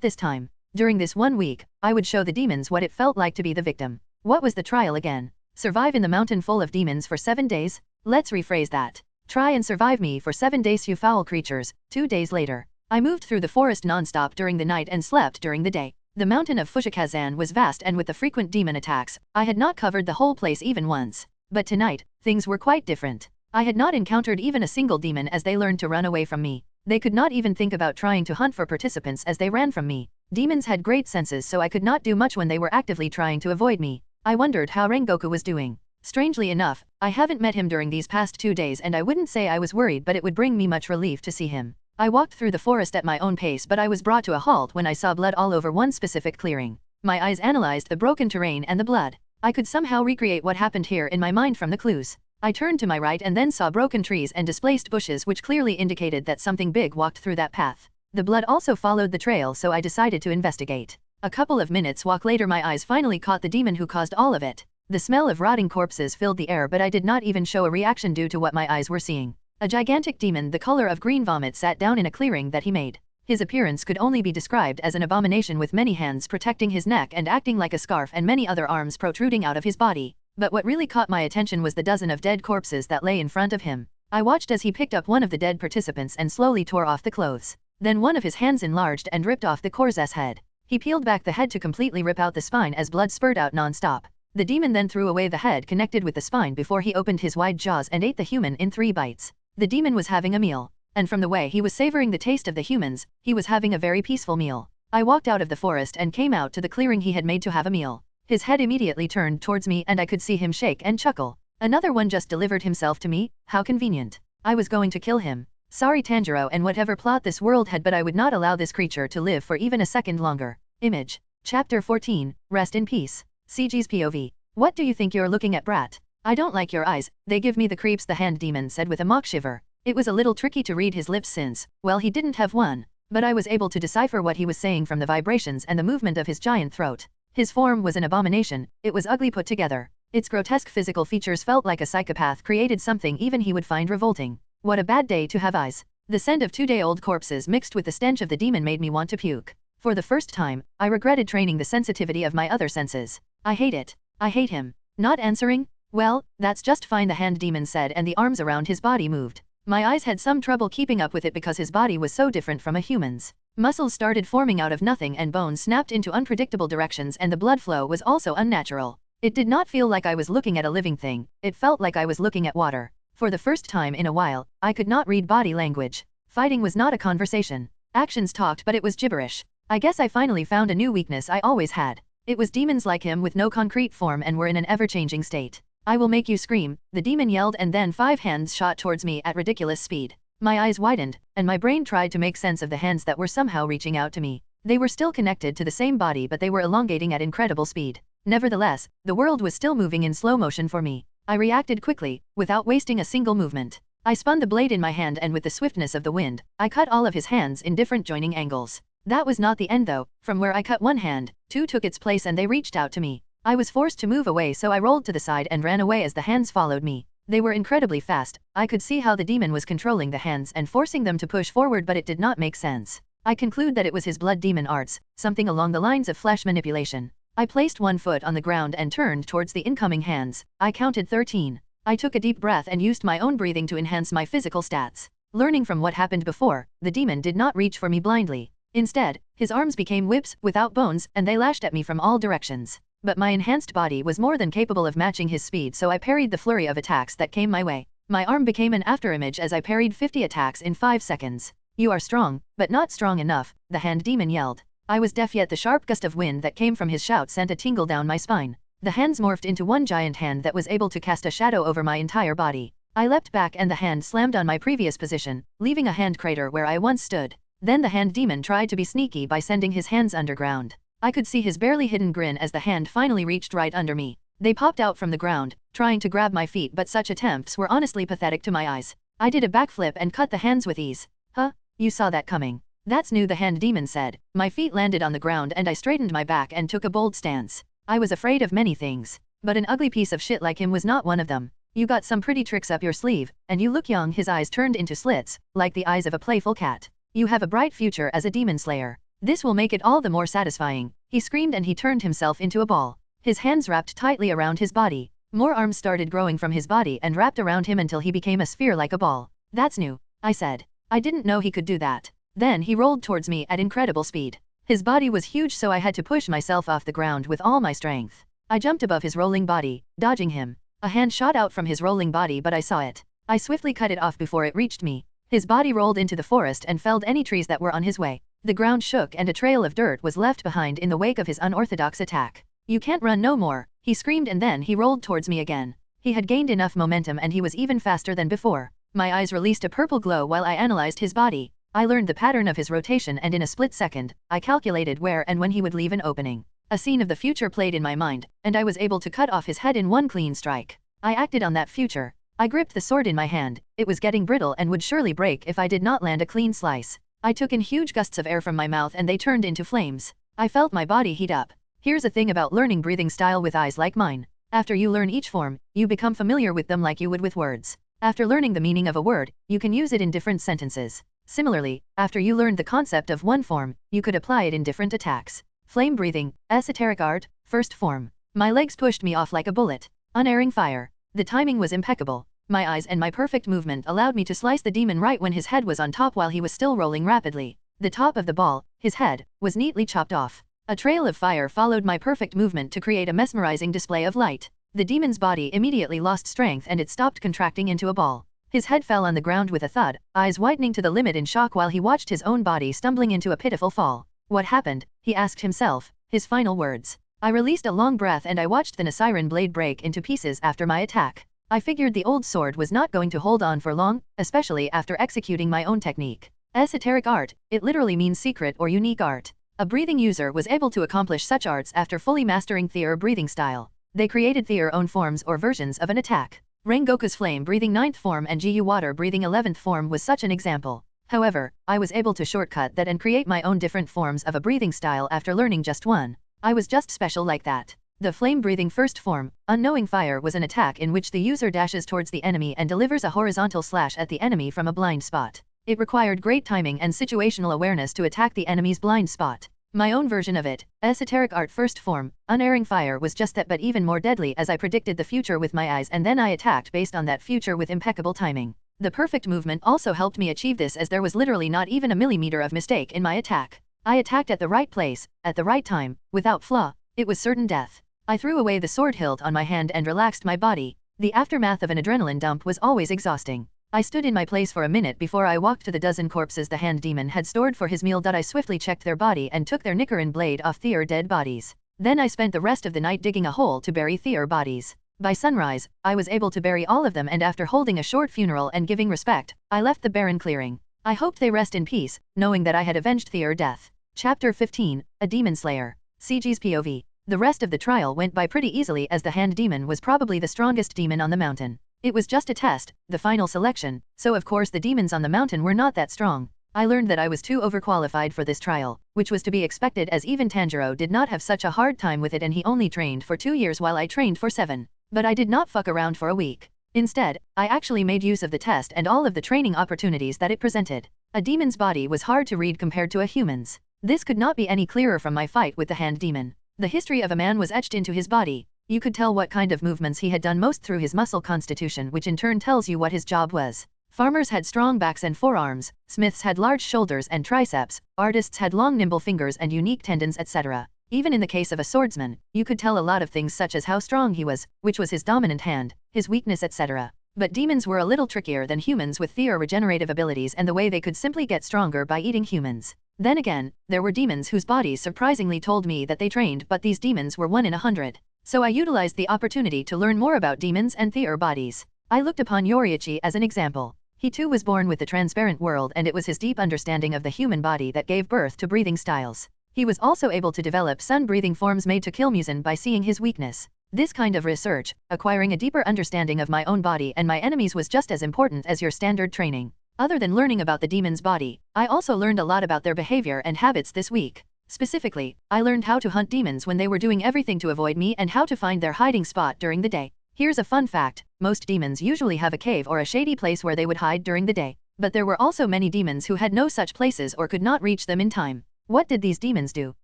this time. During this 1 week, I would show the demons what it felt like to be the victim. What was the trial again? Survive in the mountain full of demons for 7 days? Let's rephrase that. Try and survive me for 7 days, you foul creatures. 2 days later. I moved through the forest non-stop during the night and slept during the day. The mountain of Fujikasane was vast and with the frequent demon attacks, I had not covered the whole place even once. But tonight, things were quite different. I had not encountered even a single demon as they learned to run away from me. They could not even think about trying to hunt for participants as they ran from me. Demons had great senses so I could not do much when they were actively trying to avoid me. I wondered how Rengoku was doing. Strangely enough, I haven't met him during these past 2 days and I wouldn't say I was worried, but it would bring me much relief to see him. I walked through the forest at my own pace, but I was brought to a halt when I saw blood all over one specific clearing. My eyes analyzed the broken terrain and the blood. I could somehow recreate what happened here in my mind from the clues. I turned to my right and then saw broken trees and displaced bushes which clearly indicated that something big walked through that path. The blood also followed the trail, so I decided to investigate. A couple of minutes walk later my eyes finally caught the demon who caused all of it. The smell of rotting corpses filled the air, but I did not even show a reaction due to what my eyes were seeing. A gigantic demon the color of green vomit sat down in a clearing that he made. His appearance could only be described as an abomination with many hands protecting his neck and acting like a scarf and many other arms protruding out of his body. But what really caught my attention was the dozen of dead corpses that lay in front of him. I watched as he picked up one of the dead participants and slowly tore off the clothes. Then one of his hands enlarged and ripped off the corpse's head. He peeled back the head to completely rip out the spine as blood spurted out non-stop. The demon then threw away the head connected with the spine before he opened his wide jaws and ate the human in 3 bites. The demon was having a meal. And from the way he was savoring the taste of the humans, he was having a very peaceful meal. I walked out of the forest and came out to the clearing he had made to have a meal. His head immediately turned towards me and I could see him shake and chuckle. Another one just delivered himself to me, how convenient. I was going to kill him. Sorry Tanjiro and whatever plot this world had, but I would not allow this creature to live for even a second longer. Image. Chapter 14, Rest in Peace. CG's POV. What do you think you're looking at, brat? I don't like your eyes, they give me the creeps, the hand demon said with a mock shiver. It was a little tricky to read his lips since, well, he didn't have one. But I was able to decipher what he was saying from the vibrations and the movement of his giant throat. His form was an abomination, it was ugly put together. Its grotesque physical features felt like a psychopath created something even he would find revolting. What a bad day to have eyes. The scent of 2-day-old corpses mixed with the stench of the demon made me want to puke. For the first time, I regretted training the sensitivity of my other senses. I hate it. I hate him. Not answering? Well, that's just fine, the hand demon said, and the arms around his body moved. My eyes had some trouble keeping up with it because his body was so different from a human's. Muscles started forming out of nothing and bones snapped into unpredictable directions, and the blood flow was also unnatural. It did not feel like I was looking at a living thing, it felt like I was looking at water. For the first time in a while, I could not read body language. Fighting was not a conversation. Actions talked, but it was gibberish. I guess I finally found a new weakness I always had. It was demons like him with no concrete form and were in an ever-changing state. I will make you scream, the demon yelled, and then 5 hands shot towards me at ridiculous speed. My eyes widened, and my brain tried to make sense of the hands that were somehow reaching out to me. They were still connected to the same body, but they were elongating at incredible speed. Nevertheless, the world was still moving in slow motion for me. I reacted quickly, without wasting a single movement. I spun the blade in my hand, and with the swiftness of the wind, I cut all of his hands in different joining angles. That was not the end though. From where I cut one hand, 2 took its place and they reached out to me. I was forced to move away, so I rolled to the side and ran away as the hands followed me. They were incredibly fast. I could see how the demon was controlling the hands and forcing them to push forward, but it did not make sense. I conclude that it was his blood demon arts, something along the lines of flesh manipulation. I placed one foot on the ground and turned towards the incoming hands. I counted 13. I took a deep breath and used my own breathing to enhance my physical stats. Learning from what happened before, the demon did not reach for me blindly. Instead, his arms became whips, without bones, and they lashed at me from all directions. But my enhanced body was more than capable of matching his speed, so I parried the flurry of attacks that came my way. My arm became an afterimage as I parried 50 attacks in 5 seconds. You are strong, but not strong enough, the hand demon yelled. I was deaf, yet the sharp gust of wind that came from his shout sent a tingle down my spine. The hands morphed into one giant hand that was able to cast a shadow over my entire body. I leapt back and the hand slammed on my previous position, leaving a hand crater where I once stood. Then the hand demon tried to be sneaky by sending his hands underground. I could see his barely hidden grin as the hand finally reached right under me. They popped out from the ground, trying to grab my feet, but such attempts were honestly pathetic to my eyes. I did a backflip and cut the hands with ease. Huh? You saw that coming. That's new, the hand demon said. My feet landed on the ground and I straightened my back and took a bold stance. I was afraid of many things, but an ugly piece of shit like him was not one of them. You got some pretty tricks up your sleeve, and you look young. His eyes turned into slits, like the eyes of a playful cat. You have a bright future as a demon slayer. This will make it all the more satisfying. He screamed and he turned himself into a ball. His hands wrapped tightly around his body. More arms started growing from his body and wrapped around him until he became a sphere like a ball. That's new, I said. I didn't know he could do that. Then he rolled towards me at incredible speed. His body was huge, so I had to push myself off the ground with all my strength. I jumped above his rolling body, dodging him. A hand shot out from his rolling body, but I saw it. I swiftly cut it off before it reached me. His body rolled into the forest and felled any trees that were on his way. The ground shook and a trail of dirt was left behind in the wake of his unorthodox attack. You can't run no more, he screamed, and then he rolled towards me again. He had gained enough momentum and he was even faster than before. My eyes released a purple glow while I analyzed his body. I learned the pattern of his rotation, and in a split second, I calculated where and when he would leave an opening. A scene of the future played in my mind, and I was able to cut off his head in one clean strike. I acted on that future. I gripped the sword in my hand. It was getting brittle and would surely break if I did not land a clean slice. I took in huge gusts of air from my mouth and they turned into flames. I felt my body heat up. Here's a thing about learning breathing style with eyes like mine. After you learn each form, you become familiar with them like you would with words. After learning the meaning of a word, you can use it in different sentences. Similarly, after you learned the concept of one form, you could apply it in different attacks. Flame breathing, esoteric art, first form. My legs pushed me off like a bullet. Unerring fire. The timing was impeccable. My eyes and my perfect movement allowed me to slice the demon right when his head was on top while he was still rolling rapidly. The top of the ball, his head, was neatly chopped off. A trail of fire followed my perfect movement to create a mesmerizing display of light. The demon's body immediately lost strength and it stopped contracting into a ball. His head fell on the ground with a thud, eyes widening to the limit in shock while he watched his own body stumbling into a pitiful fall. What happened? He asked himself, his final words. I released a long breath and I watched the Nichirin blade break into pieces after my attack. I figured the old sword was not going to hold on for long, especially after executing my own technique. Esoteric art, it literally means secret or unique art. A breathing user was able to accomplish such arts after fully mastering their breathing style. They created their own forms or versions of an attack. Rengoku's flame breathing 9th form and Gu water breathing 11th form was such an example. However, I was able to shortcut that and create my own different forms of a breathing style after learning just one. I was just special like that. The flame breathing first form, unknowing fire, was an attack in which the user dashes towards the enemy and delivers a horizontal slash at the enemy from a blind spot. It required great timing and situational awareness to attack the enemy's blind spot. My own version of it, esoteric art first form, unerring fire was just that but even more deadly as I predicted the future with my eyes and then I attacked based on that future with impeccable timing. The perfect movement also helped me achieve this as there was literally not even a millimeter of mistake in my attack. I attacked at the right place, at the right time, without flaw. It was certain death. I threw away the sword hilt on my hand and relaxed my body. The aftermath of an adrenaline dump was always exhausting. I stood in my place for a minute before I walked to the dozen corpses the hand demon had stored for his meal. I swiftly checked their body and took their Nichirin blade off their dead bodies. Then I spent the rest of the night digging a hole to bury their bodies. By sunrise, I was able to bury all of them and after holding a short funeral and giving respect, I left the barren clearing. I hoped they rest in peace, knowing that I had avenged their death. Chapter 15, A Demon Slayer. CG's POV. The rest of the trial went by pretty easily as the hand demon was probably the strongest demon on the mountain. It was just a test, the final selection, so of course the demons on the mountain were not that strong. I learned that I was too overqualified for this trial, which was to be expected as even Tanjiro did not have such a hard time with it and he only trained for 2 years while I trained for 7. But I did not fuck around for a week. Instead, I actually made use of the test and all of the training opportunities that it presented. A demon's body was hard to read compared to a human's. This could not be any clearer from my fight with the hand demon. The history of a man was etched into his body. You could tell what kind of movements he had done most through his muscle constitution, which in turn tells you what his job was. Farmers had strong backs and forearms, smiths had large shoulders and triceps, artists had long nimble fingers and unique tendons, etc. Even in the case of a swordsman, you could tell a lot of things such as how strong he was, which was his dominant hand, his weakness, etc. But demons were a little trickier than humans with their regenerative abilities and the way they could simply get stronger by eating humans. Then again, there were demons whose bodies surprisingly told me that they trained, but these demons were 1 in 100. So I utilized the opportunity to learn more about demons and their bodies. I looked upon Yoriichi as an example. He too was born with the transparent world and it was his deep understanding of the human body that gave birth to breathing styles. He was also able to develop sun-breathing forms made to kill Muzan by seeing his weakness. This kind of research, acquiring a deeper understanding of my own body and my enemies, was just as important as your standard training. Other than learning about the demon's body, I also learned a lot about their behavior and habits this week. Specifically, I learned how to hunt demons when they were doing everything to avoid me and how to find their hiding spot during the day. Here's a fun fact, most demons usually have a cave or a shady place where they would hide during the day. But there were also many demons who had no such places or could not reach them in time. What did these demons do?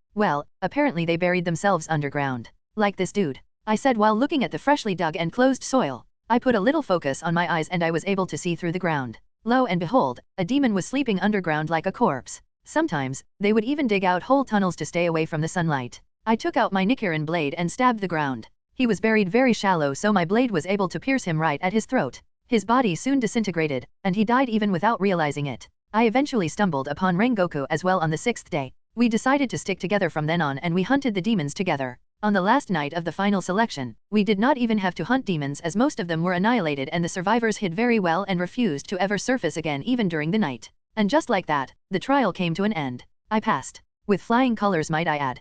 Well, apparently they buried themselves underground. Like this dude. I said while looking at the freshly dug and closed soil. I put a little focus on my eyes and I was able to see through the ground. Lo and behold, a demon was sleeping underground like a corpse. Sometimes, they would even dig out whole tunnels to stay away from the sunlight. I took out my Nichirin blade and stabbed the ground. He was buried very shallow, so my blade was able to pierce him right at his throat. His body soon disintegrated, and he died even without realizing it. I eventually stumbled upon Rengoku as well on the 6th day. We decided to stick together from then on and we hunted the demons together. On the last night of the final selection, we did not even have to hunt demons as most of them were annihilated and the survivors hid very well and refused to ever surface again even during the night. And just like that, the trial came to an end. I passed. With flying colors, might I add.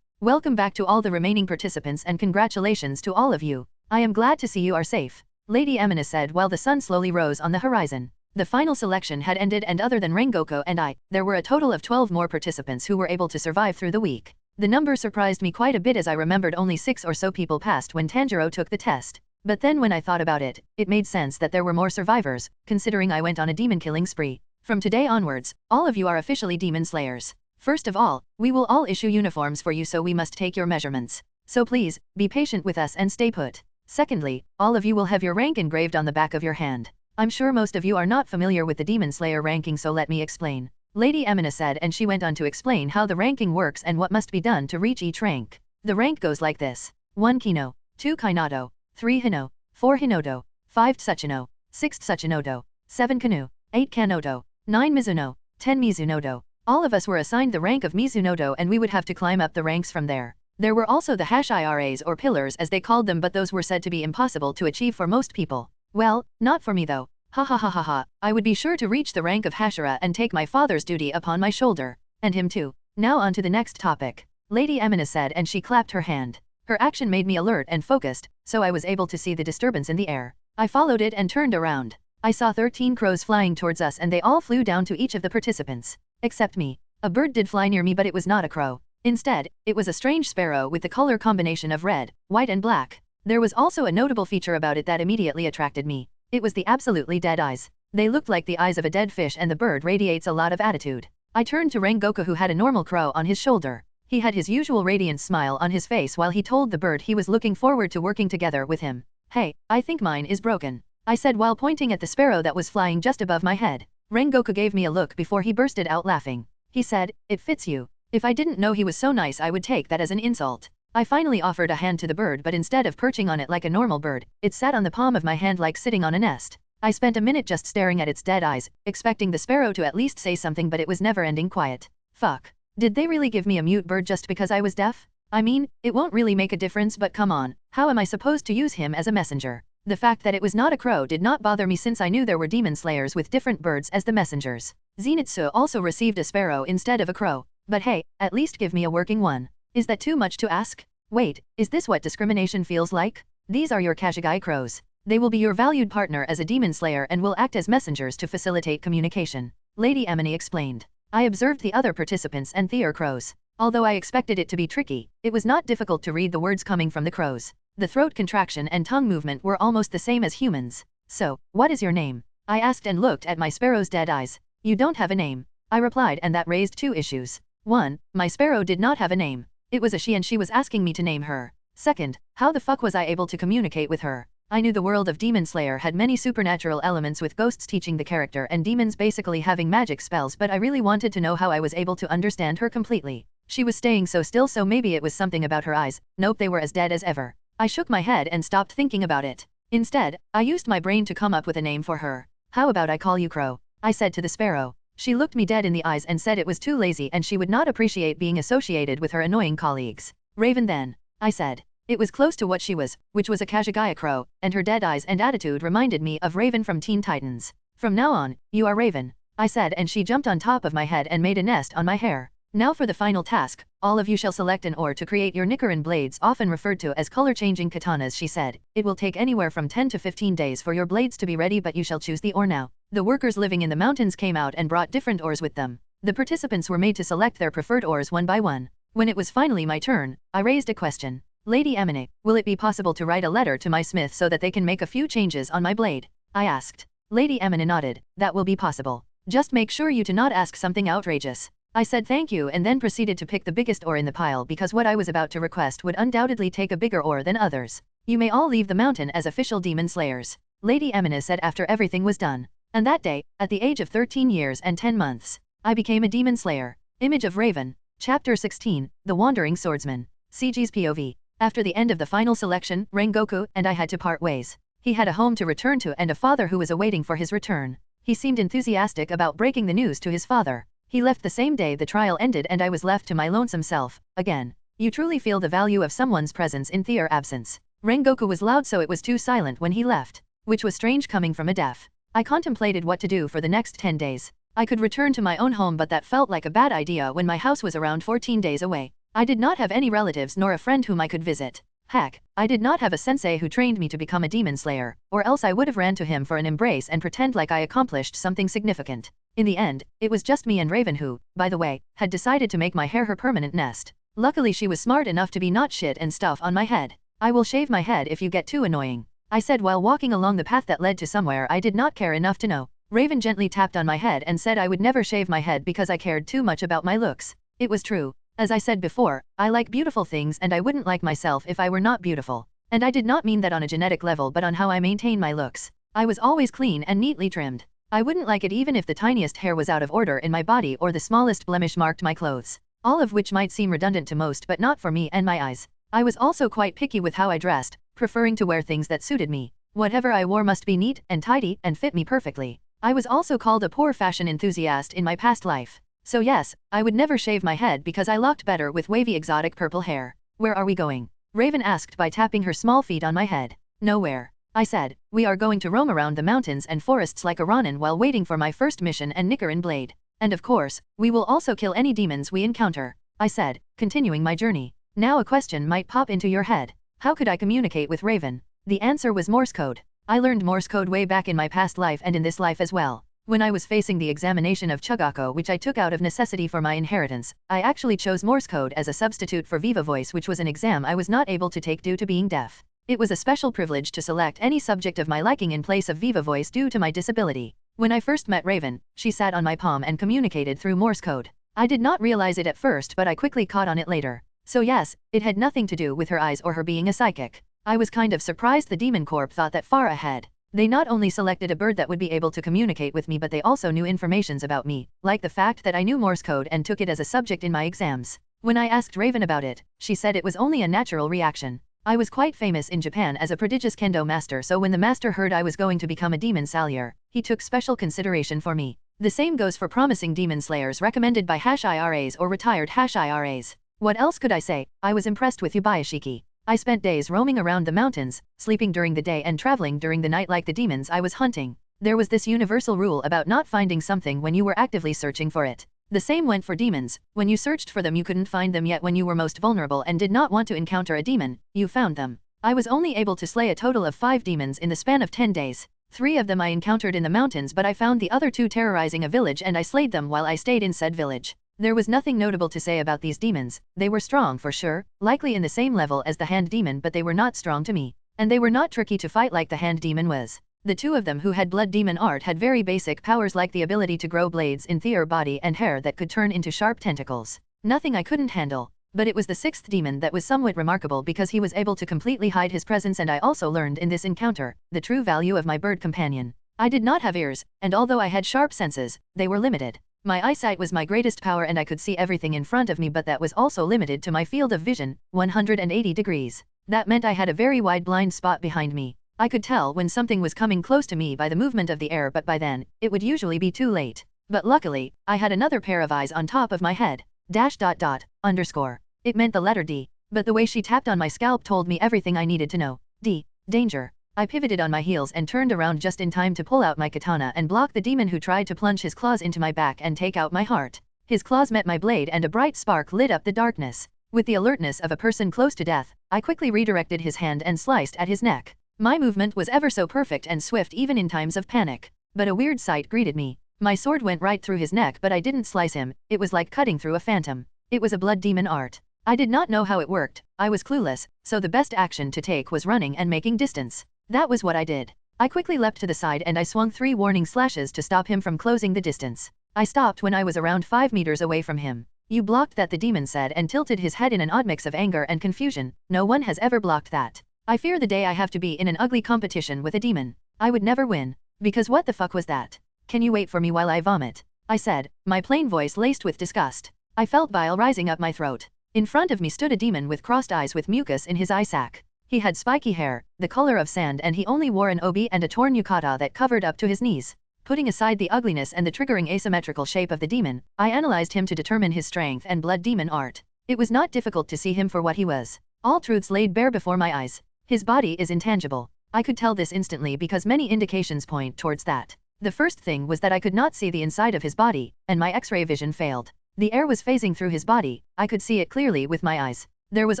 Welcome back to all the remaining participants and congratulations to all of you. I am glad to see you are safe. Lady Emina said while the sun slowly rose on the horizon. The final selection had ended and other than Rengoku and I, there were a total of 12 more participants who were able to survive through the week. The number surprised me quite a bit as I remembered only 6 or so people passed when Tanjiro took the test. But then when I thought about it, it made sense that there were more survivors, considering I went on a demon killing spree. From today onwards, all of you are officially demon slayers. First of all, we will all issue uniforms for you, so we must take your measurements. So please, be patient with us and stay put. Secondly, all of you will have your rank engraved on the back of your hand. I'm sure most of you are not familiar with the Demon Slayer ranking, so let me explain. Lady Emina said, and she went on to explain how the ranking works and what must be done to reach each rank. The rank goes like this. 1 Kino, 2 Kainato, 3 Hino, 4 Hinoto, 5 Tsuchino, 6 Tsuchinoto, 7 Kanu, 8 Kanoto, 9 Mizuno, 10 Mizunoto. All of us were assigned the rank of Mizunoto and we would have to climb up the ranks from there. There were also the Hashiras or pillars as they called them, but those were said to be impossible to achieve for most people. Well, not for me though. Ha ha ha ha ha, I would be sure to reach the rank of Hashira and take my father's duty upon my shoulder. And him too. Now on to the next topic. Lady Emina said, and she clapped her hand. Her action made me alert and focused, so I was able to see the disturbance in the air. I followed it and turned around. I saw 13 crows flying towards us and they all flew down to each of the participants. Except me. A bird did fly near me, but it was not a crow. Instead, it was a strange sparrow with the color combination of red, white and black. There was also a notable feature about it that immediately attracted me. It was the absolutely dead eyes. They looked like the eyes of a dead fish and the bird radiates a lot of attitude. I turned to Rengoku who had a normal crow on his shoulder. He had his usual radiant smile on his face while he told the bird he was looking forward to working together with him. Hey, I think mine is broken, I said while pointing at the sparrow that was flying just above my head. Rengoku gave me a look before he bursted out laughing. He said, "It fits you." If I didn't know he was so nice I would take that as an insult. I finally offered a hand to the bird but instead of perching on it like a normal bird, it sat on the palm of my hand like sitting on a nest. I spent a minute just staring at its dead eyes, expecting the sparrow to at least say something but it was never ending quiet. Fuck. Did they really give me a mute bird just because I was deaf? I mean, it won't really make a difference but come on, how am I supposed to use him as a messenger? The fact that it was not a crow did not bother me since I knew there were demon slayers with different birds as the messengers. Zenitsu also received a sparrow instead of a crow. But hey, at least give me a working one. Is that too much to ask? Wait, is this what discrimination feels like? These are your Kashigai crows. They will be your valued partner as a demon slayer and will act as messengers to facilitate communication. Lady Emily explained. I observed the other participants and their crows. Although I expected it to be tricky, it was not difficult to read the words coming from the crows. The throat contraction and tongue movement were almost the same as humans. So, what is your name? I asked and looked at my sparrow's dead eyes. You don't have a name, I replied, and that raised two issues. 1. My sparrow did not have a name. It was a she and she was asking me to name her. 2nd, how the fuck was I able to communicate with her? I knew the world of Demon Slayer had many supernatural elements with ghosts teaching the character and demons basically having magic spells, but I really wanted to know how I was able to understand her completely. She was staying so still, so maybe it was something about her eyes. Nope, they were as dead as ever. I shook my head and stopped thinking about it. Instead, I used my brain to come up with a name for her. How about I call you Crow? I said to the sparrow. She looked me dead in the eyes and said it was too lazy and she would not appreciate being associated with her annoying colleagues. Raven then, I said. It was close to what she was, which was a Kashigaya crow, and her dead eyes and attitude reminded me of Raven from Teen Titans. From now on, you are Raven, I said, and she jumped on top of my head and made a nest on my hair. Now for the final task, all of you shall select an ore to create your Nichirin blades, often referred to as color-changing katanas, she said. It will take anywhere from 10 to 15 days for your blades to be ready, but you shall choose the ore now. The workers living in the mountains came out and brought different ores with them. The participants were made to select their preferred ores one by one. When it was finally my turn, I raised a question. Lady Emine, will it be possible to write a letter to my smith so that they can make a few changes on my blade? I asked. Lady Emine nodded. That will be possible. Just make sure you do not ask something outrageous. I said thank you and then proceeded to pick the biggest ore in the pile because what I was about to request would undoubtedly take a bigger ore than others. You may all leave the mountain as official demon slayers, Lady Emine said after everything was done. And that day, at the age of 13 years and 10 months, I became a demon slayer. Image of Raven. Chapter 16, The Wandering Swordsman. CG's POV. After the end of the final selection, Rengoku and I had to part ways. He had a home to return to and a father who was awaiting for his return. He seemed enthusiastic about breaking the news to his father. He left the same day the trial ended and I was left to my lonesome self, again. You truly feel the value of someone's presence in their absence. Rengoku was loud so it was too silent when he left, which was strange coming from a deaf. I contemplated what to do for the next 10 days. I could return to my own home, but that felt like a bad idea when my house was around 14 days away. I did not have any relatives nor a friend whom I could visit. Heck, I did not have a sensei who trained me to become a demon slayer, or else I would have ran to him for an embrace and pretend like I accomplished something significant. In the end, it was just me and Raven who, by the way, had decided to make my hair her permanent nest. Luckily she was smart enough to be not shit and stuff on my head. I will shave my head if you get too annoying, I said while walking along the path that led to somewhere I did not care enough to know. Raven gently tapped on my head and said I would never shave my head because I cared too much about my looks. It was true. As I said before, I like beautiful things and I wouldn't like myself if I were not beautiful. And I did not mean that on a genetic level but on how I maintain my looks. I was always clean and neatly trimmed. I wouldn't like it even if the tiniest hair was out of order in my body or the smallest blemish marked my clothes. All of which might seem redundant to most but not for me and my eyes. I was also quite picky with how I dressed, preferring to wear things that suited me. Whatever I wore must be neat and tidy and fit me perfectly. I was also called a poor fashion enthusiast in my past life. So yes, I would never shave my head because I looked better with wavy exotic purple hair. Where are we going? Raven asked by tapping her small feet on my head. Nowhere, I said. We are going to roam around the mountains and forests like a Ronin while waiting for my first mission and Nichirin blade. And of course, we will also kill any demons we encounter, I said, continuing my journey. Now a question might pop into your head. How could I communicate with Raven? The answer was Morse code. I learned Morse code way back in my past life and in this life as well. When I was facing the examination of Chugako, which I took out of necessity for my inheritance, I actually chose Morse code as a substitute for Viva Voice, which was an exam I was not able to take due to being deaf. It was a special privilege to select any subject of my liking in place of Viva Voice due to my disability. When I first met Raven, she sat on my palm and communicated through Morse code. I did not realize it at first, but I quickly caught on it later. So yes, it had nothing to do with her eyes or her being a psychic. I was kind of surprised the Demon Corp thought that far ahead. They not only selected a bird that would be able to communicate with me, but they also knew informations about me, like the fact that I knew Morse code and took it as a subject in my exams. When I asked Raven about it, she said it was only a natural reaction. I was quite famous in Japan as a prodigious kendo master, so when the master heard I was going to become a demon slayer, he took special consideration for me. The same goes for promising demon slayers recommended by Hashiras or retired Hashiras. What else could I say? I was impressed with Yubayashiki. I spent days roaming around the mountains, sleeping during the day and traveling during the night like the demons I was hunting. There was this universal rule about not finding something when you were actively searching for it. The same went for demons. When you searched for them you couldn't find them, yet when you were most vulnerable and did not want to encounter a demon, you found them. I was only able to slay a total of 5 demons in the span of 10 days. 3 of them I encountered in the mountains, but I found the other 2 terrorizing a village and I slayed them while I stayed in said village. There was nothing notable to say about these demons. They were strong for sure, likely in the same level as the hand demon, but they were not strong to me. And they were not tricky to fight like the hand demon was. The 2 of them who had blood demon art had very basic powers like the ability to grow blades in their body and hair that could turn into sharp tentacles. Nothing I couldn't handle. But it was the 6th demon that was somewhat remarkable because he was able to completely hide his presence, and I also learned in this encounter the true value of my bird companion. I did not have ears, and although I had sharp senses, they were limited. My eyesight was my greatest power and I could see everything in front of me, but that was also limited to my field of vision, 180 degrees. That meant I had a very wide blind spot behind me. I could tell when something was coming close to me by the movement of the air, but by then, it would usually be too late. But luckily, I had another pair of eyes on top of my head. ___. It meant the letter D, but the way she tapped on my scalp told me everything I needed to know. D. Danger. I pivoted on my heels and turned around just in time to pull out my katana and block the demon who tried to plunge his claws into my back and take out my heart. His claws met my blade and a bright spark lit up the darkness. With the alertness of a person close to death, I quickly redirected his hand and sliced at his neck. My movement was ever so perfect and swift even in times of panic. But a weird sight greeted me. My sword went right through his neck, but I didn't slice him. It was like cutting through a phantom. It was a blood demon art. I did not know how it worked. I was clueless, so the best action to take was running and making distance. That was what I did. I quickly leapt to the side and I swung 3 warning slashes to stop him from closing the distance. I stopped when I was around 5 meters away from him. You blocked that, the demon said and tilted his head in an odd mix of anger and confusion. No one has ever blocked that. I fear the day I have to be in an ugly competition with a demon. I would never win. Because what the fuck was that? Can you wait for me while I vomit? I said, my plain voice laced with disgust. I felt bile rising up my throat. In front of me stood a demon with crossed eyes with mucus in his eye sac. He had spiky hair, the color of sand, and he only wore an obi and a torn yukata that covered up to his knees. Putting aside the ugliness and the triggering asymmetrical shape of the demon, I analyzed him to determine his strength and blood demon art. It was not difficult to see him for what he was. All truths laid bare before my eyes. His body is intangible. I could tell this instantly because many indications point towards that. The first thing was that I could not see the inside of his body, and my X-ray vision failed. The air was phasing through his body. I could see it clearly with my eyes. There was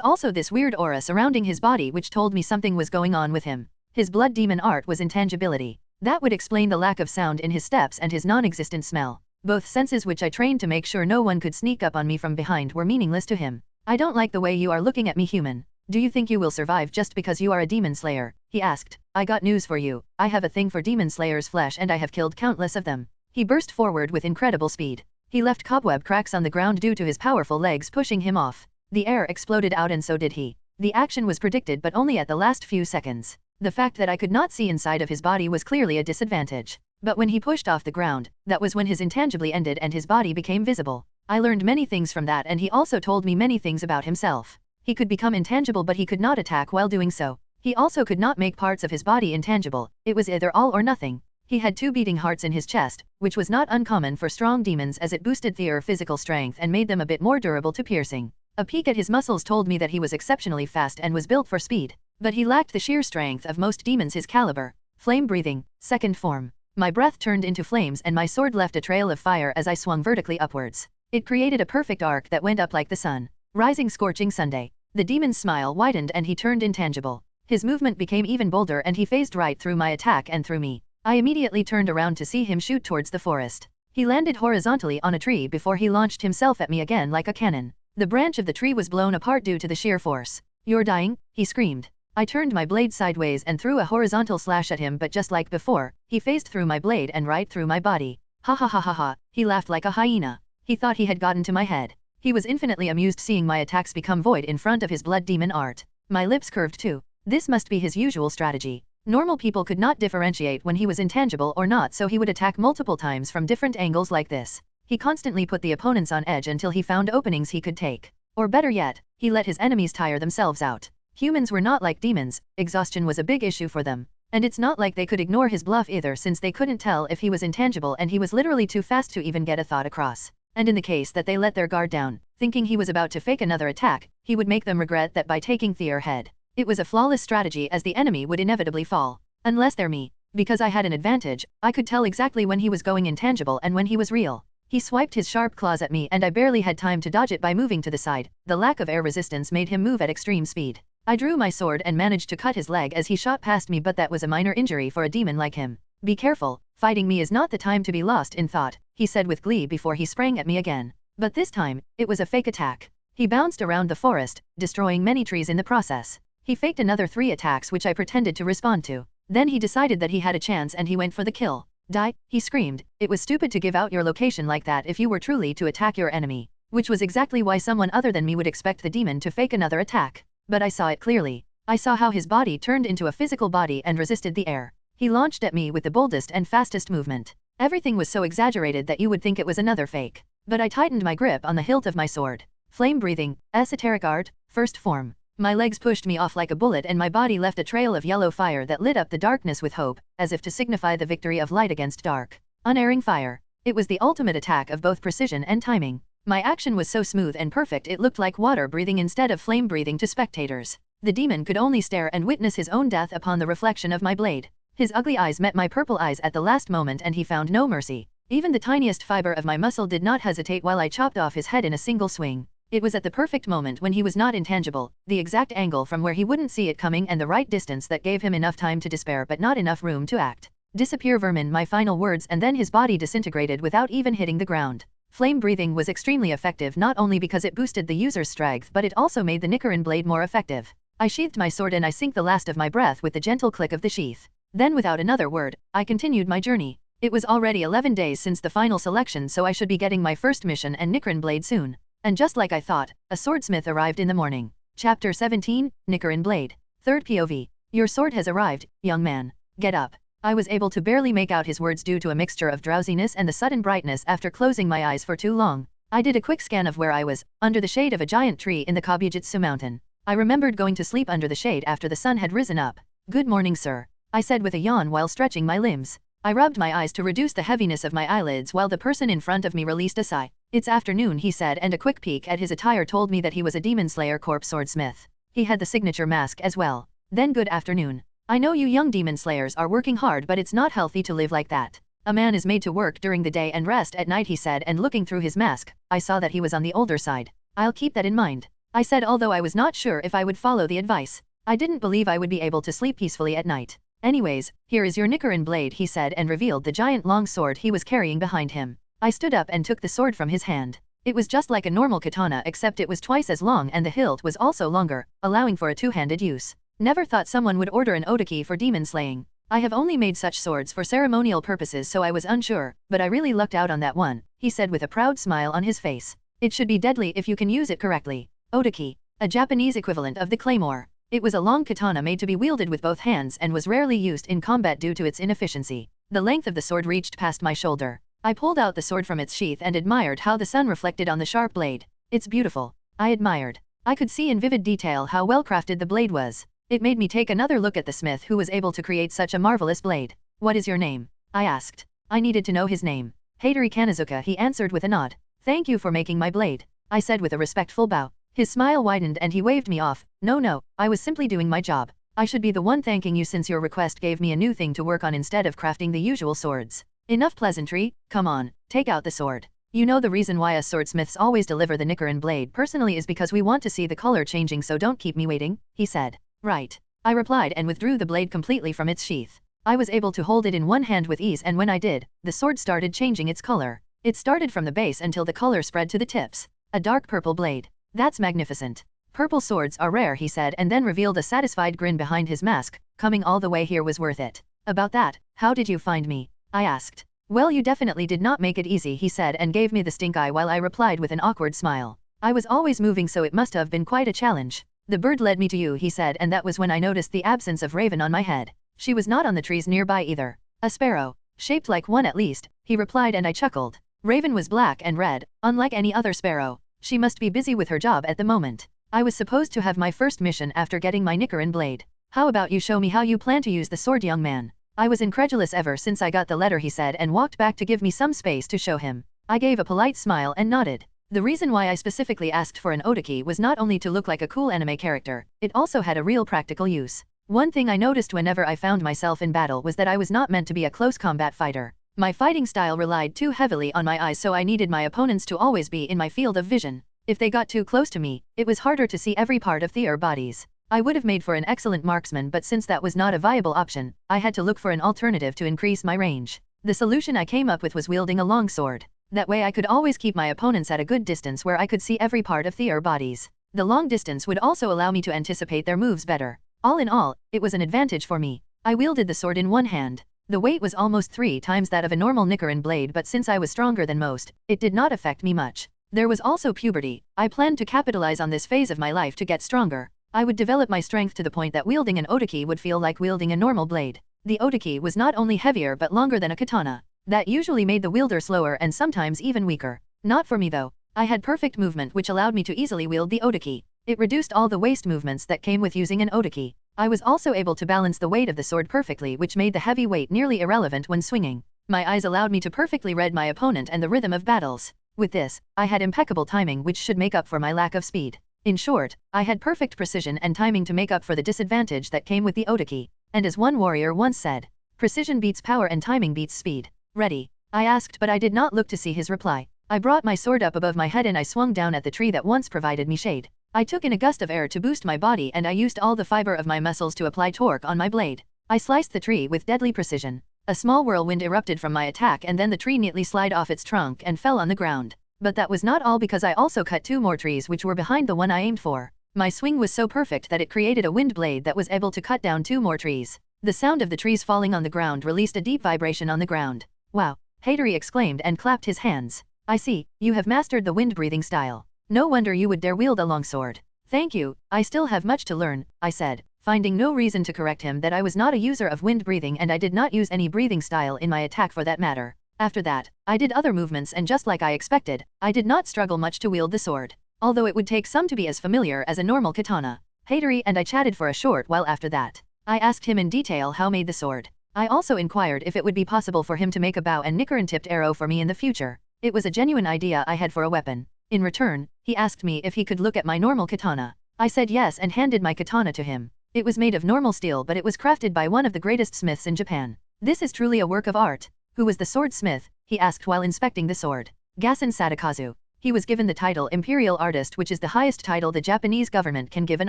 also this weird aura surrounding his body which told me something was going on with him. His blood demon art was intangibility. That would explain the lack of sound in his steps and his non-existent smell. Both senses which I trained to make sure no one could sneak up on me from behind were meaningless to him. I don't like the way you are looking at me, human. Do you think you will survive just because you are a demon slayer? He asked. I got news for you. I have a thing for demon slayers' flesh and I have killed countless of them. He burst forward with incredible speed. He left cobweb cracks on the ground due to his powerful legs pushing him off. The air exploded out and so did he. The action was predicted but only at the last few seconds. The fact that I could not see inside of his body was clearly a disadvantage. But when he pushed off the ground, that was when his intangibly ended and his body became visible. I learned many things from that, and he also told me many things about himself. He could become intangible but he could not attack while doing so. He also could not make parts of his body intangible. It was either all or nothing. He had 2 beating hearts in his chest, which was not uncommon for strong demons as it boosted their physical strength and made them a bit more durable to piercing. A peek at his muscles told me that he was exceptionally fast and was built for speed. But he lacked the sheer strength of most demons his caliber. Flame breathing, second form. My breath turned into flames and my sword left a trail of fire as I swung vertically upwards. It created a perfect arc that went up like the sun. Rising scorching Sunday. The demon's smile widened and he turned intangible. His movement became even bolder and he phased right through my attack and through me. I immediately turned around to see him shoot towards the forest. He landed horizontally on a tree before he launched himself at me again like a cannon. The branch of the tree was blown apart due to the sheer force. You're dying, he screamed. I turned my blade sideways and threw a horizontal slash at him, but just like before, he phased through my blade and right through my body. Ha ha ha ha ha, he laughed like a hyena. He thought he had gotten to my head. He was infinitely amused seeing my attacks become void in front of his blood demon art. My lips curved too. This must be his usual strategy. Normal people could not differentiate when he was intangible or not, so he would attack multiple times from different angles like this. He constantly put the opponents on edge until he found openings he could take. Or better yet, he let his enemies tire themselves out. Humans were not like demons, exhaustion was a big issue for them. And it's not like they could ignore his bluff either, since they couldn't tell if he was intangible and he was literally too fast to even get a thought across. And in the case that they let their guard down, thinking he was about to fake another attack, he would make them regret that by taking their head. It was a flawless strategy, as the enemy would inevitably fall. Unless they're me. Because I had an advantage, I could tell exactly when he was going intangible and when he was real. He swiped his sharp claws at me and I barely had time to dodge it by moving to the side. The lack of air resistance made him move at extreme speed. I drew my sword and managed to cut his leg as he shot past me, but that was a minor injury for a demon like him. Be careful, fighting me is not the time to be lost in thought, he said with glee before he sprang at me again. But this time, it was a fake attack. He bounced around the forest, destroying many trees in the process. He faked another 3 attacks which I pretended to respond to. Then he decided that he had a chance and he went for the kill. Die, he screamed. It was stupid to give out your location like that if you were truly to attack your enemy. Which was exactly why someone other than me would expect the demon to fake another attack. But I saw it clearly. I saw how his body turned into a physical body and resisted the air. He launched at me with the boldest and fastest movement. Everything was so exaggerated that you would think it was another fake. But I tightened my grip on the hilt of my sword. Flame breathing, esoteric art, first form. My legs pushed me off like a bullet and my body left a trail of yellow fire that lit up the darkness with hope, as if to signify the victory of light against dark. Unerring fire. It was the ultimate attack of both precision and timing. My action was so smooth and perfect it looked like water breathing instead of flame breathing to spectators. The demon could only stare and witness his own death upon the reflection of my blade. His ugly eyes met my purple eyes at the last moment and he found no mercy. Even the tiniest fiber of my muscle did not hesitate while I chopped off his head in a single swing. It was at the perfect moment when he was not intangible, the exact angle from where he wouldn't see it coming and the right distance that gave him enough time to despair but not enough room to act. Disappear, vermin, my final words, and then his body disintegrated without even hitting the ground. Flame breathing was extremely effective not only because it boosted the user's strength but it also made the Nichirin blade more effective. I sheathed my sword and I sank the last of my breath with the gentle click of the sheath. Then without another word, I continued my journey. It was already 11 days since the final selection, so I should be getting my first mission and Nichirin blade soon. And just like I thought, a swordsmith arrived in the morning. Chapter 17, Nichirin blade. Third POV. Your sword has arrived, young man. Get up. I was able to barely make out his words due to a mixture of drowsiness and the sudden brightness after closing my eyes for too long. I did a quick scan of where I was, under the shade of a giant tree in the Kabujitsu mountain. I remembered going to sleep under the shade after the sun had risen up. Good morning, sir, I said with a yawn while stretching my limbs. I rubbed my eyes to reduce the heaviness of my eyelids while the person in front of me released a sigh. It's afternoon, he said, and a quick peek at his attire told me that he was a demon slayer corpse swordsmith. He had the signature mask as well. Then good afternoon. I know you young demon slayers are working hard, but it's not healthy to live like that. A man is made to work during the day and rest at night, he said, and looking through his mask, I saw that he was on the older side. I'll keep that in mind, I said, although I was not sure if I would follow the advice. I didn't believe I would be able to sleep peacefully at night. Anyways, here is your Nichirin blade, he said, and revealed the giant long sword he was carrying behind him. I stood up and took the sword from his hand. It was just like a normal katana, except it was twice as long and the hilt was also longer, allowing for a two-handed use. Never thought someone would order an otoki for demon slaying. I have only made such swords for ceremonial purposes, so I was unsure, but I really lucked out on that one, he said with a proud smile on his face. It should be deadly if you can use it correctly. Otoki, a Japanese equivalent of the claymore. It was a long katana made to be wielded with both hands and was rarely used in combat due to its inefficiency. The length of the sword reached past my shoulder. I pulled out the sword from its sheath and admired how the sun reflected on the sharp blade. It's beautiful, I admired. I could see in vivid detail how well crafted the blade was. It made me take another look at the smith who was able to create such a marvelous blade. What is your name? I asked. I needed to know his name. Hattori Kanazuka, he answered with a nod. Thank you for making my blade, I said with a respectful bow. His smile widened and he waved me off. No, I was simply doing my job. I should be the one thanking you since your request gave me a new thing to work on instead of crafting the usual swords. Enough pleasantry, come on, take out the sword. You know the reason why us swordsmiths always deliver the Nichirin blade personally is because we want to see the color changing, so don't keep me waiting, he said. Right, I replied and withdrew the blade completely from its sheath. I was able to hold it in one hand with ease, and when I did, the sword started changing its color. It started from the base until the color spread to the tips. A dark purple blade. That's magnificent. Purple swords are rare, he said, and then revealed a satisfied grin behind his mask. Coming all the way here was worth it. About that, how did you find me? I asked. Well, you definitely did not make it easy, he said, and gave me the stink eye while I replied with an awkward smile. I was always moving, so it must have been quite a challenge. The bird led me to you, he said, and that was when I noticed the absence of Raven on my head. She was not on the trees nearby either. A sparrow. Shaped like one at least, he replied, and I chuckled. Raven was black and red, unlike any other sparrow. She must be busy with her job at the moment. I was supposed to have my first mission after getting my Nichirin blade. How about you show me how you plan to use the sword, young man? I was incredulous ever since I got the letter, he said, and walked back to give me some space to show him. I gave a polite smile and nodded. The reason why I specifically asked for an Otaki was not only to look like a cool anime character, it also had a real practical use. One thing I noticed whenever I found myself in battle was that I was not meant to be a close combat fighter. My fighting style relied too heavily on my eyes, so I needed my opponents to always be in my field of vision. If they got too close to me, it was harder to see every part of their bodies. I would have made for an excellent marksman, but since that was not a viable option, I had to look for an alternative to increase my range. The solution I came up with was wielding a long sword. That way I could always keep my opponents at a good distance where I could see every part of their bodies. The long distance would also allow me to anticipate their moves better. All in all, it was an advantage for me. I wielded the sword in one hand. The weight was almost 3 times that of a normal Nichirin blade, but since I was stronger than most, it did not affect me much. There was also puberty. I planned to capitalize on this phase of my life to get stronger. I would develop my strength to the point that wielding an Otaki would feel like wielding a normal blade. The Otaki was not only heavier but longer than a katana. That usually made the wielder slower and sometimes even weaker. Not for me though. I had perfect movement which allowed me to easily wield the Otaki. It reduced all the waste movements that came with using an Otaki. I was also able to balance the weight of the sword perfectly, which made the heavy weight nearly irrelevant when swinging. My eyes allowed me to perfectly read my opponent and the rhythm of battles. With this, I had impeccable timing which should make up for my lack of speed. In short, I had perfect precision and timing to make up for the disadvantage that came with the Otaki. And as one warrior once said, precision beats power and timing beats speed. Ready? I asked, but I did not look to see his reply. I brought my sword up above my head and I swung down at the tree that once provided me shade. I took in a gust of air to boost my body and I used all the fiber of my muscles to apply torque on my blade. I sliced the tree with deadly precision. A small whirlwind erupted from my attack and then the tree neatly slid off its trunk and fell on the ground. But that was not all, because I also cut 2 more trees which were behind the one I aimed for. My swing was so perfect that it created a wind blade that was able to cut down 2 more trees. The sound of the trees falling on the ground released a deep vibration on the ground. Wow! Hattori exclaimed and clapped his hands. I see, you have mastered the wind-breathing style. No wonder you would dare wield a longsword. Thank you, I still have much to learn, I said, finding no reason to correct him that I was not a user of wind breathing and I did not use any breathing style in my attack for that matter. After that, I did other movements and just like I expected, I did not struggle much to wield the sword. Although it would take some to be as familiar as a normal katana. Hattori and I chatted for a short while after that. I asked him in detail how made the sword. I also inquired if it would be possible for him to make a bow and Nichirin-tipped arrow for me in the future. It was a genuine idea I had for a weapon. In return, he asked me if he could look at my normal katana. I said yes and handed my katana to him. It was made of normal steel, but it was crafted by one of the greatest smiths in Japan. This is truly a work of art. Who was the swordsmith? He asked while inspecting the sword. Gassen Sadakazu. He was given the title Imperial Artist, which is the highest title the Japanese government can give an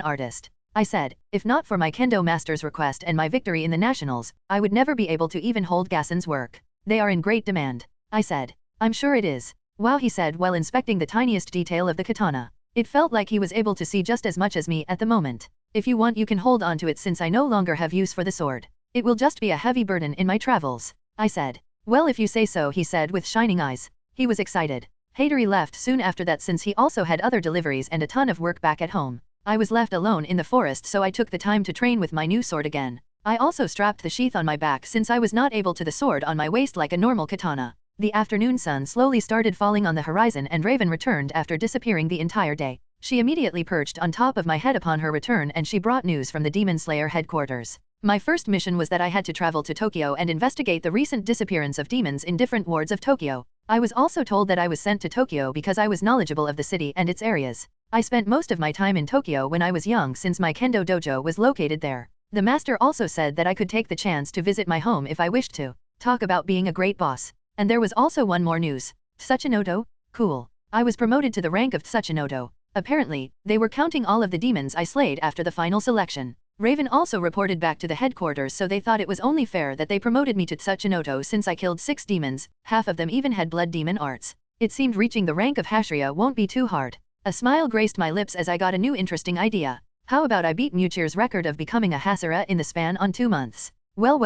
artist. I said, if not for my kendo master's request and my victory in the nationals, I would never be able to even hold Gassen's work. They are in great demand. I said, I'm sure it is. Wow, he said while inspecting the tiniest detail of the katana. It felt like he was able to see just as much as me at the moment. If you want, you can hold on to it since I no longer have use for the sword. It will just be a heavy burden in my travels. I said. Well, if you say so, he said with shining eyes. He was excited. Hattori left soon after that since he also had other deliveries and a ton of work back at home. I was left alone in the forest, so I took the time to train with my new sword again. I also strapped the sheath on my back since I was not able to the sword on my waist like a normal katana. The afternoon sun slowly started falling on the horizon and Raven returned after disappearing the entire day. She immediately perched on top of my head upon her return and she brought news from the Demon Slayer headquarters. My first mission was that I had to travel to Tokyo and investigate the recent disappearance of demons in different wards of Tokyo. I was also told that I was sent to Tokyo because I was knowledgeable of the city and its areas. I spent most of my time in Tokyo when I was young since my kendo dojo was located there. The master also said that I could take the chance to visit my home if I wished to. Talk about being a great boss. And there was also one more news. Tsuchinoto? Cool. I was promoted to the rank of Tsuchinoto. Apparently, they were counting all of the demons I slayed after the final selection. Raven also reported back to the headquarters, so they thought it was only fair that they promoted me to Tsuchinoto since I killed 6 demons, half of them even had blood demon arts. It seemed reaching the rank of Hashiras won't be too hard. A smile graced my lips as I got a new interesting idea. How about I beat Nichirin's record of becoming a Hashira in the span on 2 months? Well,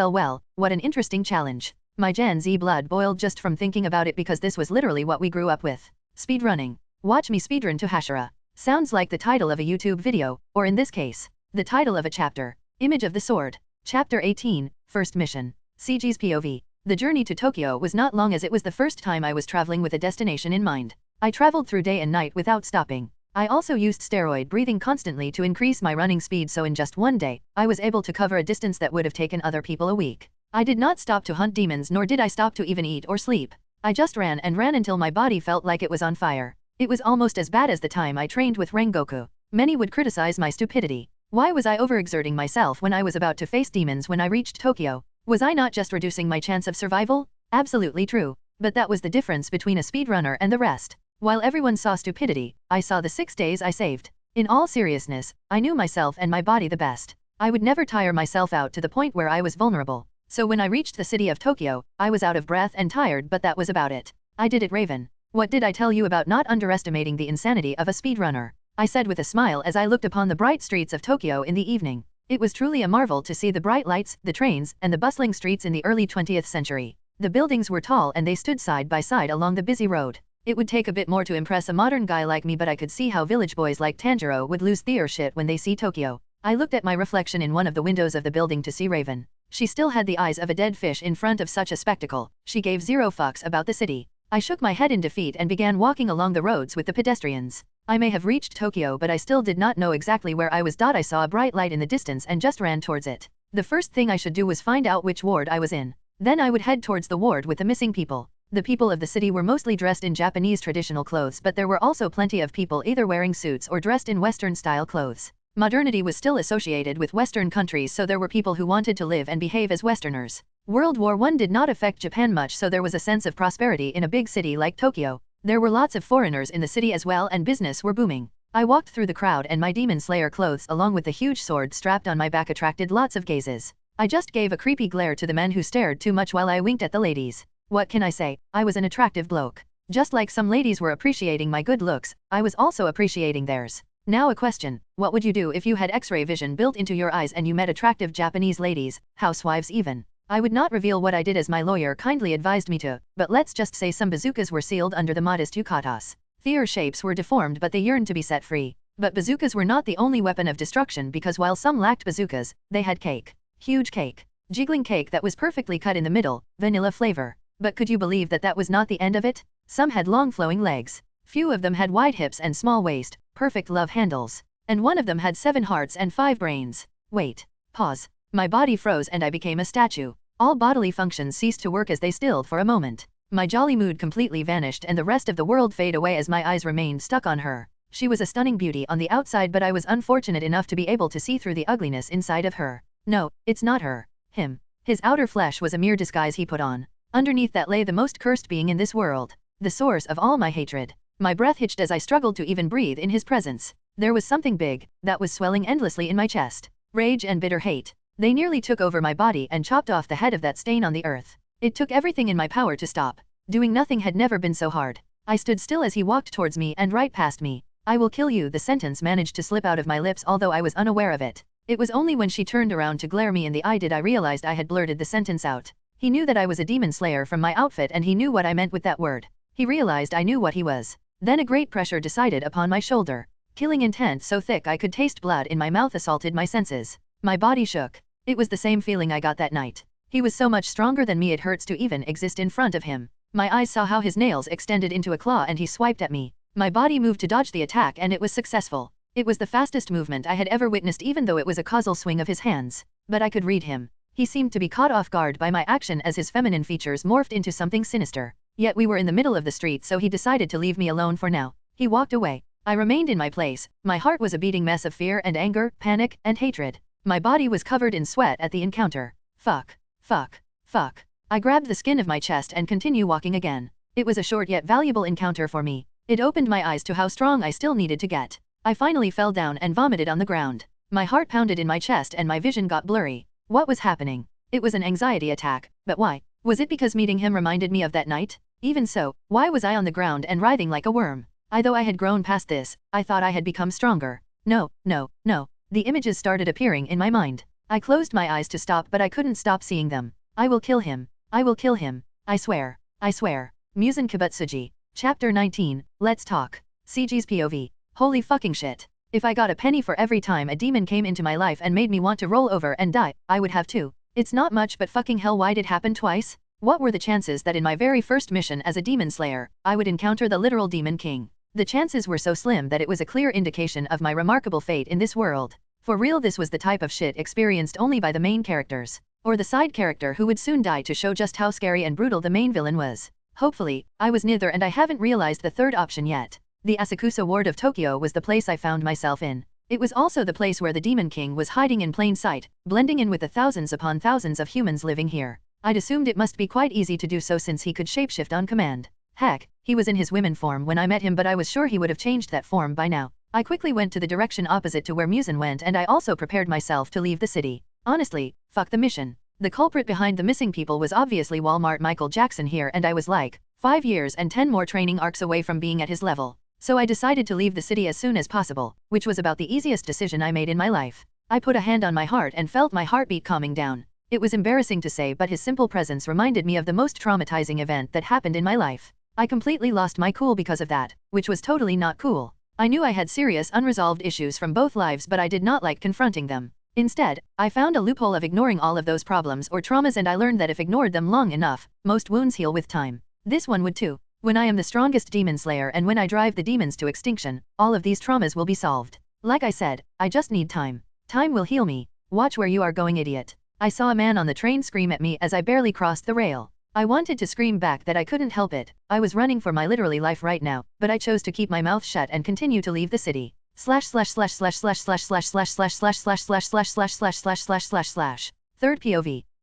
what an interesting challenge. My Gen Z blood boiled just from thinking about it because this was literally what we grew up with. Speedrunning. Watch me speedrun to Hashira. Sounds like the title of a YouTube video, or in this case, the title of a chapter. Image of the sword. Chapter 18, First Mission. CG's POV. The journey to Tokyo was not long as it was the first time I was traveling with a destination in mind. I traveled through day and night without stopping. I also used steroid breathing constantly to increase my running speed, so in just one day, I was able to cover a distance that would have taken other people a week. I did not stop to hunt demons, nor did I stop to even eat or sleep. I just ran and ran until my body felt like it was on fire. It was almost as bad as the time I trained with Rengoku. Many would criticize my stupidity. Why was I overexerting myself when I was about to face demons when I reached Tokyo? Was I not just reducing my chance of survival? Absolutely true. But that was the difference between a speedrunner and the rest. While everyone saw stupidity, I saw the 6 days I saved. In all seriousness, I knew myself and my body the best. I would never tire myself out to the point where I was vulnerable. So when I reached the city of Tokyo, I was out of breath and tired, but that was about it. I did it, Raven. What did I tell you about not underestimating the insanity of a speedrunner? I said with a smile as I looked upon the bright streets of Tokyo in the evening. It was truly a marvel to see the bright lights, the trains, and the bustling streets in the early 20th century. The buildings were tall and they stood side by side along the busy road. It would take a bit more to impress a modern guy like me, but I could see how village boys like Tanjiro would lose their shit when they see Tokyo. I looked at my reflection in one of the windows of the building to see Raven. She still had the eyes of a dead fish in front of such a spectacle. She gave 0 fucks about the city. I shook my head in defeat and began walking along the roads with the pedestrians. I may have reached Tokyo, but I still did not know exactly where I was. I saw a bright light in the distance and just ran towards it. The first thing I should do was find out which ward I was in. Then I would head towards the ward with the missing people. The people of the city were mostly dressed in Japanese traditional clothes, but there were also plenty of people either wearing suits or dressed in Western-style clothes. Modernity was still associated with Western countries, so there were people who wanted to live and behave as Westerners. World War I did not affect Japan much, so there was a sense of prosperity in a big city like Tokyo. There were lots of foreigners in the city as well, and business were booming. I walked through the crowd and my Demon Slayer clothes along with the huge sword strapped on my back attracted lots of gazes. I just gave a creepy glare to the men who stared too much while I winked at the ladies. What can I say? I was an attractive bloke. Just like some ladies were appreciating my good looks, I was also appreciating theirs. Now a question, what would you do if you had X-ray vision built into your eyes and you met attractive Japanese ladies, housewives even? I would not reveal what I did as my lawyer kindly advised me to, but let's just say some bazookas were sealed under the modest yukatas. Their shapes were deformed but they yearned to be set free. But bazookas were not the only weapon of destruction, because while some lacked bazookas, they had cake. Huge cake. Jiggling cake that was perfectly cut in the middle, vanilla flavor. But could you believe that that was not the end of it? Some had long flowing legs. Few of them had wide hips and small waist, perfect love handles. And one of them had 7 hearts and 5 brains. Wait. Pause. My body froze and I became a statue. All bodily functions ceased to work as they stilled for a moment. My jolly mood completely vanished and the rest of the world faded away as my eyes remained stuck on her. She was a stunning beauty on the outside, but I was unfortunate enough to be able to see through the ugliness inside of her. No, it's not her. Him. His outer flesh was a mere disguise he put on. Underneath that lay the most cursed being in this world. The source of all my hatred. My breath hitched as I struggled to even breathe in his presence. There was something big that was swelling endlessly in my chest. Rage and bitter hate. They nearly took over my body and chopped off the head of that stain on the earth. It took everything in my power to stop. Doing nothing had never been so hard. I stood still as he walked towards me and right past me. I will kill you. The sentence managed to slip out of my lips, although I was unaware of it. It was only when she turned around to glare me in the eye did I realize I had blurted the sentence out. He knew that I was a demon slayer from my outfit, and he knew what I meant with that word. He realized I knew what he was. Then a great pressure decided upon my shoulder. Killing intent so thick I could taste blood in my mouth assaulted my senses. My body shook. It was the same feeling I got that night. He was so much stronger than me it hurts to even exist in front of him. My eyes saw how his nails extended into a claw and he swiped at me. My body moved to dodge the attack and it was successful. It was the fastest movement I had ever witnessed, even though it was a causal swing of his hands. But I could read him. He seemed to be caught off guard by my action as his feminine features morphed into something sinister. Yet we were in the middle of the street, so he decided to leave me alone for now. He walked away. I remained in my place. My heart was a beating mess of fear and anger, panic, and hatred. My body was covered in sweat at the encounter. Fuck. Fuck. Fuck. I grabbed the skin of my chest and continued walking again. It was a short yet valuable encounter for me. It opened my eyes to how strong I still needed to get. I finally fell down and vomited on the ground. My heart pounded in my chest and my vision got blurry. What was happening? It was an anxiety attack, but why? Was it because meeting him reminded me of that night? Even so, why was I on the ground and writhing like a worm? Though I had grown past this, I thought I had become stronger. No, no, no. The images started appearing in my mind. I closed my eyes to stop, but I couldn't stop seeing them. I will kill him. I will kill him. I swear. I swear. Musen Kibutsuji. Chapter 19, Let's Talk. CG's POV. Holy fucking shit. If I got a penny for every time a demon came into my life and made me want to roll over and die, I would have too. It's not much, but fucking hell, why'd it happen twice? What were the chances that in my very first mission as a demon slayer, I would encounter the literal demon king? The chances were so slim that it was a clear indication of my remarkable fate in this world. For real, this was the type of shit experienced only by the main characters, or the side character who would soon die to show just how scary and brutal the main villain was. Hopefully, I was neither, and I haven't realized the third option yet. The Asakusa ward of Tokyo was the place I found myself in. It was also the place where the Demon King was hiding in plain sight, blending in with the thousands upon thousands of humans living here. I'd assumed it must be quite easy to do so since he could shapeshift on command. Heck, he was in his women form when I met him, but I was sure he would have changed that form by now. I quickly went to the direction opposite to where Musen went, and I also prepared myself to leave the city. Honestly, fuck the mission. The culprit behind the missing people was obviously Walmart Michael Jackson here, and I was like 5 years and 10 more training arcs away from being at his level. So I decided to leave the city as soon as possible, which was about the easiest decision I made in my life. I put a hand on my heart and felt my heartbeat calming down. It was embarrassing to say, but his simple presence reminded me of the most traumatizing event that happened in my life. I completely lost my cool because of that, which was totally not cool. I knew I had serious unresolved issues from both lives, but I did not like confronting them. Instead, I found a loophole of ignoring all of those problems or traumas, and I learned that if ignored them long enough, most wounds heal with time. This one would too. When I am the strongest demon slayer and when I drive the demons to extinction, all of these traumas will be solved. Like I said, I just need time. Time will heal me. Watch where you are going, idiot. I saw a man on the train scream at me as I barely crossed the rail. I wanted to scream back that I couldn't help it. I was running for my literally life right now, but I chose to keep my mouth shut and continue to leave the city. Third POV.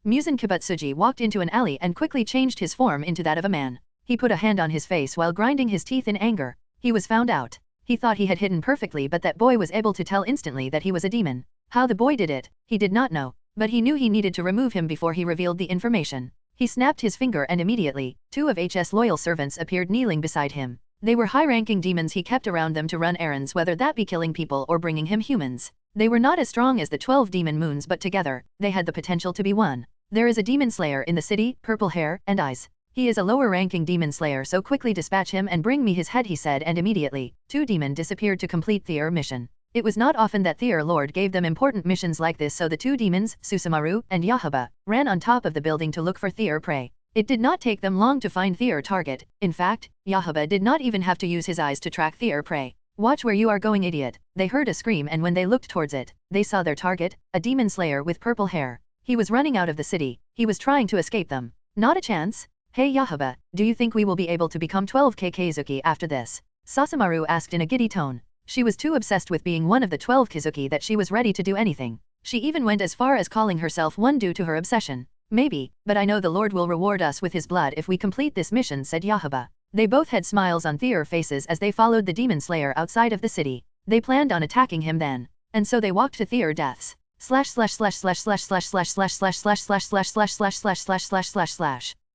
Musen Kibutsuji walked into an alley and quickly changed his form into that of a man. He put a hand on his face while grinding his teeth in anger. He was found out. He thought he had hidden perfectly, but that boy was able to tell instantly that he was a demon. How the boy did it, he did not know, but he knew he needed to remove him before he revealed the information. He snapped his finger and immediately, 2 of HS loyal servants appeared kneeling beside him. They were high-ranking demons he kept around them to run errands, whether that be killing people or bringing him humans. They were not as strong as the 12 demon moons, but together, they had the potential to be one. There is a demon slayer in the city, purple hair and eyes. He is a lower-ranking demon slayer, so quickly dispatch him and bring me his head, he said, and immediately, 2 demon disappeared to complete their mission. It was not often that their lord gave them important missions like this, so the 2 demons, Susumaru and Yahaba, ran on top of the building to look for their prey. It did not take them long to find their target. In fact, Yahaba did not even have to use his eyes to track their prey. Watch where you are going, idiot. They heard a scream, and when they looked towards it, they saw their target, a demon slayer with purple hair. He was running out of the city. He was trying to escape them. Not a chance. Hey Yahaba, do you think we will be able to become 12 Kizuki after this? Sasamaru asked in a giddy tone. She was too obsessed with being one of the 12 Kizuki that she was ready to do anything. She even went as far as calling herself one due to her obsession. Maybe, but I know the Lord will reward us with his blood if we complete this mission, said Yahaba. They both had smiles on their faces as they followed the demon slayer outside of the city. They planned on attacking him then, and so they walked to their deaths.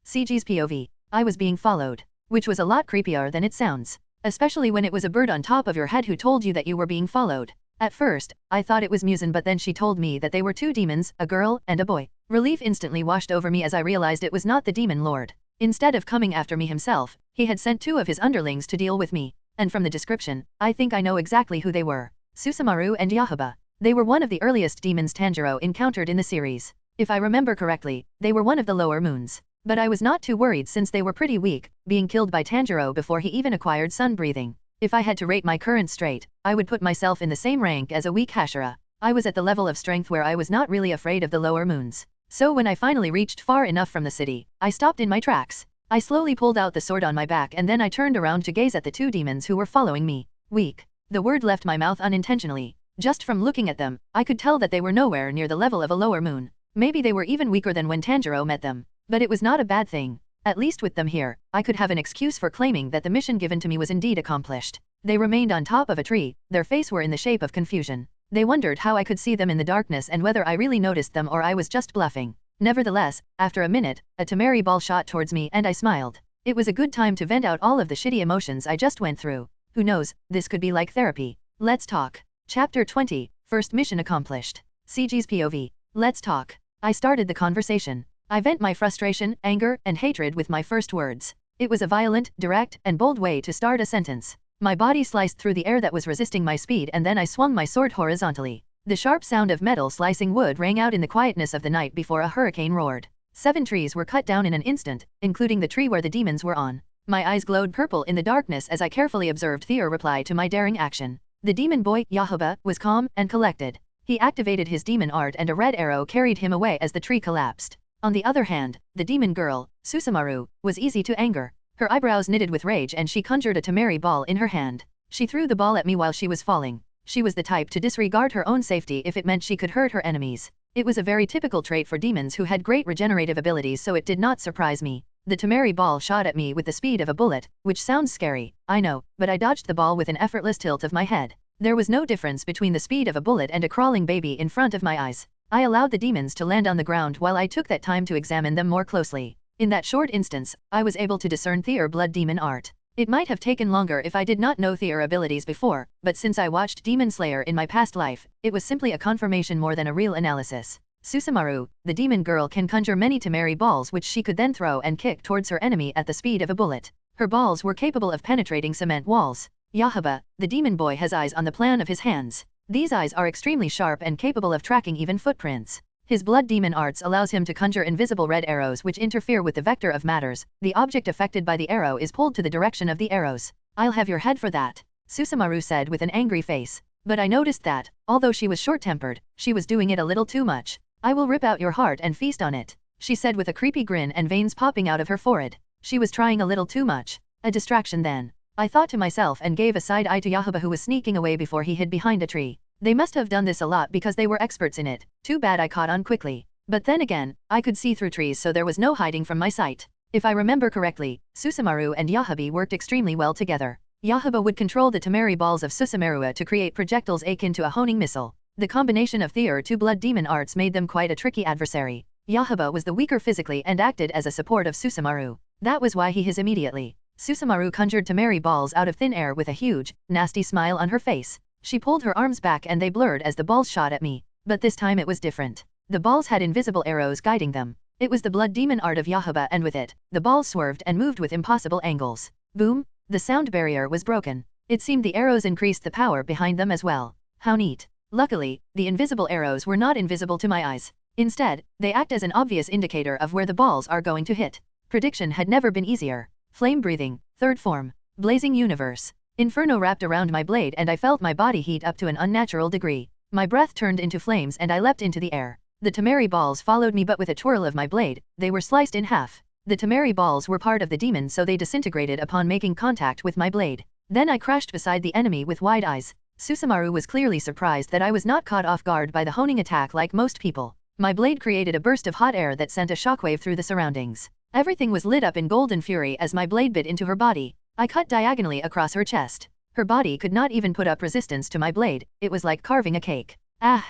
CG's POV. I was being followed, which was a lot creepier than it sounds, especially when it was a bird on top of your head who told you that you were being followed. At first, I thought it was Musen, but then she told me that they were 2 demons, a girl and a boy. Relief instantly washed over me as I realized it was not the demon lord. Instead of coming after me himself, he had sent 2 of his underlings to deal with me, and from the description, I think I know exactly who they were. Susumaru and Yahaba. They were one of the earliest demons Tanjiro encountered in the series. If I remember correctly, they were one of the lower moons. But I was not too worried since they were pretty weak, being killed by Tanjiro before he even acquired sun breathing. If I had to rate my current state, I would put myself in the same rank as a weak Hashira. I was at the level of strength where I was not really afraid of the lower moons. So when I finally reached far enough from the city, I stopped in my tracks. I slowly pulled out the sword on my back and then I turned around to gaze at the 2 demons who were following me. Weak. The word left my mouth unintentionally. Just from looking at them, I could tell that they were nowhere near the level of a lower moon. Maybe they were even weaker than when Tanjiro met them. But it was not a bad thing. At least with them here, I could have an excuse for claiming that the mission given to me was indeed accomplished. They remained on top of a tree, their face were in the shape of confusion. They wondered how I could see them in the darkness and whether I really noticed them or I was just bluffing. Nevertheless, after a minute, a Tamari ball shot towards me and I smiled. It was a good time to vent out all of the shitty emotions I just went through. Who knows, this could be like therapy. Let's talk. Chapter 20, First mission accomplished. CG's POV. Let's talk. I started the conversation. I vent my frustration, anger, and hatred with my first words. It was a violent, direct, and bold way to start a sentence. My body sliced through the air that was resisting my speed, and then I swung my sword horizontally. The sharp sound of metal slicing wood rang out in the quietness of the night before a hurricane roared. 7 trees were cut down in an instant, including the tree where the demons were on. My eyes glowed purple in the darkness as I carefully observed Theor reply to my daring action. The demon boy, Yahuba, was calm and collected. He activated his demon art and a red arrow carried him away as the tree collapsed. On the other hand, the demon girl, Susumaru, was easy to anger. Her eyebrows knitted with rage and she conjured a tamari ball in her hand. She threw the ball at me while she was falling. She was the type to disregard her own safety if it meant she could hurt her enemies. It was a very typical trait for demons who had great regenerative abilities, so it did not surprise me. The tamari ball shot at me with the speed of a bullet, which sounds scary, I know, but I dodged the ball with an effortless tilt of my head. There was no difference between the speed of a bullet and a crawling baby in front of my eyes. I allowed the demons to land on the ground while I took that time to examine them more closely. In that short instance, I was able to discern Theor blood demon art. It might have taken longer if I did not know Theor abilities before, but since I watched Demon Slayer in my past life, it was simply a confirmation more than a real analysis. Susumaru, the demon girl, can conjure many tamari balls which she could then throw and kick towards her enemy at the speed of a bullet. Her balls were capable of penetrating cement walls. Yahuba, the demon boy, has eyes on the plan of his hands. These eyes are extremely sharp and capable of tracking even footprints. His blood demon arts allows him to conjure invisible red arrows which interfere with the vector of matters. The object affected by the arrow is pulled to the direction of the arrows. I'll have your head for that, Susumaru said with an angry face. But I noticed that, although she was short-tempered, she was doing it a little too much. I will rip out your heart and feast on it, she said with a creepy grin and veins popping out of her forehead. She was trying a little too much. A distraction then, I thought to myself, and gave a side eye to Yahuba, who was sneaking away before he hid behind a tree. They must have done this a lot because they were experts in it. Too bad I caught on quickly. But then again, I could see through trees, so there was no hiding from my sight. If I remember correctly, Susumaru and Yahubi worked extremely well together. Yahuba would control the tamari balls of Susumaru to create projectiles akin to a honing missile. The combination of Theor two blood demon arts made them quite a tricky adversary. Yahuba was the weaker physically and acted as a support of Susumaru. That was why he his immediately. Susumaru conjured tamari balls out of thin air with a huge, nasty smile on her face. She pulled her arms back and they blurred as the balls shot at me. But this time it was different. The balls had invisible arrows guiding them. It was the blood demon art of Yahuba, and with it, the balls swerved and moved with impossible angles. Boom! The sound barrier was broken. It seemed the arrows increased the power behind them as well. How neat. Luckily, the invisible arrows were not invisible to my eyes. Instead, they act as an obvious indicator of where the balls are going to hit. Prediction had never been easier. Flame breathing, third form, blazing universe. Inferno wrapped around my blade and I felt my body heat up to an unnatural degree. My breath turned into flames and I leapt into the air. The tamari balls followed me, but with a twirl of my blade, they were sliced in half. The tamari balls were part of the demon, so they disintegrated upon making contact with my blade. Then I crashed beside the enemy with wide eyes. Susumaru was clearly surprised that I was not caught off guard by the honing attack like most people. My blade created a burst of hot air that sent a shockwave through the surroundings. Everything was lit up in golden fury as my blade bit into her body. I cut diagonally across her chest. Her body could not even put up resistance to my blade. It was like carving a cake. Ah!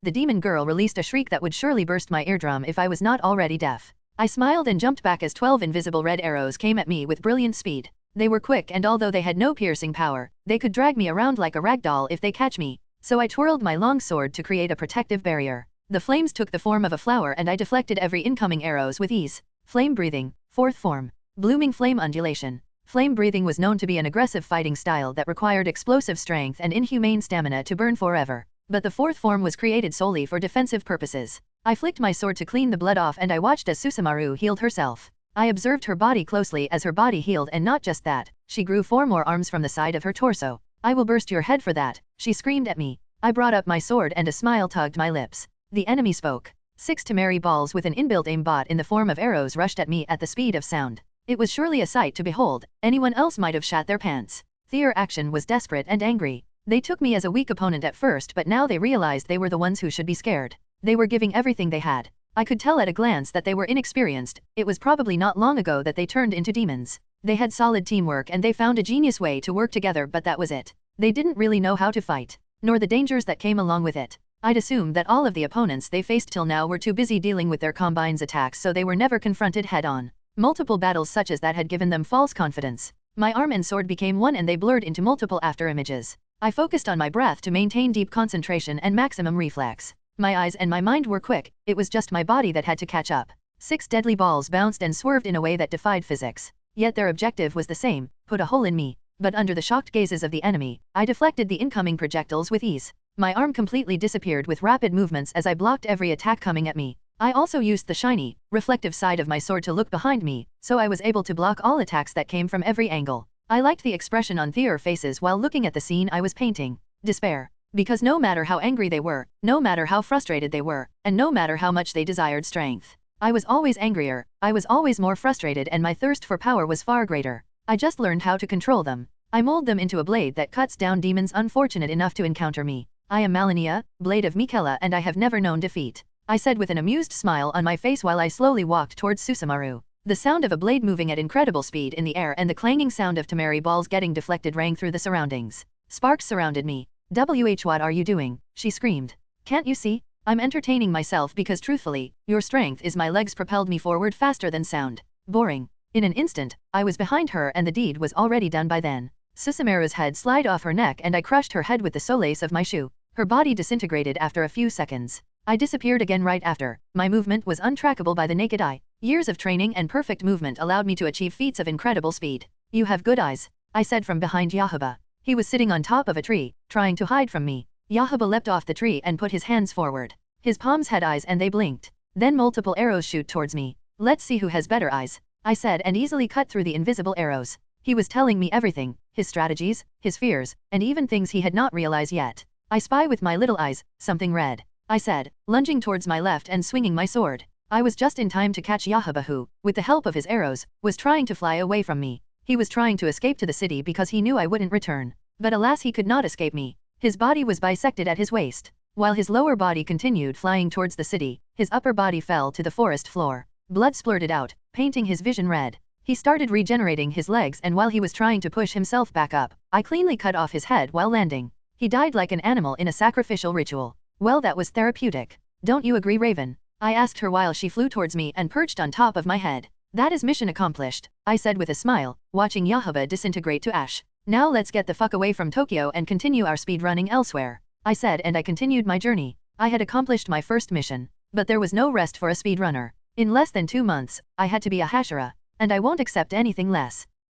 The demon girl released a shriek that would surely burst my eardrum if I was not already deaf. I smiled and jumped back as 12 invisible red arrows came at me with brilliant speed. They were quick, and although they had no piercing power, they could drag me around like a rag doll if they catch me. So I twirled my long sword to create a protective barrier. The flames took the form of a flower and I deflected every incoming arrows with ease. Flame breathing, fourth form, blooming flame undulation. Flame breathing was known to be an aggressive fighting style that required explosive strength and inhumane stamina to burn forever. But the fourth form was created solely for defensive purposes. I flicked my sword to clean the blood off and I watched as Susumaru healed herself. I observed her body closely as her body healed, and not just that, she grew 4 more arms from the side of her torso. I will burst your head for that, she screamed at me. I brought up my sword and a smile tugged my lips. The enemy spoke. 6 tamari balls with an inbuilt aimbot in the form of arrows rushed at me at the speed of sound. It was surely a sight to behold. Anyone else might have shat their pants. Their action was desperate and angry. They took me as a weak opponent at first, but now they realized they were the ones who should be scared. They were giving everything they had. I could tell at a glance that they were inexperienced. It was probably not long ago that they turned into demons. They had solid teamwork and they found a genius way to work together, but that was it. They didn't really know how to fight, nor the dangers that came along with it. I'd assumed that all of the opponents they faced till now were too busy dealing with their combine's attacks, so they were never confronted head-on. Multiple battles such as that had given them false confidence. My arm and sword became one and they blurred into multiple afterimages. I focused on my breath to maintain deep concentration and maximum reflex. My eyes and my mind were quick, it was just my body that had to catch up. 6 deadly balls bounced and swerved in a way that defied physics. Yet their objective was the same, put a hole in me. But under the shocked gazes of the enemy, I deflected the incoming projectiles with ease. My arm completely disappeared with rapid movements as I blocked every attack coming at me. I also used the shiny, reflective side of my sword to look behind me, so I was able to block all attacks that came from every angle. I liked the expression on their faces while looking at the scene I was painting. Despair. Because no matter how angry they were, no matter how frustrated they were, and no matter how much they desired strength, I was always angrier, I was always more frustrated and my thirst for power was far greater. I just learned how to control them. I mold them into a blade that cuts down demons unfortunate enough to encounter me. I am Malenia, Blade of Mikela, and I have never known defeat, I said with an amused smile on my face while I slowly walked towards Susumaru. The sound of a blade moving at incredible speed in the air and the clanging sound of tamari balls getting deflected rang through the surroundings. Sparks surrounded me. What are you doing? She screamed. Can't you see? I'm entertaining myself because truthfully, your strength is my legs propelled me forward faster than sound. Boring. In an instant, I was behind her and the deed was already done by then. Susumaru's head slid off her neck and I crushed her head with the solace of my shoe. Her body disintegrated after a few seconds. I disappeared again right after. My movement was untrackable by the naked eye. Years of training and perfect movement allowed me to achieve feats of incredible speed. You have good eyes, I said from behind Yahuba. He was sitting on top of a tree, trying to hide from me. Yahuba leapt off the tree and put his hands forward. His palms had eyes and they blinked. Then multiple arrows shoot towards me. Let's see who has better eyes, I said and easily cut through the invisible arrows. He was telling me everything, his strategies, his fears, and even things he had not realized yet. I spy with my little eyes, something red, I said, lunging towards my left and swinging my sword. I was just in time to catch Yahuba who, with the help of his arrows, was trying to fly away from me. He was trying to escape to the city because he knew I wouldn't return. But alas, he could not escape me. His body was bisected at his waist. While his lower body continued flying towards the city, his upper body fell to the forest floor. Blood splurted out, painting his vision red. He started regenerating his legs and while he was trying to push himself back up, I cleanly cut off his head while landing. He died like an animal in a sacrificial ritual. Well, that was therapeutic. Don't you agree, Raven? I asked her while she flew towards me and perched on top of my head. That is mission accomplished, I said with a smile, watching Yahuba disintegrate to ash. Now let's get the fuck away from Tokyo and continue our speed running elsewhere, I said and I continued my journey. I had accomplished my first mission. But there was no rest for a speedrunner. In less than 2 months, I had to be a Hashira. And I won't accept anything less.